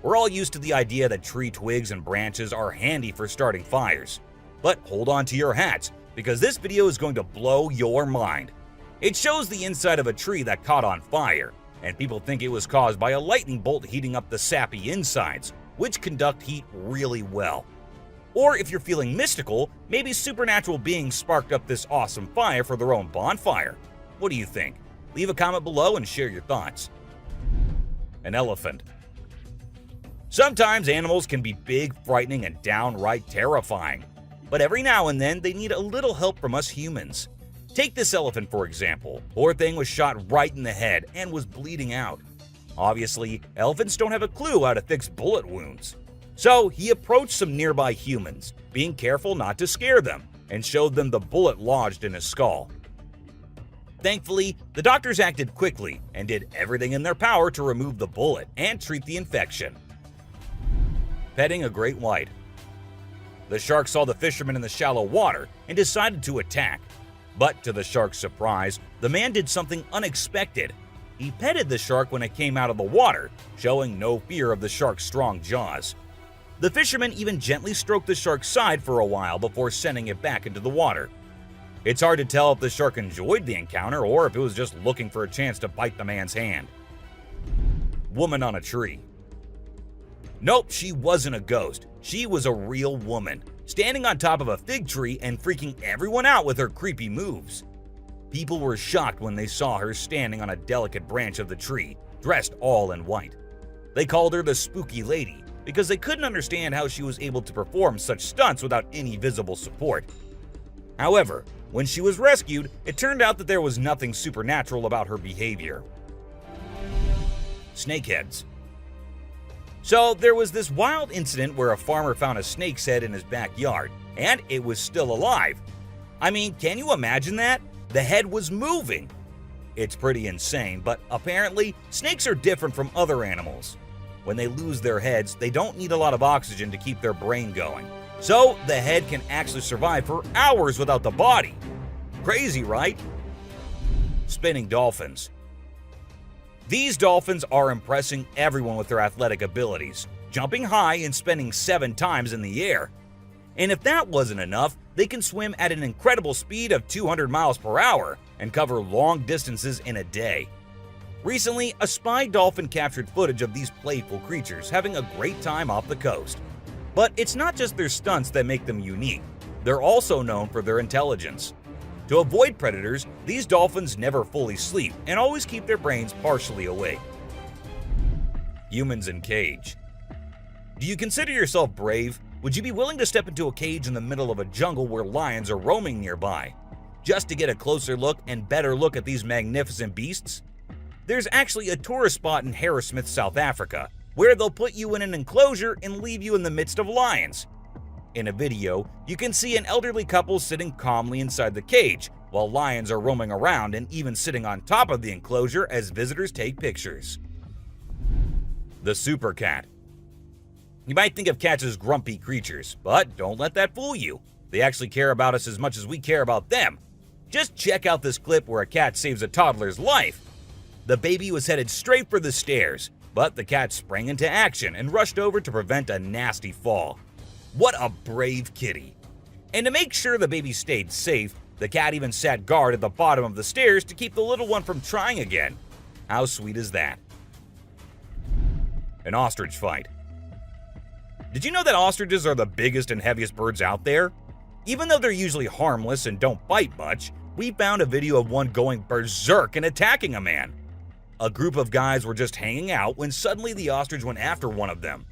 Speaker 4: We're all used to the idea that tree twigs and branches are handy for starting fires. But hold on to your hats, because this video is going to blow your mind. It shows the inside of a tree that caught on fire, and people think it was caused by a lightning bolt heating up the sappy insides, which conduct heat really well. Or if you're feeling mystical, maybe supernatural beings sparked up this awesome fire for their own bonfire. What do you think? Leave a comment below and share your thoughts. An elephant. Sometimes animals can be big, frightening, and downright terrifying. But every now and then, they need a little help from us humans. Take this elephant, for example. Poor thing was shot right in the head and was bleeding out. Obviously, elephants don't have a clue how to fix bullet wounds. So he approached some nearby humans, being careful not to scare them, and showed them the bullet lodged in his skull. Thankfully, the doctors acted quickly and did everything in their power to remove the bullet and treat the infection. Petting a great white. The shark saw the fisherman in the shallow water and decided to attack. But to the shark's surprise, the man did something unexpected. He petted the shark when it came out of the water, showing no fear of the shark's strong jaws. The fisherman even gently stroked the shark's side for a while before sending it back into the water. It's hard to tell if the shark enjoyed the encounter or if it was just looking for a chance to bite the man's hand. woman on a tree. Nope, she wasn't a ghost. She was a real woman, standing on top of a fig tree and freaking everyone out with her creepy moves. People were shocked when they saw her standing on a delicate branch of the tree, dressed all in white. They called her the Spooky Lady because they couldn't understand how she was able to perform such stunts without any visible support. However, when she was rescued, it turned out that there was nothing supernatural about her behavior. Snakeheads. So there was this wild incident where a farmer found a snake's head in his backyard, and it was still alive. I mean, can you imagine that? The head was moving. It's pretty insane, but apparently snakes are different from other animals. When they lose their heads, they don't need a lot of oxygen to keep their brain going. So the head can actually survive for hours without the body. Crazy, right? Spinning dolphins. These dolphins are impressing everyone with their athletic abilities, jumping high and spinning 7 times in the air. And if that wasn't enough, they can swim at an incredible speed of 200 miles per hour and cover long distances in a day. Recently, a spy dolphin captured footage of these playful creatures having a great time off the coast. But it's not just their stunts that make them unique. They're also known for their intelligence. To avoid predators, these dolphins never fully sleep and always keep their brains partially awake. Humans in cage. Do you consider yourself brave? Would you be willing to step into a cage in the middle of a jungle where lions are roaming nearby, just to get a closer look and better look at these magnificent beasts? There's actually a tourist spot in Harrismith, South Africa, where they'll put you in an enclosure and leave you in the midst of lions. In a video, you can see an elderly couple sitting calmly inside the cage, while lions are roaming around and even sitting on top of the enclosure as visitors take pictures. The super cat. You might think of cats as grumpy creatures, but don't let that fool you. They actually care about us as much as we care about them. Just check out this clip where a cat saves a toddler's life. The baby was headed straight for the stairs, but the cat sprang into action and rushed over to prevent a nasty fall. What a brave kitty. And to make sure the baby stayed safe, the cat even sat guard at the bottom of the stairs to keep the little one from trying again. How sweet is that? An ostrich fight. Did you know that ostriches are the biggest and heaviest birds out there? Even though they're usually harmless and don't bite much, we found a video of one going berserk and attacking a man. A group of guys were just hanging out when suddenly the ostrich went after one of them.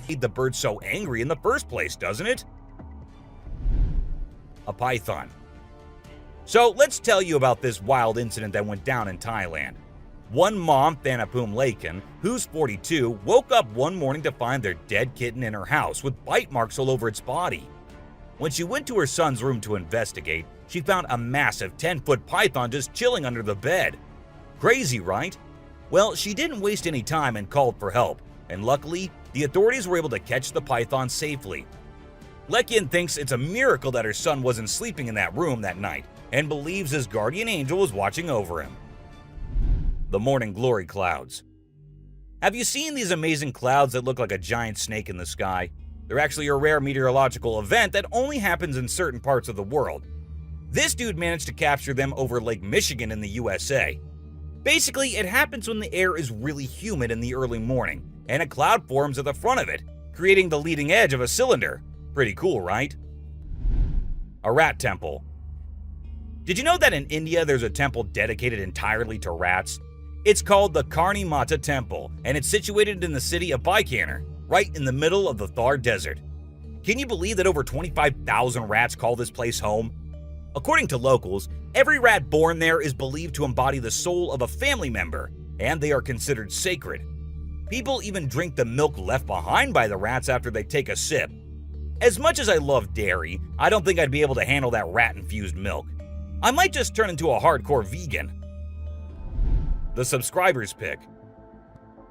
Speaker 4: Made the bird so angry in the first place, doesn't it? A python. So let's tell you about this wild incident that went down in Thailand. One mom, Thanapum Laken, who's 42, woke up one morning to find their dead kitten in her house with bite marks all over its body. When she went to her son's room to investigate, she found a massive 10-foot python just chilling under the bed. Crazy, right? Well, she didn't waste any time and called for help, and luckily, the authorities were able to catch the python safely. Lekian thinks it's a miracle that her son wasn't sleeping in that room that night, and believes his guardian angel was watching over him. The morning glory clouds. Have you seen these amazing clouds that look like a giant snake in the sky? They're actually a rare meteorological event that only happens in certain parts of the world. This dude managed to capture them over Lake Michigan in the USA. Basically, it happens when the air is really humid in the early morning, and a cloud forms at the front of it, creating the leading edge of a cylinder. Pretty cool, right? A rat temple. Did you know that in India there's a temple dedicated entirely to rats? It's called the Karni Mata Temple, and it's situated in the city of Bikaner, right in the middle of the Thar Desert. Can you believe that over 25,000 rats call this place home? According to locals, every rat born there is believed to embody the soul of a family member, and they are considered sacred. People even drink the milk left behind by the rats after they take a sip. As much as I love dairy, I don't think I'd be able to handle that rat-infused milk. I might just turn into a hardcore vegan. The subscriber's pick.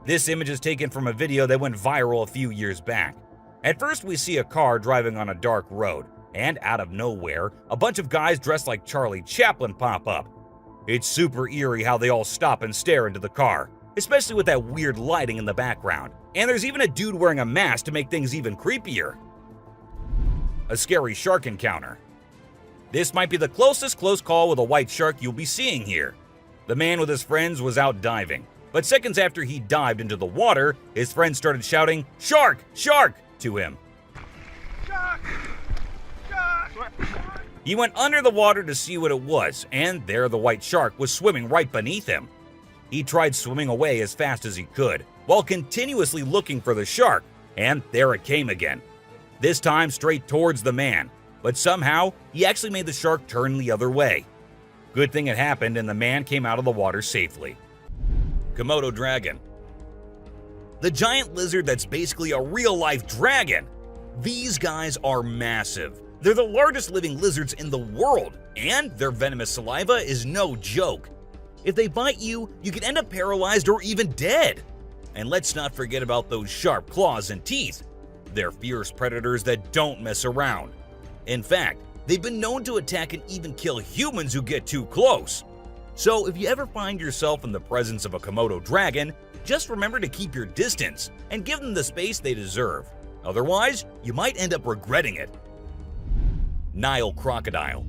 Speaker 4: This image is taken from a video that went viral a few years back. At first, we see a car driving on a dark road, and out of nowhere, a bunch of guys dressed like Charlie Chaplin pop up. It's super eerie how they all stop and stare into the car, especially with that weird lighting in the background. And there's even a dude wearing a mask to make things even creepier. A scary shark encounter. This might be the closest close call with a white shark you'll be seeing here. The man with his friends was out diving, but seconds after he dived into the water, his friends started shouting, "Shark! Shark!" to him. He went under the water to see what it was, and there the white shark was swimming right beneath him. He tried swimming away as fast as he could, while continuously looking for the shark, and there it came again. This time straight towards the man, but somehow he actually made the shark turn the other way. Good thing it happened and the man came out of the water safely. Komodo dragon. The giant lizard that's basically a real-life dragon. These guys are massive. They're the largest living lizards in the world, and their venomous saliva is no joke. If they bite you, you could end up paralyzed or even dead. And let's not forget about those sharp claws and teeth. They're fierce predators that don't mess around. In fact, they've been known to attack and even kill humans who get too close. So if you ever find yourself in the presence of a Komodo dragon, just remember to keep your distance and give them the space they deserve. Otherwise, you might end up regretting it. Nile crocodile.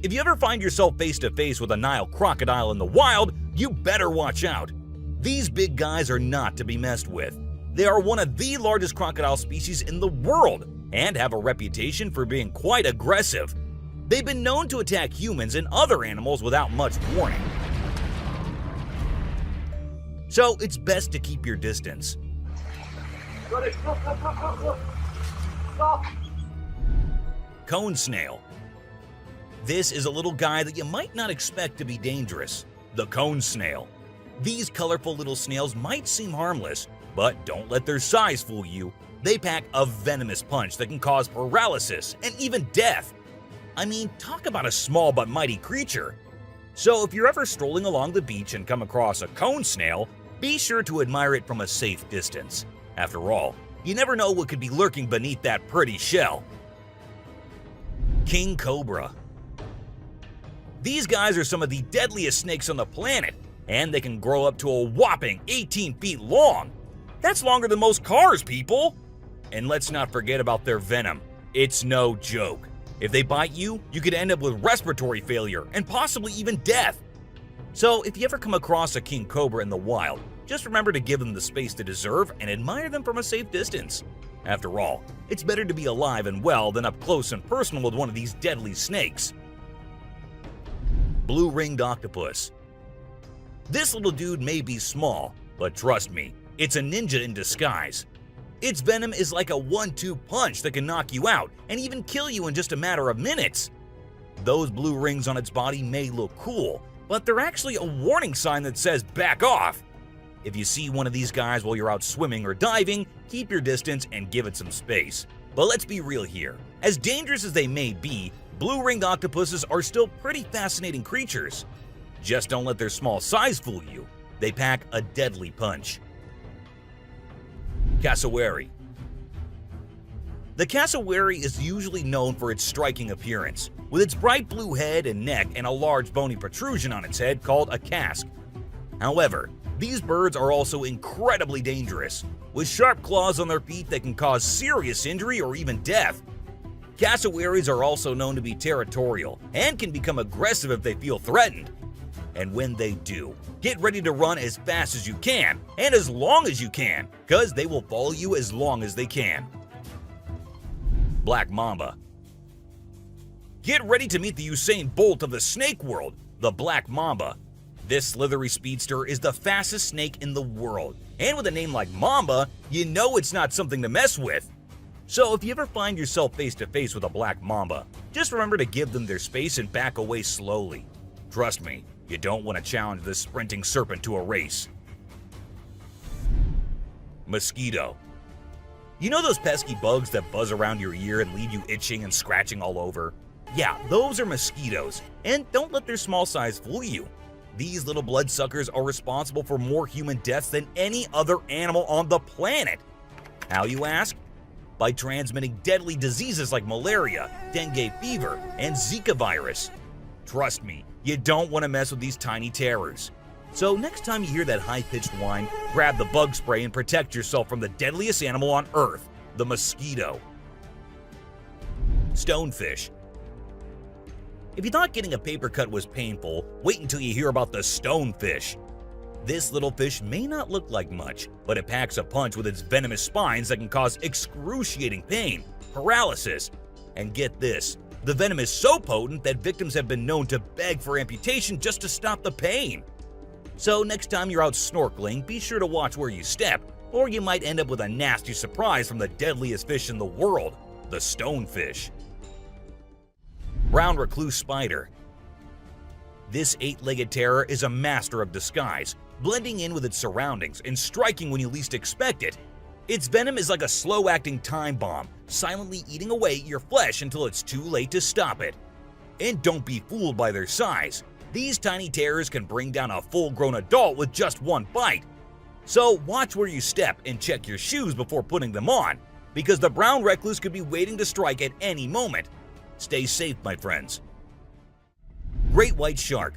Speaker 4: If you ever find yourself face to face with a Nile crocodile in the wild, you better watch out. These big guys are not to be messed with. They are one of the largest crocodile species in the world and have a reputation for being quite aggressive. They've been known to attack humans and other animals without much warning. So it's best to keep your distance. Cone snail. This is a little guy that you might not expect to be dangerous. The cone snail. These colorful little snails might seem harmless, but don't let their size fool you. They pack a venomous punch that can cause paralysis and even death. I mean, talk about a small but mighty creature. So if you're ever strolling along the beach and come across a cone snail, be sure to admire it from a safe distance. After all, you never know what could be lurking beneath that pretty shell. King cobra. These guys are some of the deadliest snakes on the planet, and they can grow up to a whopping 18 feet long. That's longer than most cars, people! And let's not forget about their venom. It's no joke. If they bite you, you could end up with respiratory failure and possibly even death. So if you ever come across a king cobra in the wild, just remember to give them the space they deserve and admire them from a safe distance. After all, it's better to be alive and well than up close and personal with one of these deadly snakes. Blue-ringed octopus. This little dude may be small, but trust me, it's a ninja in disguise. Its venom is like a 1-2 punch that can knock you out and even kill you in just a matter of minutes. Those blue rings on its body may look cool, but they're actually a warning sign that says back off. If you see one of these guys while you're out swimming or diving, keep your distance and give it some space. But let's be real here. As dangerous as they may be, blue-ringed octopuses are still pretty fascinating creatures. Just don't let their small size fool you. They pack a deadly punch. Cassowary. The cassowary is usually known for its striking appearance, with its bright blue head and neck and a large bony protrusion on its head called a casque. However, these birds are also incredibly dangerous, with sharp claws on their feet that can cause serious injury or even death. Cassowaries are also known to be territorial and can become aggressive if they feel threatened. And when they do, get ready to run as fast as you can and as long as you can, because they will follow you as long as they can. Black mamba. Get ready to meet the Usain Bolt of the snake world, the black mamba. This slithery speedster is the fastest snake in the world, and with a name like Mamba, you know it's not something to mess with. So if you ever find yourself face to face with a black mamba, just remember to give them their space and back away slowly. Trust me, you don't want to challenge this sprinting serpent to a race. Mosquito. You know those pesky bugs that buzz around your ear and leave you itching and scratching all over? Yeah, those are mosquitoes, and don't let their small size fool you. These little bloodsuckers are responsible for more human deaths than any other animal on the planet. How, you ask? By transmitting deadly diseases like malaria, dengue fever, and Zika virus. Trust me, you don't want to mess with these tiny terrors. So next time you hear that high-pitched whine, grab the bug spray and protect yourself from the deadliest animal on Earth, the mosquito. Stonefish. If you thought getting a paper cut was painful, wait until you hear about the stonefish. This little fish may not look like much, but it packs a punch with its venomous spines that can cause excruciating pain, paralysis, and get this, the venom is so potent that victims have been known to beg for amputation just to stop the pain. So next time you're out snorkeling, be sure to watch where you step, or you might end up with a nasty surprise from the deadliest fish in the world, the stonefish. Brown recluse spider. This 8-legged terror is a master of disguise, blending in with its surroundings and striking when you least expect it. Its venom is like a slow-acting time bomb, silently eating away at your flesh until it's too late to stop it. And don't be fooled by their size. These tiny terrors can bring down a full-grown adult with just one bite. So watch where you step and check your shoes before putting them on, because the brown recluse could be waiting to strike at any moment. Stay safe, my friends. Great white shark.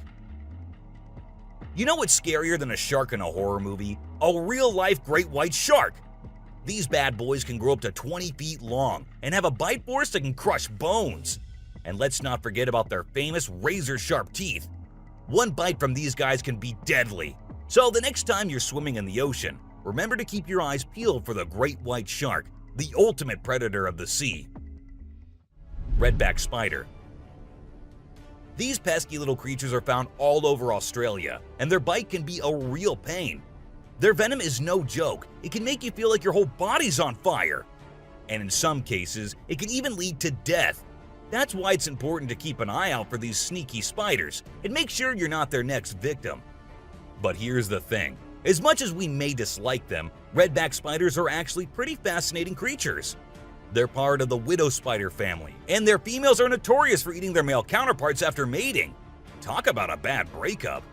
Speaker 4: You know what's scarier than a shark in a horror movie? A real-life great white shark. These bad boys can grow up to 20 feet long and have a bite force that can crush bones. And let's not forget about their famous razor-sharp teeth. One bite from these guys can be deadly. So the next time you're swimming in the ocean, remember to keep your eyes peeled for the great white shark, the ultimate predator of the sea. Redback spider. These pesky little creatures are found all over Australia, and their bite can be a real pain. Their venom is no joke. It can make you feel like your whole body's on fire. And in some cases, it can even lead to death. That's why it's important to keep an eye out for these sneaky spiders and make sure you're not their next victim. But here's the thing. As much as we may dislike them, redback spiders are actually pretty fascinating creatures. They're part of the widow spider family, and their females are notorious for eating their male counterparts after mating. Talk about a bad breakup.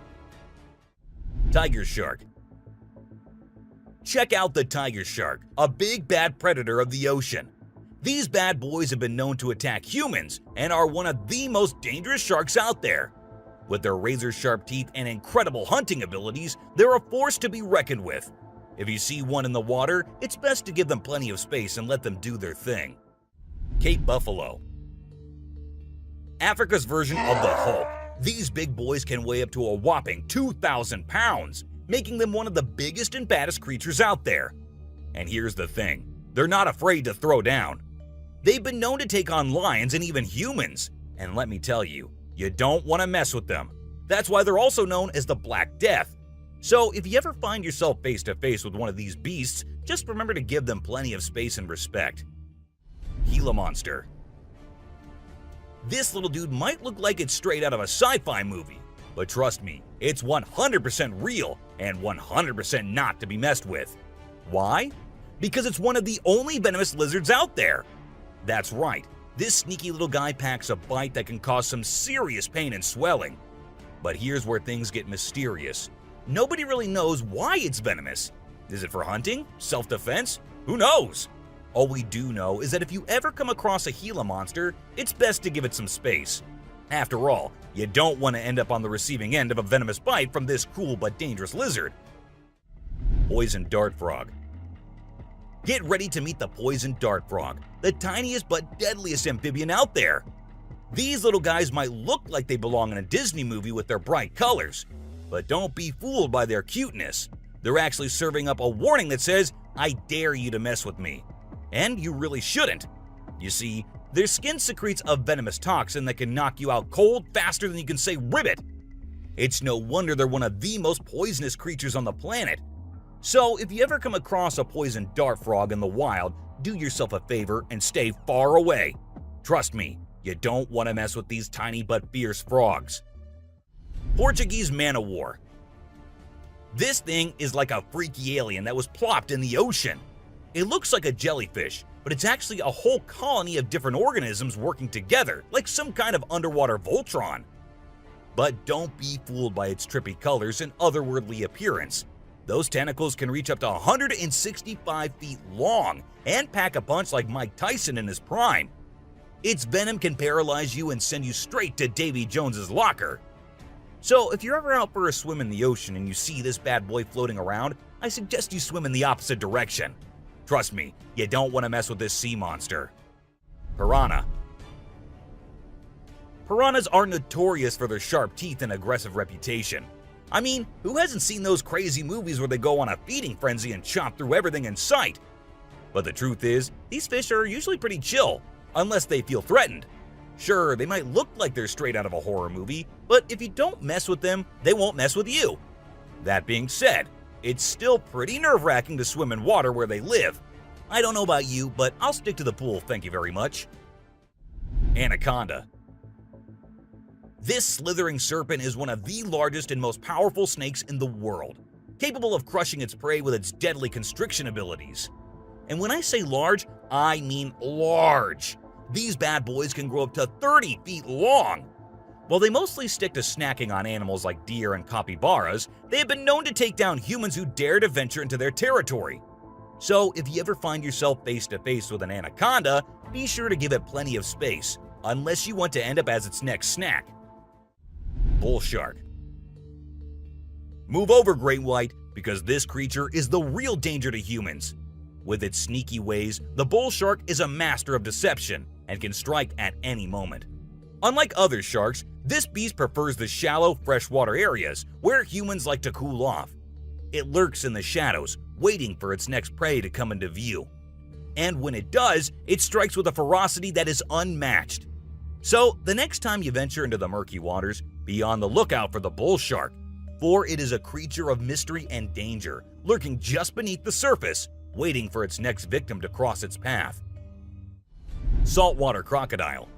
Speaker 4: Tiger shark. Check out the tiger shark, a big bad predator of the ocean. These bad boys have been known to attack humans and are one of the most dangerous sharks out there. With their razor-sharp teeth and incredible hunting abilities, they're a force to be reckoned with. If you see one in the water, it's best to give them plenty of space and let them do their thing. Cape buffalo. Africa's version of the Hulk. These big boys can weigh up to a whopping 2,000 pounds, making them one of the biggest and baddest creatures out there. And here's the thing, they're not afraid to throw down. They've been known to take on lions and even humans, and let me tell you, you don't want to mess with them. That's why they're also known as the Black Death. So if you ever find yourself face to face with one of these beasts, just remember to give them plenty of space and respect. Gila monster. This little dude might look like it's straight out of a sci-fi movie, but trust me, it's 100% real and 100% not to be messed with. Why? Because it's one of the only venomous lizards out there. That's right, this sneaky little guy packs a bite that can cause some serious pain and swelling. But here's where things get mysterious. Nobody really knows why it's venomous. Is it for hunting? Self-defense? Who knows? All we do know is that if you ever come across a Gila monster, it's best to give it some space. After all, you don't want to end up on the receiving end of a venomous bite from this cool but dangerous lizard. Poison dart frog. Get ready to meet the poison dart frog, the tiniest but deadliest amphibian out there. These little guys might look like they belong in a Disney movie with their bright colors, but don't be fooled by their cuteness. They're actually serving up a warning that says, "I dare you to mess with me." And you really shouldn't. You see, their skin secretes a venomous toxin that can knock you out cold faster than you can say ribbit. It's no wonder they're one of the most poisonous creatures on the planet. So if you ever come across a poison dart frog in the wild, do yourself a favor and stay far away. Trust me, you don't want to mess with these tiny but fierce frogs. Portuguese man-o-war. This thing is like a freaky alien that was plopped in the ocean. It looks like a jellyfish, but it's actually a whole colony of different organisms working together, like some kind of underwater Voltron. But don't be fooled by its trippy colors and otherworldly appearance. Those tentacles can reach up to 165 feet long and pack a punch like Mike Tyson in his prime. Its venom can paralyze you and send you straight to Davy Jones's locker. So if you're ever out for a swim in the ocean and you see this bad boy floating around, I suggest you swim in the opposite direction. Trust me, you don't want to mess with this sea monster. Piranha. Piranhas are notorious for their sharp teeth and aggressive reputation. I mean, who hasn't seen those crazy movies where they go on a feeding frenzy and chop through everything in sight? But the truth is, these fish are usually pretty chill, unless they feel threatened. Sure, they might look like they're straight out of a horror movie, but if you don't mess with them, they won't mess with you. That being said, it's still pretty nerve-wracking to swim in water where they live. I don't know about you, but I'll stick to the pool, thank you very much. Anaconda. This slithering serpent is one of the largest and most powerful snakes in the world, capable of crushing its prey with its deadly constriction abilities. And when I say large, I mean large. These bad boys can grow up to 30 feet long. While they mostly stick to snacking on animals like deer and capybaras, they have been known to take down humans who dare to venture into their territory. So if you ever find yourself face to face with an anaconda, be sure to give it plenty of space, unless you want to end up as its next snack. Bull shark. Move over, great white, because this creature is the real danger to humans. With its sneaky ways, the bull shark is a master of deception and can strike at any moment. Unlike other sharks, this beast prefers the shallow, freshwater areas where humans like to cool off. It lurks in the shadows, waiting for its next prey to come into view. And when it does, it strikes with a ferocity that is unmatched. So, the next time you venture into the murky waters, be on the lookout for the bull shark, for it is a creature of mystery and danger, lurking just beneath the surface, waiting for its next victim to cross its path. Saltwater crocodile.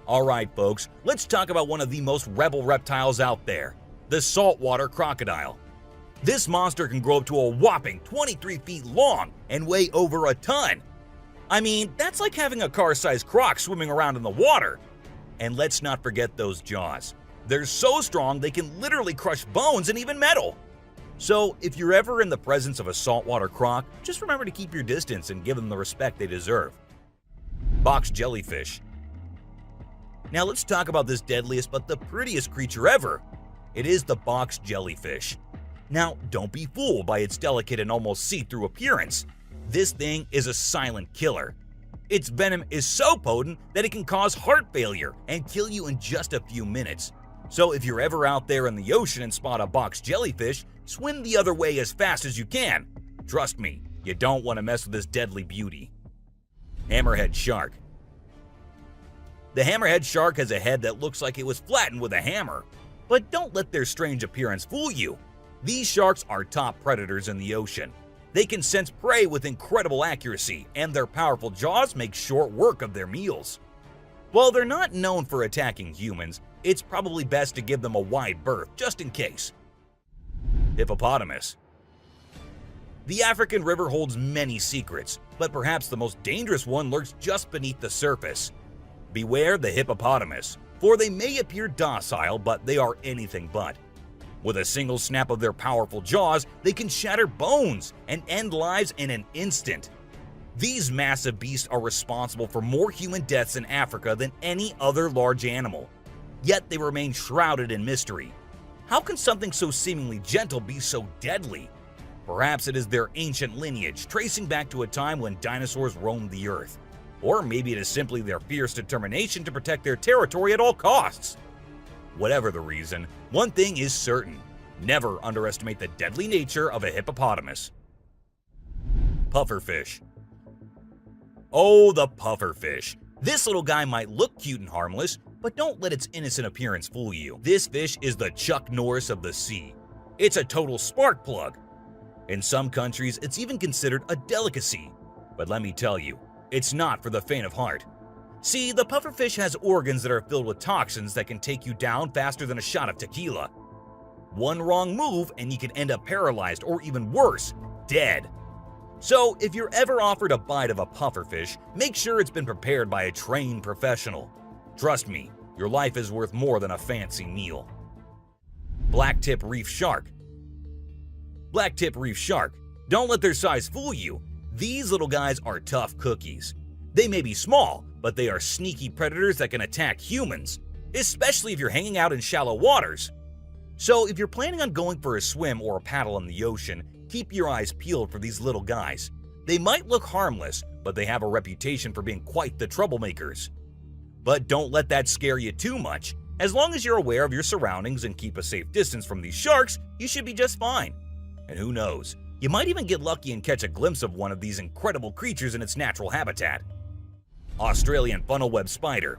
Speaker 4: Alright folks, let's talk about one of the most rebel reptiles out there, the saltwater crocodile. This monster can grow up to a whopping 23 feet long and weigh over a ton. I mean, that's like having a car-sized croc swimming around in the water. And let's not forget those jaws. They're so strong they can literally crush bones and even metal. So if you're ever in the presence of a saltwater croc, just remember to keep your distance and give them the respect they deserve. Box jellyfish. Now let's talk about this deadliest but the prettiest creature ever. It is the box jellyfish. Now, don't be fooled by its delicate and almost see-through appearance. This thing is a silent killer. Its venom is so potent that it can cause heart failure and kill you in just a few minutes. So if you're ever out there in the ocean and spot a box jellyfish, swim the other way as fast as you can. Trust me, you don't want to mess with this deadly beauty. Hammerhead shark. The hammerhead shark has a head that looks like it was flattened with a hammer. But don't let their strange appearance fool you. These sharks are top predators in the ocean. They can sense prey with incredible accuracy, and their powerful jaws make short work of their meals. While they're not known for attacking humans, it's probably best to give them a wide berth, just in case. Hippopotamus. The African river holds many secrets, but perhaps the most dangerous one lurks just beneath the surface. Beware the hippopotamus, for they may appear docile, but they are anything but. With a single snap of their powerful jaws, they can shatter bones and end lives in an instant. These massive beasts are responsible for more human deaths in Africa than any other large animal. Yet they remain shrouded in mystery. How can something so seemingly gentle be so deadly? Perhaps it is their ancient lineage, tracing back to a time when dinosaurs roamed the earth. Or maybe it is simply their fierce determination to protect their territory at all costs. Whatever the reason, one thing is certain: never underestimate the deadly nature of a hippopotamus. Pufferfish. Oh, the pufferfish. This little guy might look cute and harmless, but don't let its innocent appearance fool you. This fish is the Chuck Norris of the sea. It's a total spark plug. In some countries, it's even considered a delicacy. But let me tell you, it's not for the faint of heart. See, the pufferfish has organs that are filled with toxins that can take you down faster than a shot of tequila. One wrong move and you can end up paralyzed or even worse, dead. So if you're ever offered a bite of a pufferfish, make sure it's been prepared by a trained professional. Trust me, your life is worth more than a fancy meal. Blacktip reef shark. Blacktip reef shark. Don't let their size fool you. These little guys are tough cookies. They may be small, but they are sneaky predators that can attack humans, especially if you're hanging out in shallow waters. So if you're planning on going for a swim or a paddle in the ocean, keep your eyes peeled for these little guys. They might look harmless, but they have a reputation for being quite the troublemakers. But don't let that scare you too much. As long as you're aware of your surroundings and keep a safe distance from these sharks, you should be just fine. And who knows, you might even get lucky and catch a glimpse of one of these incredible creatures in its natural habitat. Australian funnel-web spider.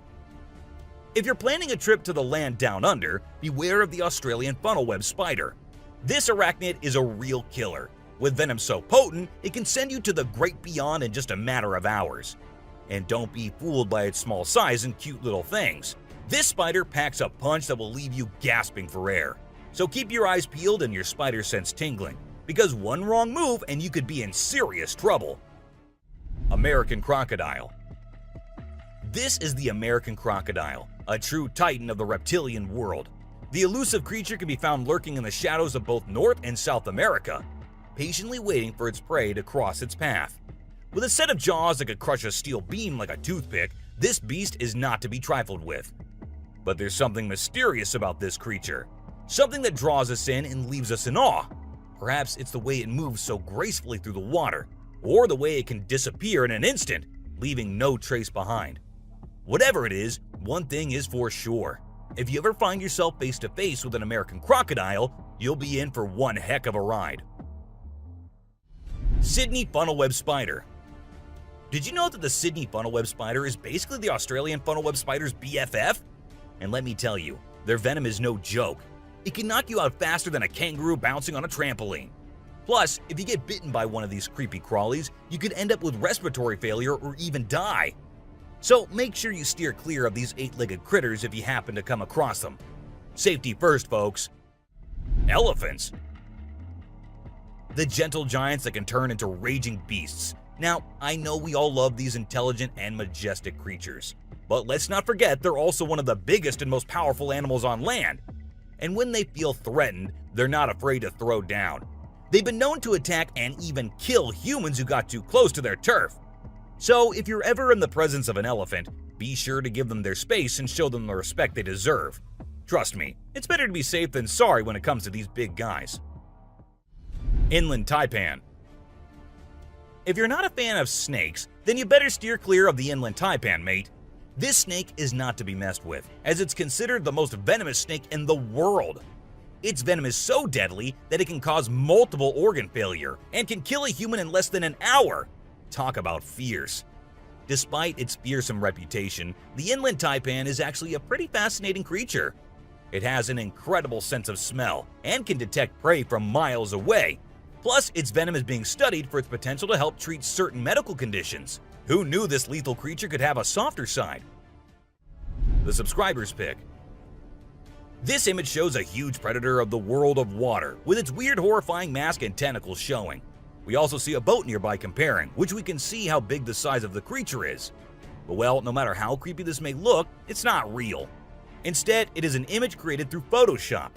Speaker 4: If you're planning a trip to the land down under, beware of the Australian funnel-web spider. This arachnid is a real killer. With venom so potent, it can send you to the great beyond in just a matter of hours. And don't be fooled by its small size and cute little things. This spider packs a punch that will leave you gasping for air. So keep your eyes peeled and your spider sense tingling, because one wrong move and you could be in serious trouble. American crocodile. This is the American crocodile, a true titan of the reptilian world. The elusive creature can be found lurking in the shadows of both North and South America, patiently waiting for its prey to cross its path. With a set of jaws that could crush a steel beam like a toothpick, this beast is not to be trifled with. But there's something mysterious about this creature, something that draws us in and leaves us in awe. Perhaps it's the way it moves so gracefully through the water, or the way it can disappear in an instant, leaving no trace behind. Whatever it is, one thing is for sure. If you ever find yourself face to face with an American crocodile, you'll be in for one heck of a ride. Sydney funnel-web spider. Did you know that the Sydney funnel-web spider is basically the Australian funnel-web spider's BFF? And let me tell you, their venom is no joke. It can knock you out faster than a kangaroo bouncing on a trampoline. Plus, if you get bitten by one of these creepy crawlies, you could end up with respiratory failure or even die. So make sure you steer clear of these 8-legged critters if you happen to come across them. Safety first, folks. Elephants. The gentle giants that can turn into raging beasts. Now, I know we all love these intelligent and majestic creatures, but let's not forget they're also one of the biggest and most powerful animals on land. And when they feel threatened, they're not afraid to throw down. They've been known to attack and even kill humans who got too close to their turf. So if you're ever in the presence of an elephant, be sure to give them their space and show them the respect they deserve. Trust me, it's better to be safe than sorry when it comes to these big guys. Inland taipan. If you're not a fan of snakes, then you better steer clear of the inland taipan, mate. This snake is not to be messed with, as it's considered the most venomous snake in the world. Its venom is so deadly that it can cause multiple organ failure and can kill a human in less than an hour. Talk about fierce. Despite its fearsome reputation, the inland taipan is actually a pretty fascinating creature. It has an incredible sense of smell and can detect prey from miles away. Plus, its venom is being studied for its potential to help treat certain medical conditions. Who knew this lethal creature could have a softer side? The subscriber's pick. This image shows a huge predator of the world of water, with its weird horrifying mask and tentacles showing. We also see a boat nearby comparing, which we can see how big the size of the creature is. But well, no matter how creepy this may look, it's not real. Instead, it is an image created through Photoshop.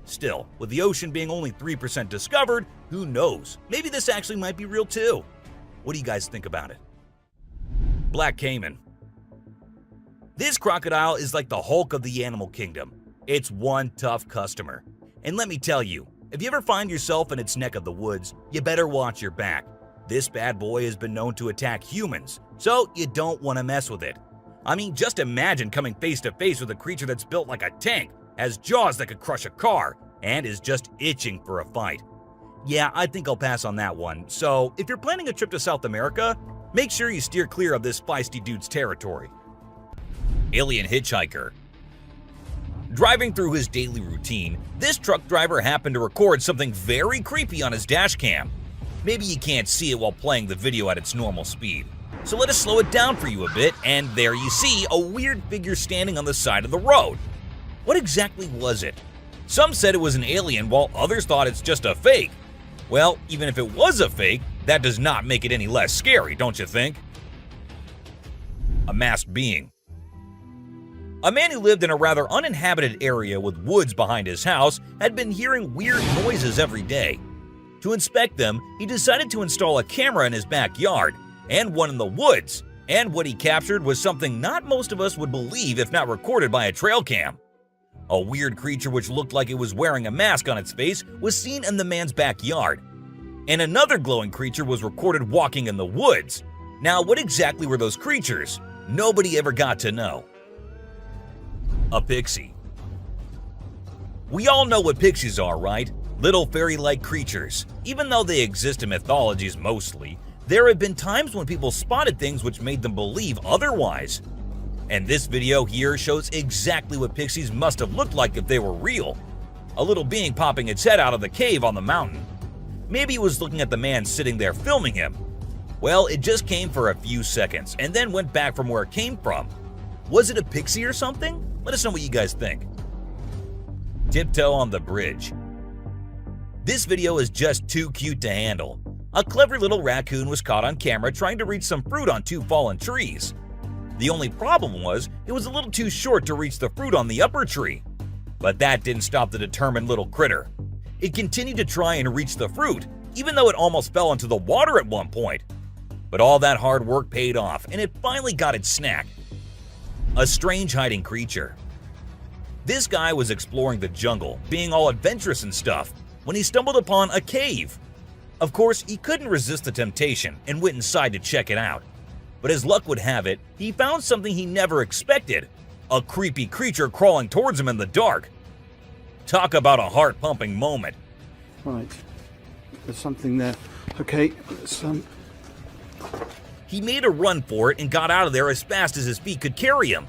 Speaker 4: Still, with the ocean being only 3% discovered, who knows? Maybe this actually might be real too. What do you guys think about it? Black caiman. This crocodile is like the Hulk of the animal kingdom. It's one tough customer. And let me tell you, if you ever find yourself in its neck of the woods, you better watch your back. This bad boy has been known to attack humans, so you don't want to mess with it. I mean, just imagine coming face to face with a creature that's built like a tank, has jaws that could crush a car, and is just itching for a fight. Yeah, I think I'll pass on that one. So, if you're planning a trip to South America, make sure you steer clear of this feisty dude's territory. Alien hitchhiker. Driving through his daily routine, this truck driver happened to record something very creepy on his dash cam. Maybe you can't see it while playing the video at its normal speed. So let us slow it down for you a bit, and there you see a weird figure standing on the side of the road. What exactly was it? Some said it was an alien, while others thought it's just a fake. Well, even if it was a fake, that does not make it any less scary, don't you think? A masked being. A man who lived in a rather uninhabited area with woods behind his house had been hearing weird noises every day. To inspect them, he decided to install a camera in his backyard, and one in the woods, and what he captured was something not most of us would believe if not recorded by a trail cam. A weird creature which looked like it was wearing a mask on its face was seen in the man's backyard, and another glowing creature was recorded walking in the woods. Now, what exactly were those creatures? Nobody ever got to know. A pixie. We all know what pixies are, right? Little fairy-like creatures. Even though they exist in mythologies mostly, there have been times when people spotted things which made them believe otherwise. And this video here shows exactly what pixies must have looked like if they were real. A little being popping its head out of the cave on the mountain. Maybe it was looking at the man sitting there filming him. Well, it just came for a few seconds and then went back from where it came from. Was it a pixie or something? Let us know what you guys think. Tiptoe on the bridge. This video is just too cute to handle. A clever little raccoon was caught on camera trying to reach some fruit on 2 fallen trees. The only problem was it was a little too short to reach the fruit on the upper tree. But that didn't stop the determined little critter. It continued to try and reach the fruit, even though it almost fell into the water at one point. But all that hard work paid off, and it finally got its snack. A strange hiding creature. This guy was exploring the jungle, being all adventurous and stuff, when he stumbled upon a cave. Of course, he couldn't resist the temptation and went inside to check it out. But as luck would have it, he found something he never expected. A creepy creature crawling towards him in the dark. Talk about a heart-pumping moment.
Speaker 8: Right. There's something there. Okay,
Speaker 4: He made a run for it and got out of there as fast as his feet could carry him.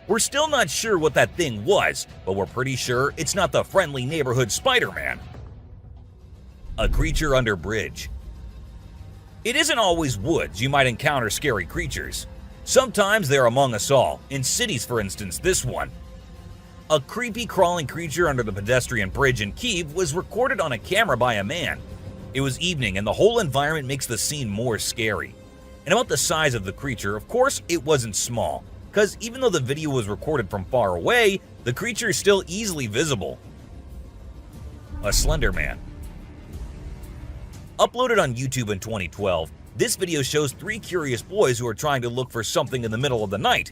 Speaker 4: We're still not sure what that thing was, but we're pretty sure it's not the friendly neighborhood Spider-Man. A creature under bridge. It isn't always woods you might encounter scary creatures. Sometimes they're among us all, in cities for instance this one. A creepy crawling creature under the pedestrian bridge in Kyiv was recorded on a camera by a man. It was evening and the whole environment makes the scene more scary. And about the size of the creature, of course it wasn't small, because even though the video was recorded from far away, the creature is still easily visible. A Slender Man. Uploaded on YouTube in 2012, this video shows 3 curious boys who are trying to look for something in the middle of the night.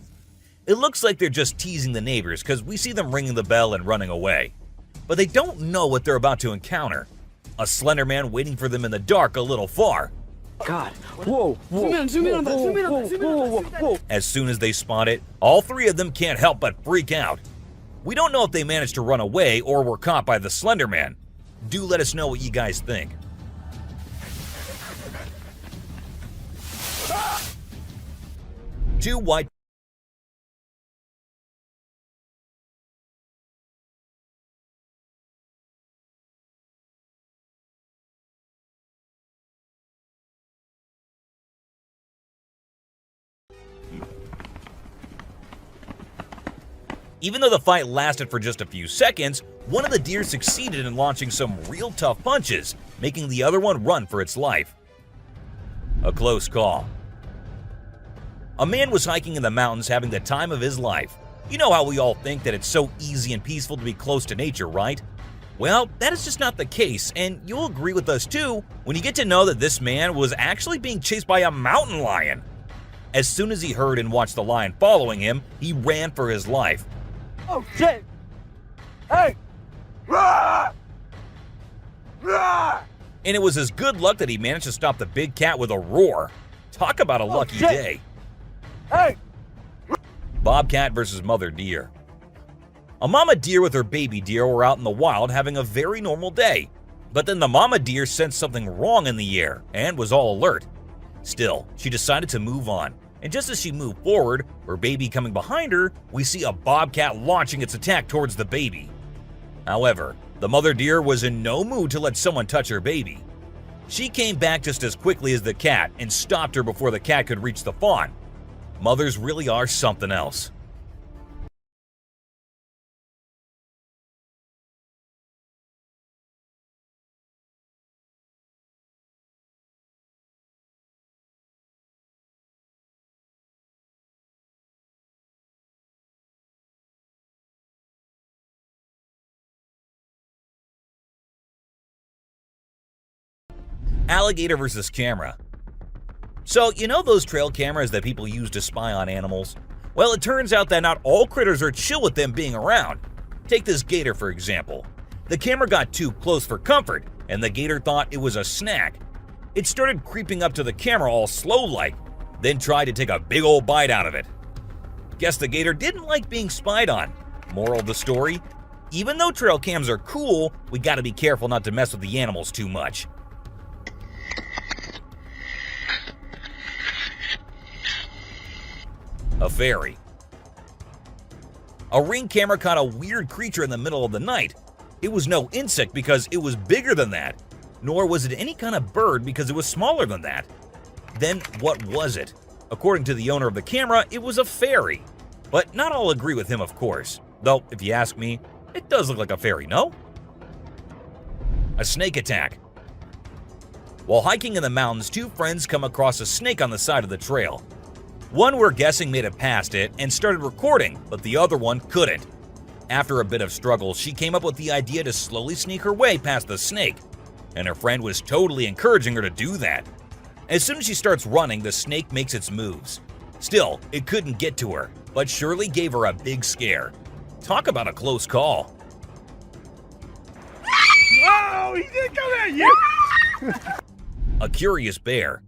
Speaker 4: It looks like they're just teasing the neighbors because we see them ringing the bell and running away. But they don't know what they're about to encounter. A Slender Man waiting for them in the dark a little far.
Speaker 6: God. Whoa, whoa.
Speaker 7: Zoom in on that.
Speaker 4: As soon as they spot it, all 3 of them can't help but freak out. We don't know if they managed to run away or were caught by the Slender Man. Do let us know what you guys think. Two white Even though the fight lasted for just a few seconds, one of the deer succeeded in launching some real tough punches, making the other one run for its life. A close call. A man was hiking in the mountains having the time of his life. You know how we all think that it's so easy and peaceful to be close to nature, right? Well, that is just not the case, and you'll agree with us too when you get to know that this man was actually being chased by a mountain lion. As soon as he heard and watched the lion following him, he ran for his life.
Speaker 6: Oh, shit. Hey.
Speaker 4: And it was his good luck that he managed to stop the big cat with a roar. Talk about a lucky day.
Speaker 6: Hey.
Speaker 4: Bobcat versus mother deer. A mama deer with her baby deer were out in the wild having a very normal day. But then the mama deer sensed something wrong in the air and was all alert. Still, she decided to move on. And just as she moved forward, her baby coming behind her, we see a bobcat launching its attack towards the baby. However, the mother deer was in no mood to let someone touch her baby. She came back just as quickly as the cat and stopped her before the cat could reach the fawn. Mothers really are something else. Alligator versus camera. So, you know those trail cameras that people use to spy on animals? Well, it turns out that not all critters are chill with them being around. Take this gator for example. The camera got too close for comfort, and the gator thought it was a snack. It started creeping up to the camera all slow-like, then tried to take a big old bite out of it. Guess the gator didn't like being spied on. Moral of the story? Even though trail cams are cool, we gotta be careful not to mess with the animals too much. A fairy. A Ring camera caught a weird creature in the middle of the night. It was no insect because it was bigger than that, nor was it any kind of bird because it was smaller than that. Then what was it? According to the owner of the camera, it was a fairy. But not all agree with him, of course. Though, if you ask me, it does look like a fairy, no? A snake attack. While hiking in the mountains, two friends come across a snake on the side of the trail. One we're guessing made it past it and started recording, but the other one couldn't. After a bit of struggle, she came up with the idea to slowly sneak her way past the snake, and her friend was totally encouraging her to do that. As soon as she starts running, the snake makes its moves. Still, it couldn't get to her, but surely gave her a big scare. Talk about a close call.
Speaker 3: Oh, he did come at you!
Speaker 4: A curious bear.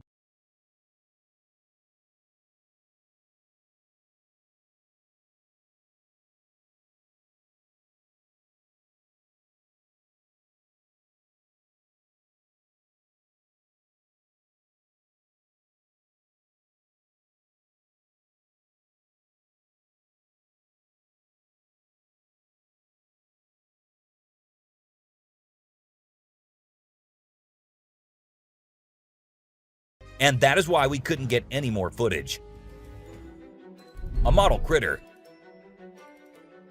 Speaker 4: And that is why we couldn't get any more footage. A model critter.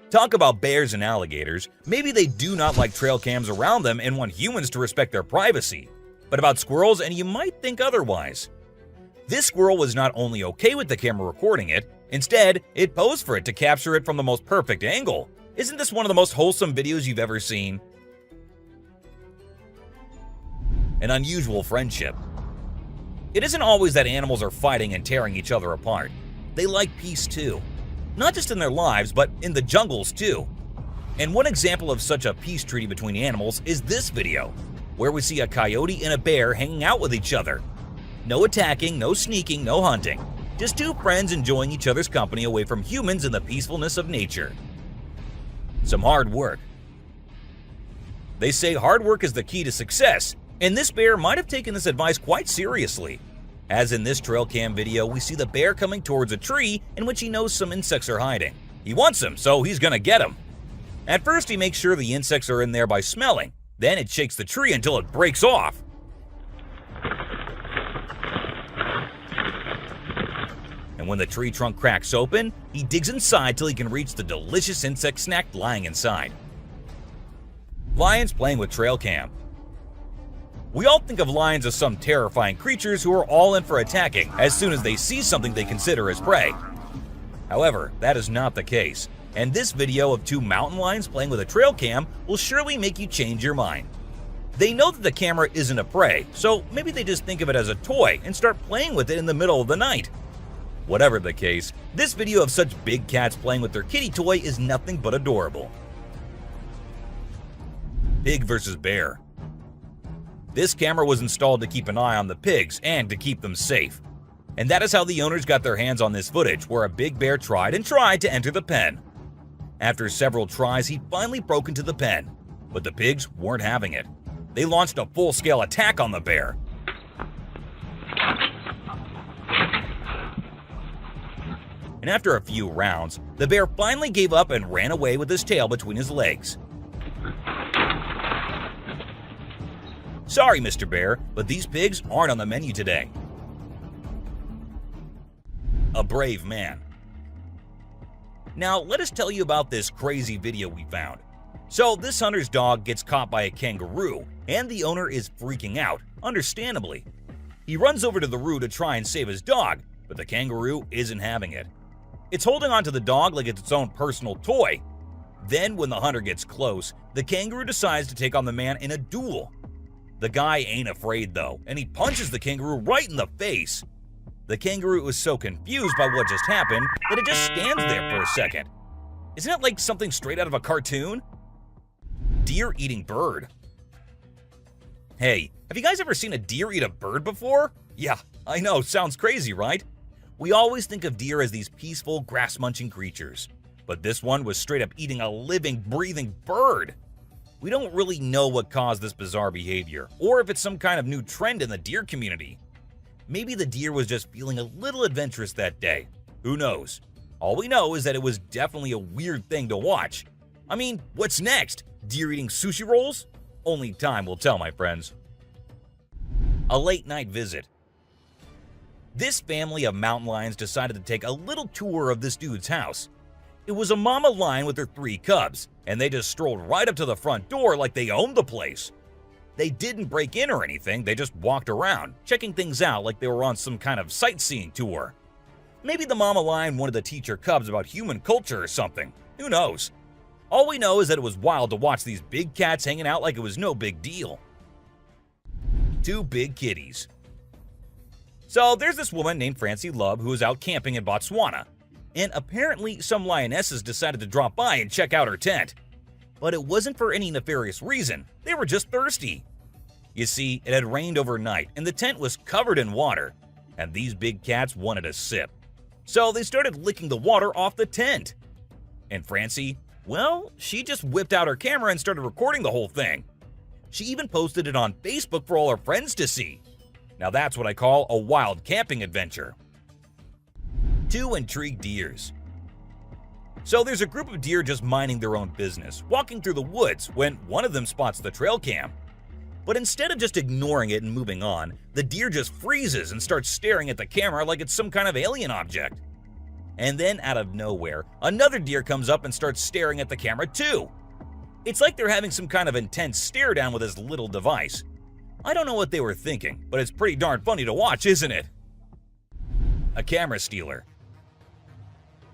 Speaker 4: Talk about bears and alligators. Maybe they do not like trail cams around them and want humans to respect their privacy. But about squirrels, and you might think otherwise. This squirrel was not only okay with the camera recording it, instead, it posed for it to capture it from the most perfect angle. Isn't this one of the most wholesome videos you've ever seen? An unusual friendship. It isn't always that animals are fighting and tearing each other apart. They like peace too. Not just in their lives, but in the jungles too. And one example of such a peace treaty between animals is this video, where we see a coyote and a bear hanging out with each other. No attacking, no sneaking, no hunting. Just two friends enjoying each other's company away from humans in the peacefulness of nature. Some hard work. They say hard work is the key to success, and this bear might have taken this advice quite seriously. As in this trail cam video, we see the bear coming towards a tree in which he knows some insects are hiding. He wants them, so he's gonna get them. At first, he makes sure the insects are in there by smelling. Then it shakes the tree until it breaks off. And when the tree trunk cracks open, he digs inside till he can reach the delicious insect snack lying inside. Lions playing with trail cam. We all think of lions as some terrifying creatures who are all in for attacking as soon as they see something they consider as prey. However, that is not the case, and this video of two mountain lions playing with a trail cam will surely make you change your mind. They know that the camera isn't a prey, so maybe they just think of it as a toy and start playing with it in the middle of the night. Whatever the case, this video of such big cats playing with their kitty toy is nothing but adorable. Pig versus bear. This camera was installed to keep an eye on the pigs and to keep them safe. And that is how the owners got their hands on this footage, where a big bear tried to enter the pen. After several tries, he finally broke into the pen, but the pigs weren't having it. They launched a full-scale attack on the bear. And after a few rounds, the bear finally gave up and ran away with his tail between his legs. Sorry, Mr. Bear, but these pigs aren't on the menu today. A brave man. Now, let us tell you about this crazy video we found. So, this hunter's dog gets caught by a kangaroo, and the owner is freaking out, understandably. He runs over to the roo to try and save his dog, but the kangaroo isn't having it. It's holding onto the dog like it's its own personal toy. Then, when the hunter gets close, the kangaroo decides to take on the man in a duel. The guy ain't afraid though, and he punches the kangaroo right in the face. The kangaroo is so confused by what just happened that it just stands there for a second. Isn't it like something straight out of a cartoon? Deer eating bird. Hey, have you guys ever seen a deer eat a bird before? Yeah, I know, sounds crazy, right? We always think of deer as these peaceful, grass-munching creatures. but this one was straight up eating a living, breathing bird. We don't really know what caused this bizarre behavior, or if it's some kind of new trend in the deer community. Maybe the deer was just feeling a little adventurous that day. Who knows? All we know is that it was definitely a weird thing to watch. I mean, what's next? Deer eating sushi rolls? Only time will tell, my friends. A late night visit. This family of mountain lions decided to take a little tour of this dude's house. It was a mama lion with her 3 cubs, and they just strolled right up to the front door like they owned the place. They didn't break in or anything, they just walked around, checking things out like they were on some kind of sightseeing tour. Maybe the mama lion wanted to teach her cubs about human culture or something. Who knows? All we know is that it was wild to watch these big cats hanging out like it was no big deal. 2 big kitties. So there's this woman named Francie Lubb who was out camping in Botswana, and apparently some lionesses decided to drop by and check out her tent. But it wasn't for any nefarious reason, they were just thirsty. You see, it had rained overnight and the tent was covered in water, and these big cats wanted a sip. So they started licking the water off the tent. And Francie, well, she just whipped out her camera and started recording the whole thing. She even posted it on Facebook for all her friends to see. Now that's what I call a wild camping adventure. 2 intrigued deers. So there's a group of deer just minding their own business, walking through the woods when one of them spots the trail cam. But instead of just ignoring it and moving on, the deer just freezes and starts staring at the camera like it's some kind of alien object. And then out of nowhere, another deer comes up and starts staring at the camera too. It's like they're having some kind of intense stare down with this little device. I don't know what they were thinking, but it's pretty darn funny to watch, isn't it? A camera stealer.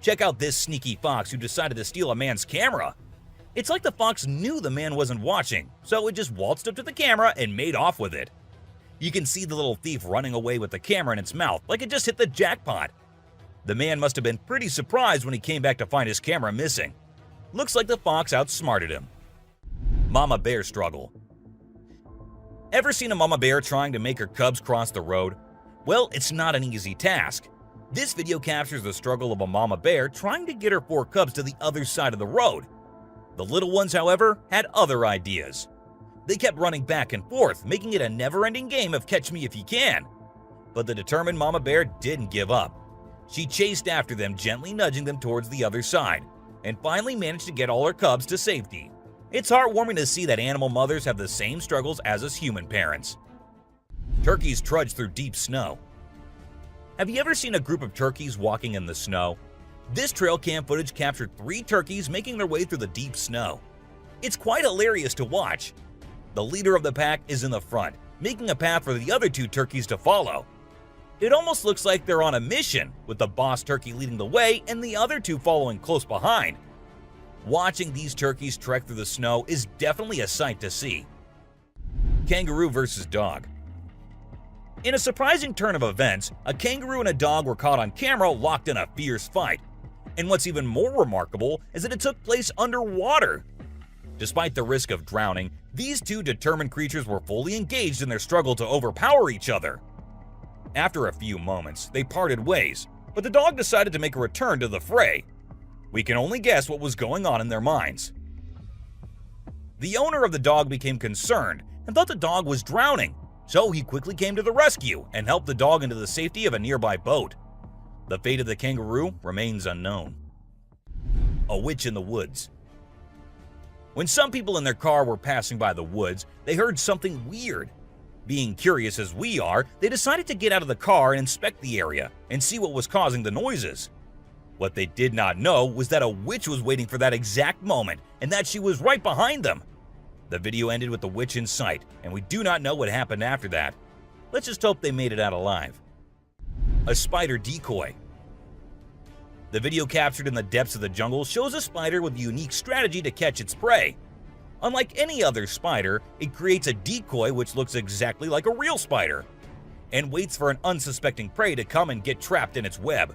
Speaker 4: Check out this sneaky fox who decided to steal a man's camera. It's like the fox knew the man wasn't watching, so it just waltzed up to the camera and made off with it. You can see the little thief running away with the camera in its mouth like it just hit the jackpot. The man must have been pretty surprised when he came back to find his camera missing. Looks like the fox outsmarted him. Mama bear struggle. Ever seen a mama bear trying to make her cubs cross the road? Well, it's not an easy task. This video captures the struggle of a mama bear trying to get her 4 cubs to the other side of the road. The little ones, however, had other ideas. They kept running back and forth, making it a never-ending game of catch me if you can. But the determined mama bear didn't give up. She chased after them, gently nudging them towards the other side, and finally managed to get all her cubs to safety. It's heartwarming to see that animal mothers have the same struggles as us human parents. Turkeys trudge through deep snow. Have you ever seen a group of turkeys walking in the snow? This trail cam footage captured 3 turkeys making their way through the deep snow. It's quite hilarious to watch. The leader of the pack is in the front, making a path for the other 2 turkeys to follow. It almost looks like they're on a mission, with the boss turkey leading the way and the other 2 following close behind. Watching these turkeys trek through the snow is definitely a sight to see. Kangaroo versus dog. In a surprising turn of events, a kangaroo and a dog were caught on camera locked in a fierce fight. And what's even more remarkable is that it took place underwater. Despite the risk of drowning, these 2 determined creatures were fully engaged in their struggle to overpower each other. After a few moments, they parted ways, but the dog decided to make a return to the fray. We can only guess what was going on in their minds. The owner of the dog became concerned and thought the dog was drowning, so he quickly came to the rescue and helped the dog into the safety of a nearby boat. The fate of the kangaroo remains unknown. A witch in the woods. When some people in their car were passing by the woods, they heard something weird. Being curious as we are, they decided to get out of the car and inspect the area and see what was causing the noises. What they did not know was that a witch was waiting for that exact moment and that she was right behind them. The video ended with the witch in sight, and we do not know what happened after that. Let's just hope they made it out alive. A spider decoy. The video captured in the depths of the jungle shows a spider with a unique strategy to catch its prey. Unlike any other spider, it creates a decoy which looks exactly like a real spider, and waits for an unsuspecting prey to come and get trapped in its web.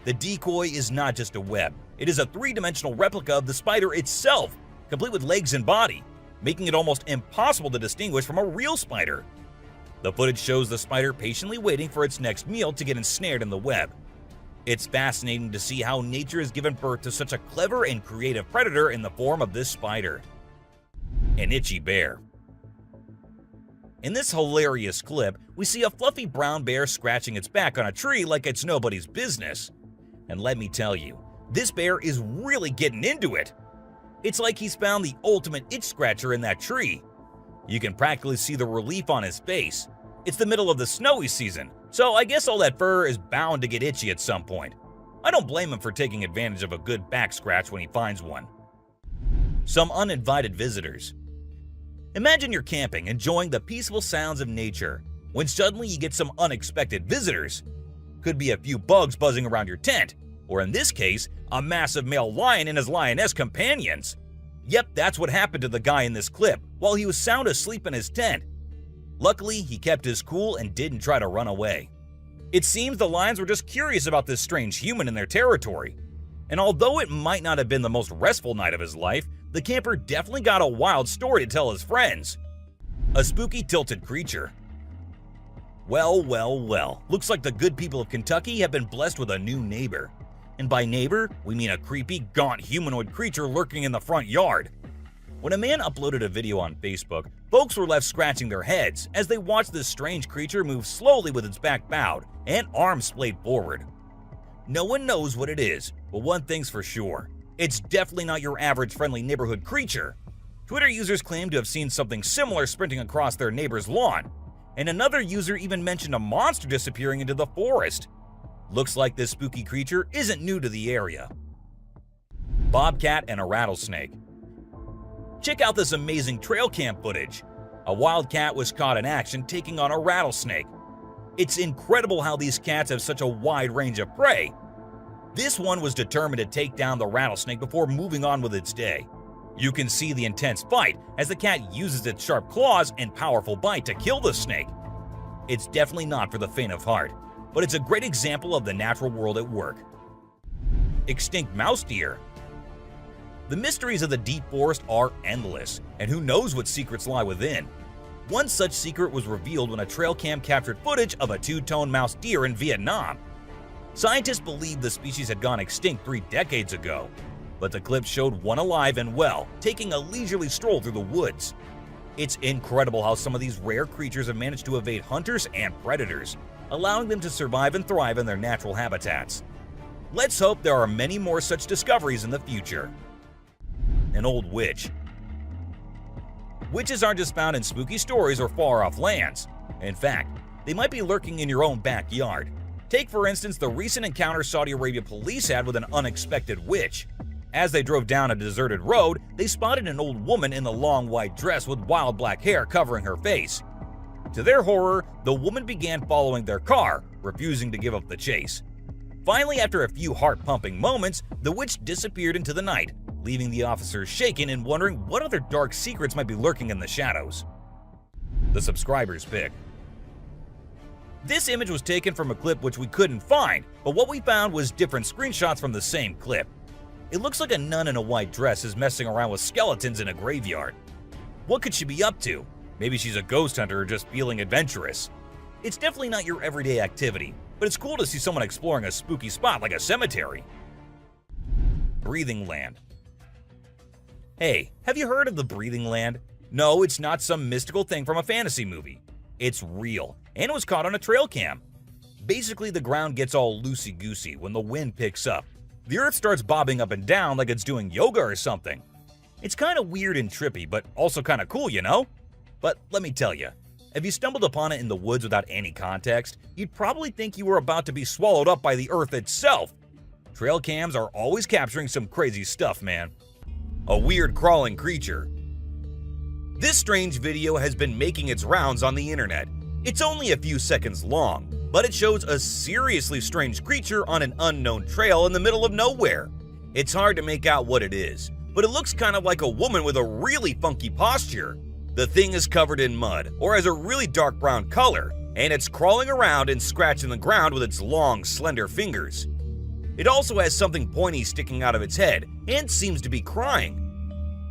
Speaker 4: The decoy is not just a web, it is a 3-dimensional replica of the spider itself, complete with legs and body, making it almost impossible to distinguish from a real spider. The footage shows the spider patiently waiting for its next meal to get ensnared in the web. It's fascinating to see how nature has given birth to such a clever and creative predator in the form of this spider. An itchy bear. In this hilarious clip, we see a fluffy brown bear scratching its back on a tree like it's nobody's business. And let me tell you, this bear is really getting into it. It's like he's found the ultimate itch scratcher in that tree. You can practically see the relief on his face. It's the middle of the snowy season, so I guess all that fur is bound to get itchy at some point. I don't blame him for taking advantage of a good back scratch when he finds one. Some uninvited visitors. Imagine you're camping, enjoying the peaceful sounds of nature, when suddenly you get some unexpected visitors. Could be a few bugs buzzing around your tent, or in this case, a massive male lion and his lioness companions. Yep, that's what happened to the guy in this clip while he was sound asleep in his tent. Luckily, he kept his cool and didn't try to run away. It seems the lions were just curious about this strange human in their territory. And although it might not have been the most restful night of his life, the camper definitely got a wild story to tell his friends. A spooky tilted creature. Well, looks like the good people of Kentucky have been blessed with a new neighbor. And by neighbor, we mean a creepy, gaunt humanoid creature lurking in the front yard. When a man uploaded a video on Facebook, folks were left scratching their heads as they watched this strange creature move slowly with its back bowed and arms splayed forward. No one knows what it is, but one thing's for sure. It's definitely not your average friendly neighborhood creature. Twitter users claim to have seen something similar sprinting across their neighbor's lawn, and another user even mentioned a monster disappearing into the forest. Looks like this spooky creature isn't new to the area. Bobcat and a rattlesnake. Check out this amazing trail cam footage. A wild cat was caught in action taking on a rattlesnake. It's incredible how these cats have such a wide range of prey. This one was determined to take down the rattlesnake before moving on with its day. You can see the intense fight as the cat uses its sharp claws and powerful bite to kill the snake. It's definitely not for the faint of heart, but it's a great example of the natural world at work. Extinct mouse deer. The mysteries of the deep forest are endless, and who knows what secrets lie within. One such secret was revealed when a trail cam captured footage of a two-tone mouse deer in Vietnam. Scientists believed the species had gone extinct 3 decades ago, but the clip showed one alive and well, taking a leisurely stroll through the woods. It's incredible how some of these rare creatures have managed to evade hunters and predators, allowing them to survive and thrive in their natural habitats. Let's hope there are many more such discoveries in the future. An old witch. Witches aren't just found in spooky stories or far-off lands. In fact, they might be lurking in your own backyard. Take, for instance, the recent encounter Saudi Arabia police had with an unexpected witch. As they drove down a deserted road, they spotted an old woman in a long white dress with wild black hair covering her face. To their horror, the woman began following their car, refusing to give up the chase. Finally, after a few heart-pumping moments, the witch disappeared into the night, leaving the officers shaken and wondering what other dark secrets might be lurking in the shadows. The subscriber's pick. This image was taken from a clip which we couldn't find, but what we found was different screenshots from the same clip. It looks like a nun in a white dress is messing around with skeletons in a graveyard. What could she be up to? Maybe she's a ghost hunter or just feeling adventurous. It's definitely not your everyday activity, but it's cool to see someone exploring a spooky spot like a cemetery. Breathing Land. Hey, have you heard of the Breathing Land? No, it's not some mystical thing from a fantasy movie. It's real, and it was caught on a trail cam. Basically, the ground gets all loosey-goosey when the wind picks up. The earth starts bobbing up and down like it's doing yoga or something. It's kind of weird and trippy, but also kind of cool, you know? But let me tell you, if you stumbled upon it in the woods without any context, you'd probably think you were about to be swallowed up by the earth itself. Trail cams are always capturing some crazy stuff, man. A weird crawling creature. This strange video has been making its rounds on the internet. It's only a few seconds long, but it shows a seriously strange creature on an unknown trail in the middle of nowhere. It's hard to make out what it is, but it looks kind of like a woman with a really funky posture. The thing is covered in mud, or has a really dark brown color, and it's crawling around and scratching the ground with its long, slender fingers. It also has something pointy sticking out of its head, and seems to be crying.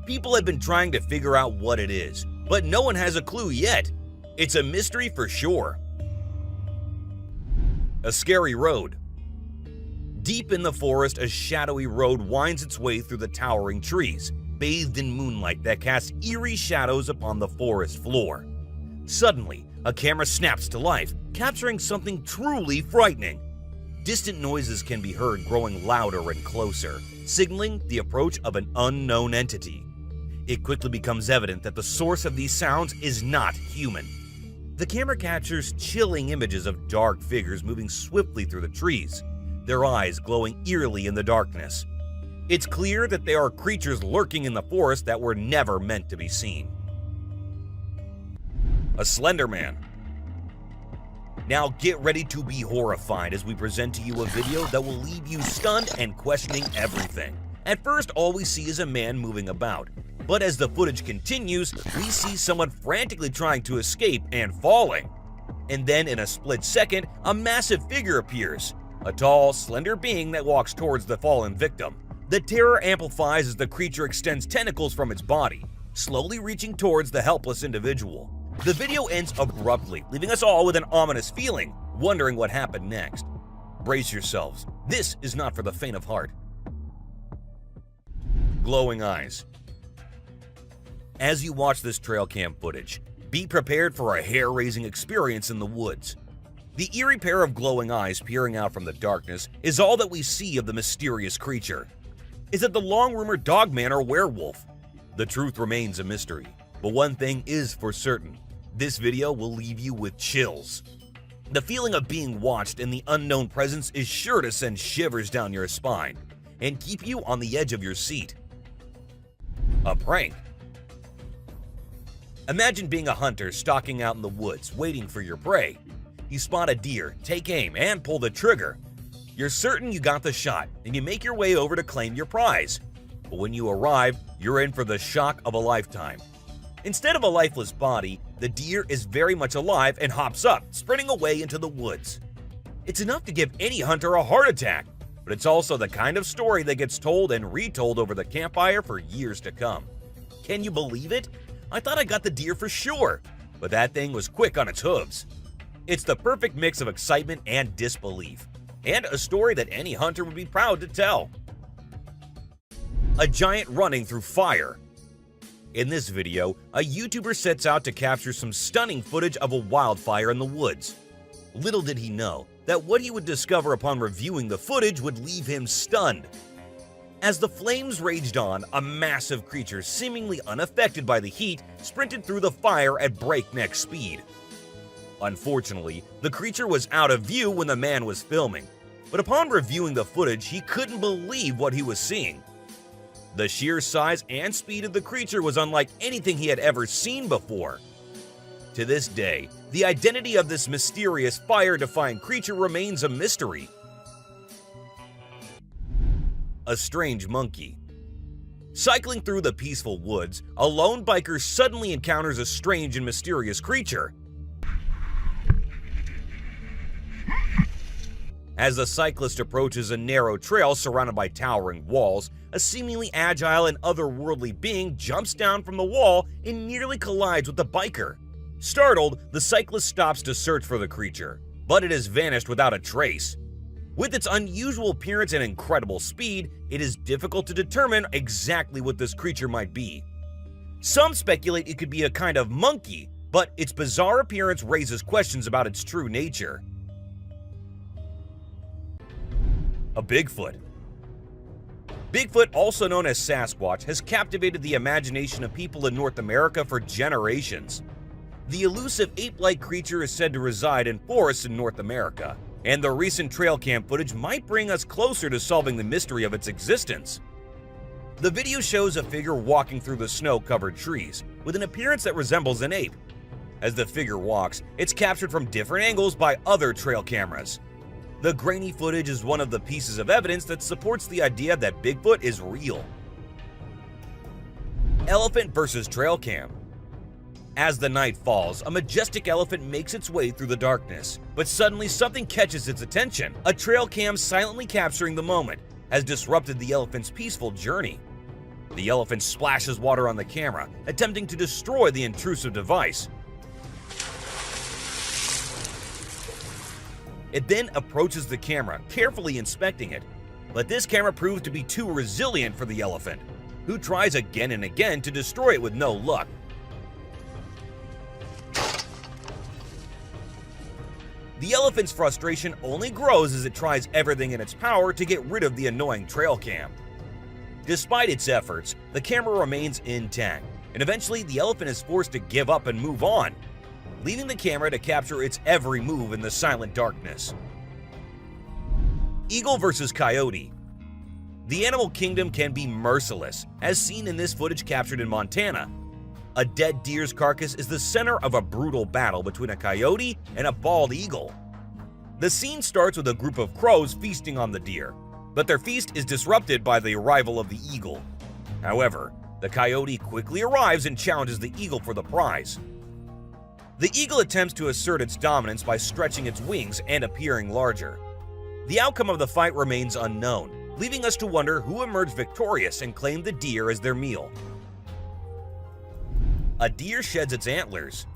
Speaker 4: People have been trying to figure out what it is, but no one has a clue yet. It's a mystery for sure. A scary road. Deep in the forest, a shadowy road winds its way through the towering trees, bathed in moonlight that casts eerie shadows upon the forest floor. Suddenly, a camera snaps to life, capturing something truly frightening. Distant noises can be heard growing louder and closer, signaling the approach of an unknown entity. It quickly becomes evident that the source of these sounds is not human. The camera captures chilling images of dark figures moving swiftly through the trees, their eyes glowing eerily in the darkness. It's clear that there are creatures lurking in the forest that were never meant to be seen. A Slender Man. Now get ready to be horrified as we present to you a video that will leave you stunned and questioning everything. At first, all we see is a man moving about, but as the footage continues, we see someone frantically trying to escape and falling. And then in a split second, a massive figure appears, a tall, slender being that walks towards the fallen victim. The terror amplifies as the creature extends tentacles from its body, slowly reaching towards the helpless individual. The video ends abruptly, leaving us all with an ominous feeling, wondering what happened next. Brace yourselves, this is not for the faint of heart. Glowing eyes. As you watch this trail cam footage, be prepared for a hair-raising experience in the woods. The eerie pair of glowing eyes peering out from the darkness is all that we see of the mysterious creature. Is it the long-rumored dogman or werewolf? The truth remains a mystery, but one thing is for certain. This video will leave you with chills. The feeling of being watched and the unknown presence is sure to send shivers down your spine and keep you on the edge of your seat. A prank. Imagine being a hunter stalking out in the woods, waiting for your prey. You spot a deer, take aim, and pull the trigger. You're certain you got the shot, and you make your way over to claim your prize. But when you arrive, you're in for the shock of a lifetime. Instead of a lifeless body, the deer is very much alive and hops up, sprinting away into the woods. It's enough to give any hunter a heart attack, but it's also the kind of story that gets told and retold over the campfire for years to come. Can you believe it? I thought I got the deer for sure, but that thing was quick on its hooves. It's the perfect mix of excitement and disbelief, and a story that any hunter would be proud to tell. A giant running through fire. In this video, a YouTuber sets out to capture some stunning footage of a wildfire in the woods. Little did he know that what he would discover upon reviewing the footage would leave him stunned. As the flames raged on, a massive creature seemingly unaffected by the heat sprinted through the fire at breakneck speed. Unfortunately, the creature was out of view when the man was filming, but upon reviewing the footage, he couldn't believe what he was seeing. The sheer size and speed of the creature was unlike anything he had ever seen before. To this day, the identity of this mysterious fire-defying creature remains a mystery. A strange monkey. Cycling through the peaceful woods, a lone biker suddenly encounters a strange and mysterious creature. As the cyclist approaches a narrow trail surrounded by towering walls, a seemingly agile and otherworldly being jumps down from the wall and nearly collides with the biker. Startled, the cyclist stops to search for the creature, but it has vanished without a trace. With its unusual appearance and incredible speed, it is difficult to determine exactly what this creature might be. Some speculate it could be a kind of monkey, but its bizarre appearance raises questions about its true nature. A Bigfoot. Bigfoot, also known as Sasquatch, has captivated the imagination of people in North America for generations. The elusive ape-like creature is said to reside in forests in North America, and the recent trail cam footage might bring us closer to solving the mystery of its existence. The video shows a figure walking through the snow-covered trees, with an appearance that resembles an ape. As the figure walks, it's captured from different angles by other trail cameras. The grainy footage is one of the pieces of evidence that supports the idea that Bigfoot is real. Elephant versus trail cam. As the night falls, a majestic elephant makes its way through the darkness, but suddenly something catches its attention. A trail cam silently capturing the moment has disrupted the elephant's peaceful journey. The elephant splashes water on the camera, attempting to destroy the intrusive device. It then approaches the camera, carefully inspecting it, But this camera proved to be too resilient for the elephant, who tries again and again to destroy it with no luck. The elephant's frustration only grows as it tries everything in its power to get rid of the annoying trail cam. Despite its efforts, the camera remains intact, and eventually the elephant is forced to give up and move on, leaving the camera to capture its every move in the silent darkness. Eagle versus coyote. The animal kingdom can be merciless, as seen in this footage captured in Montana. A dead deer's carcass is the center of a brutal battle between a coyote and a bald eagle. The scene starts with a group of crows feasting on the deer, but their feast is disrupted by the arrival of the eagle. However, the coyote quickly arrives and challenges the eagle for the prize. The eagle attempts to assert its dominance by stretching its wings and appearing larger. The outcome of the fight remains unknown, leaving us to wonder who emerged victorious and claimed the deer as their meal. A deer sheds its antlers.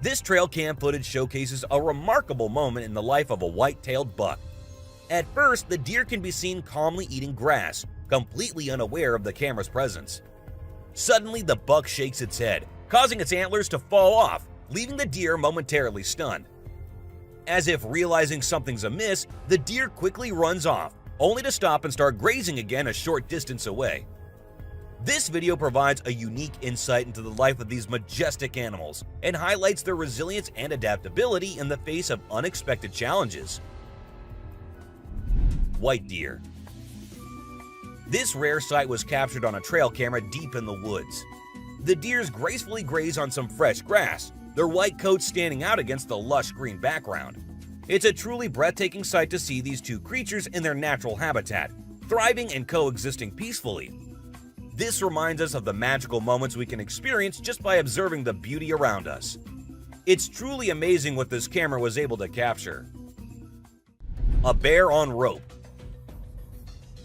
Speaker 4: This trail cam footage showcases a remarkable moment in the life of a white-tailed buck. At first, the deer can be seen calmly eating grass, completely unaware of the camera's presence. Suddenly, the buck shakes its head, causing its antlers to fall off, leaving the deer momentarily stunned. As if realizing something's amiss, the deer quickly runs off, only to stop and start grazing again a short distance away. This video provides a unique insight into the life of these majestic animals and highlights their resilience and adaptability in the face of unexpected challenges. White deer. This rare sight was captured on a trail camera deep in the woods. The deers gracefully graze on some fresh grass, their white coats standing out against the lush green background. It's a truly breathtaking sight to see these two creatures in their natural habitat, thriving and coexisting peacefully. This reminds us of the magical moments we can experience just by observing the beauty around us. It's truly amazing what this camera was able to capture. A bear on rope.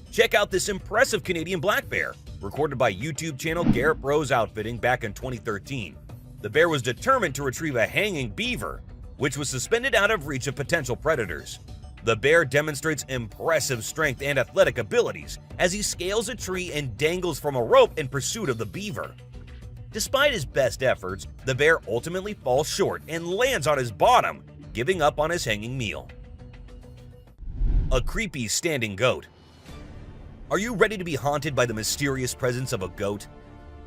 Speaker 4: Check out this impressive Canadian black bear, recorded by YouTube channel Garrett Bros Outfitting back in 2013. The bear was determined to retrieve a hanging beaver, which was suspended out of reach of potential predators. The bear demonstrates impressive strength and athletic abilities as he scales a tree and dangles from a rope in pursuit of the beaver. Despite his best efforts, the bear ultimately falls short and lands on his bottom, giving up on his hanging meal. A creepy standing goat. Are you ready to be haunted by the mysterious presence of a goat?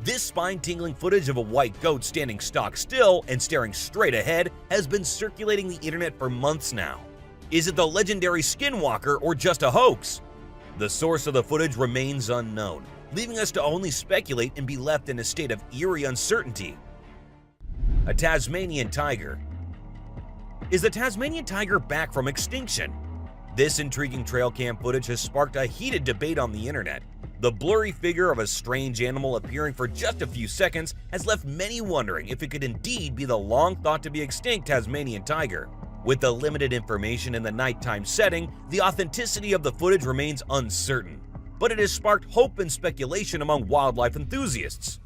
Speaker 4: This spine-tingling footage of a white goat standing stock still and staring straight ahead has been circulating the internet for months now. Is it the legendary skinwalker or just a hoax? The source of the footage remains unknown, leaving us to only speculate and be left in a state of eerie uncertainty. A Tasmanian tiger. Is the Tasmanian tiger back from extinction? This intriguing trail cam footage has sparked a heated debate on the internet. The blurry figure of a strange animal appearing for just a few seconds has left many wondering if it could indeed be the long-thought-to-be-extinct Tasmanian tiger. With the limited information in the nighttime setting, the authenticity of the footage remains uncertain, but it has sparked hope and speculation among wildlife enthusiasts.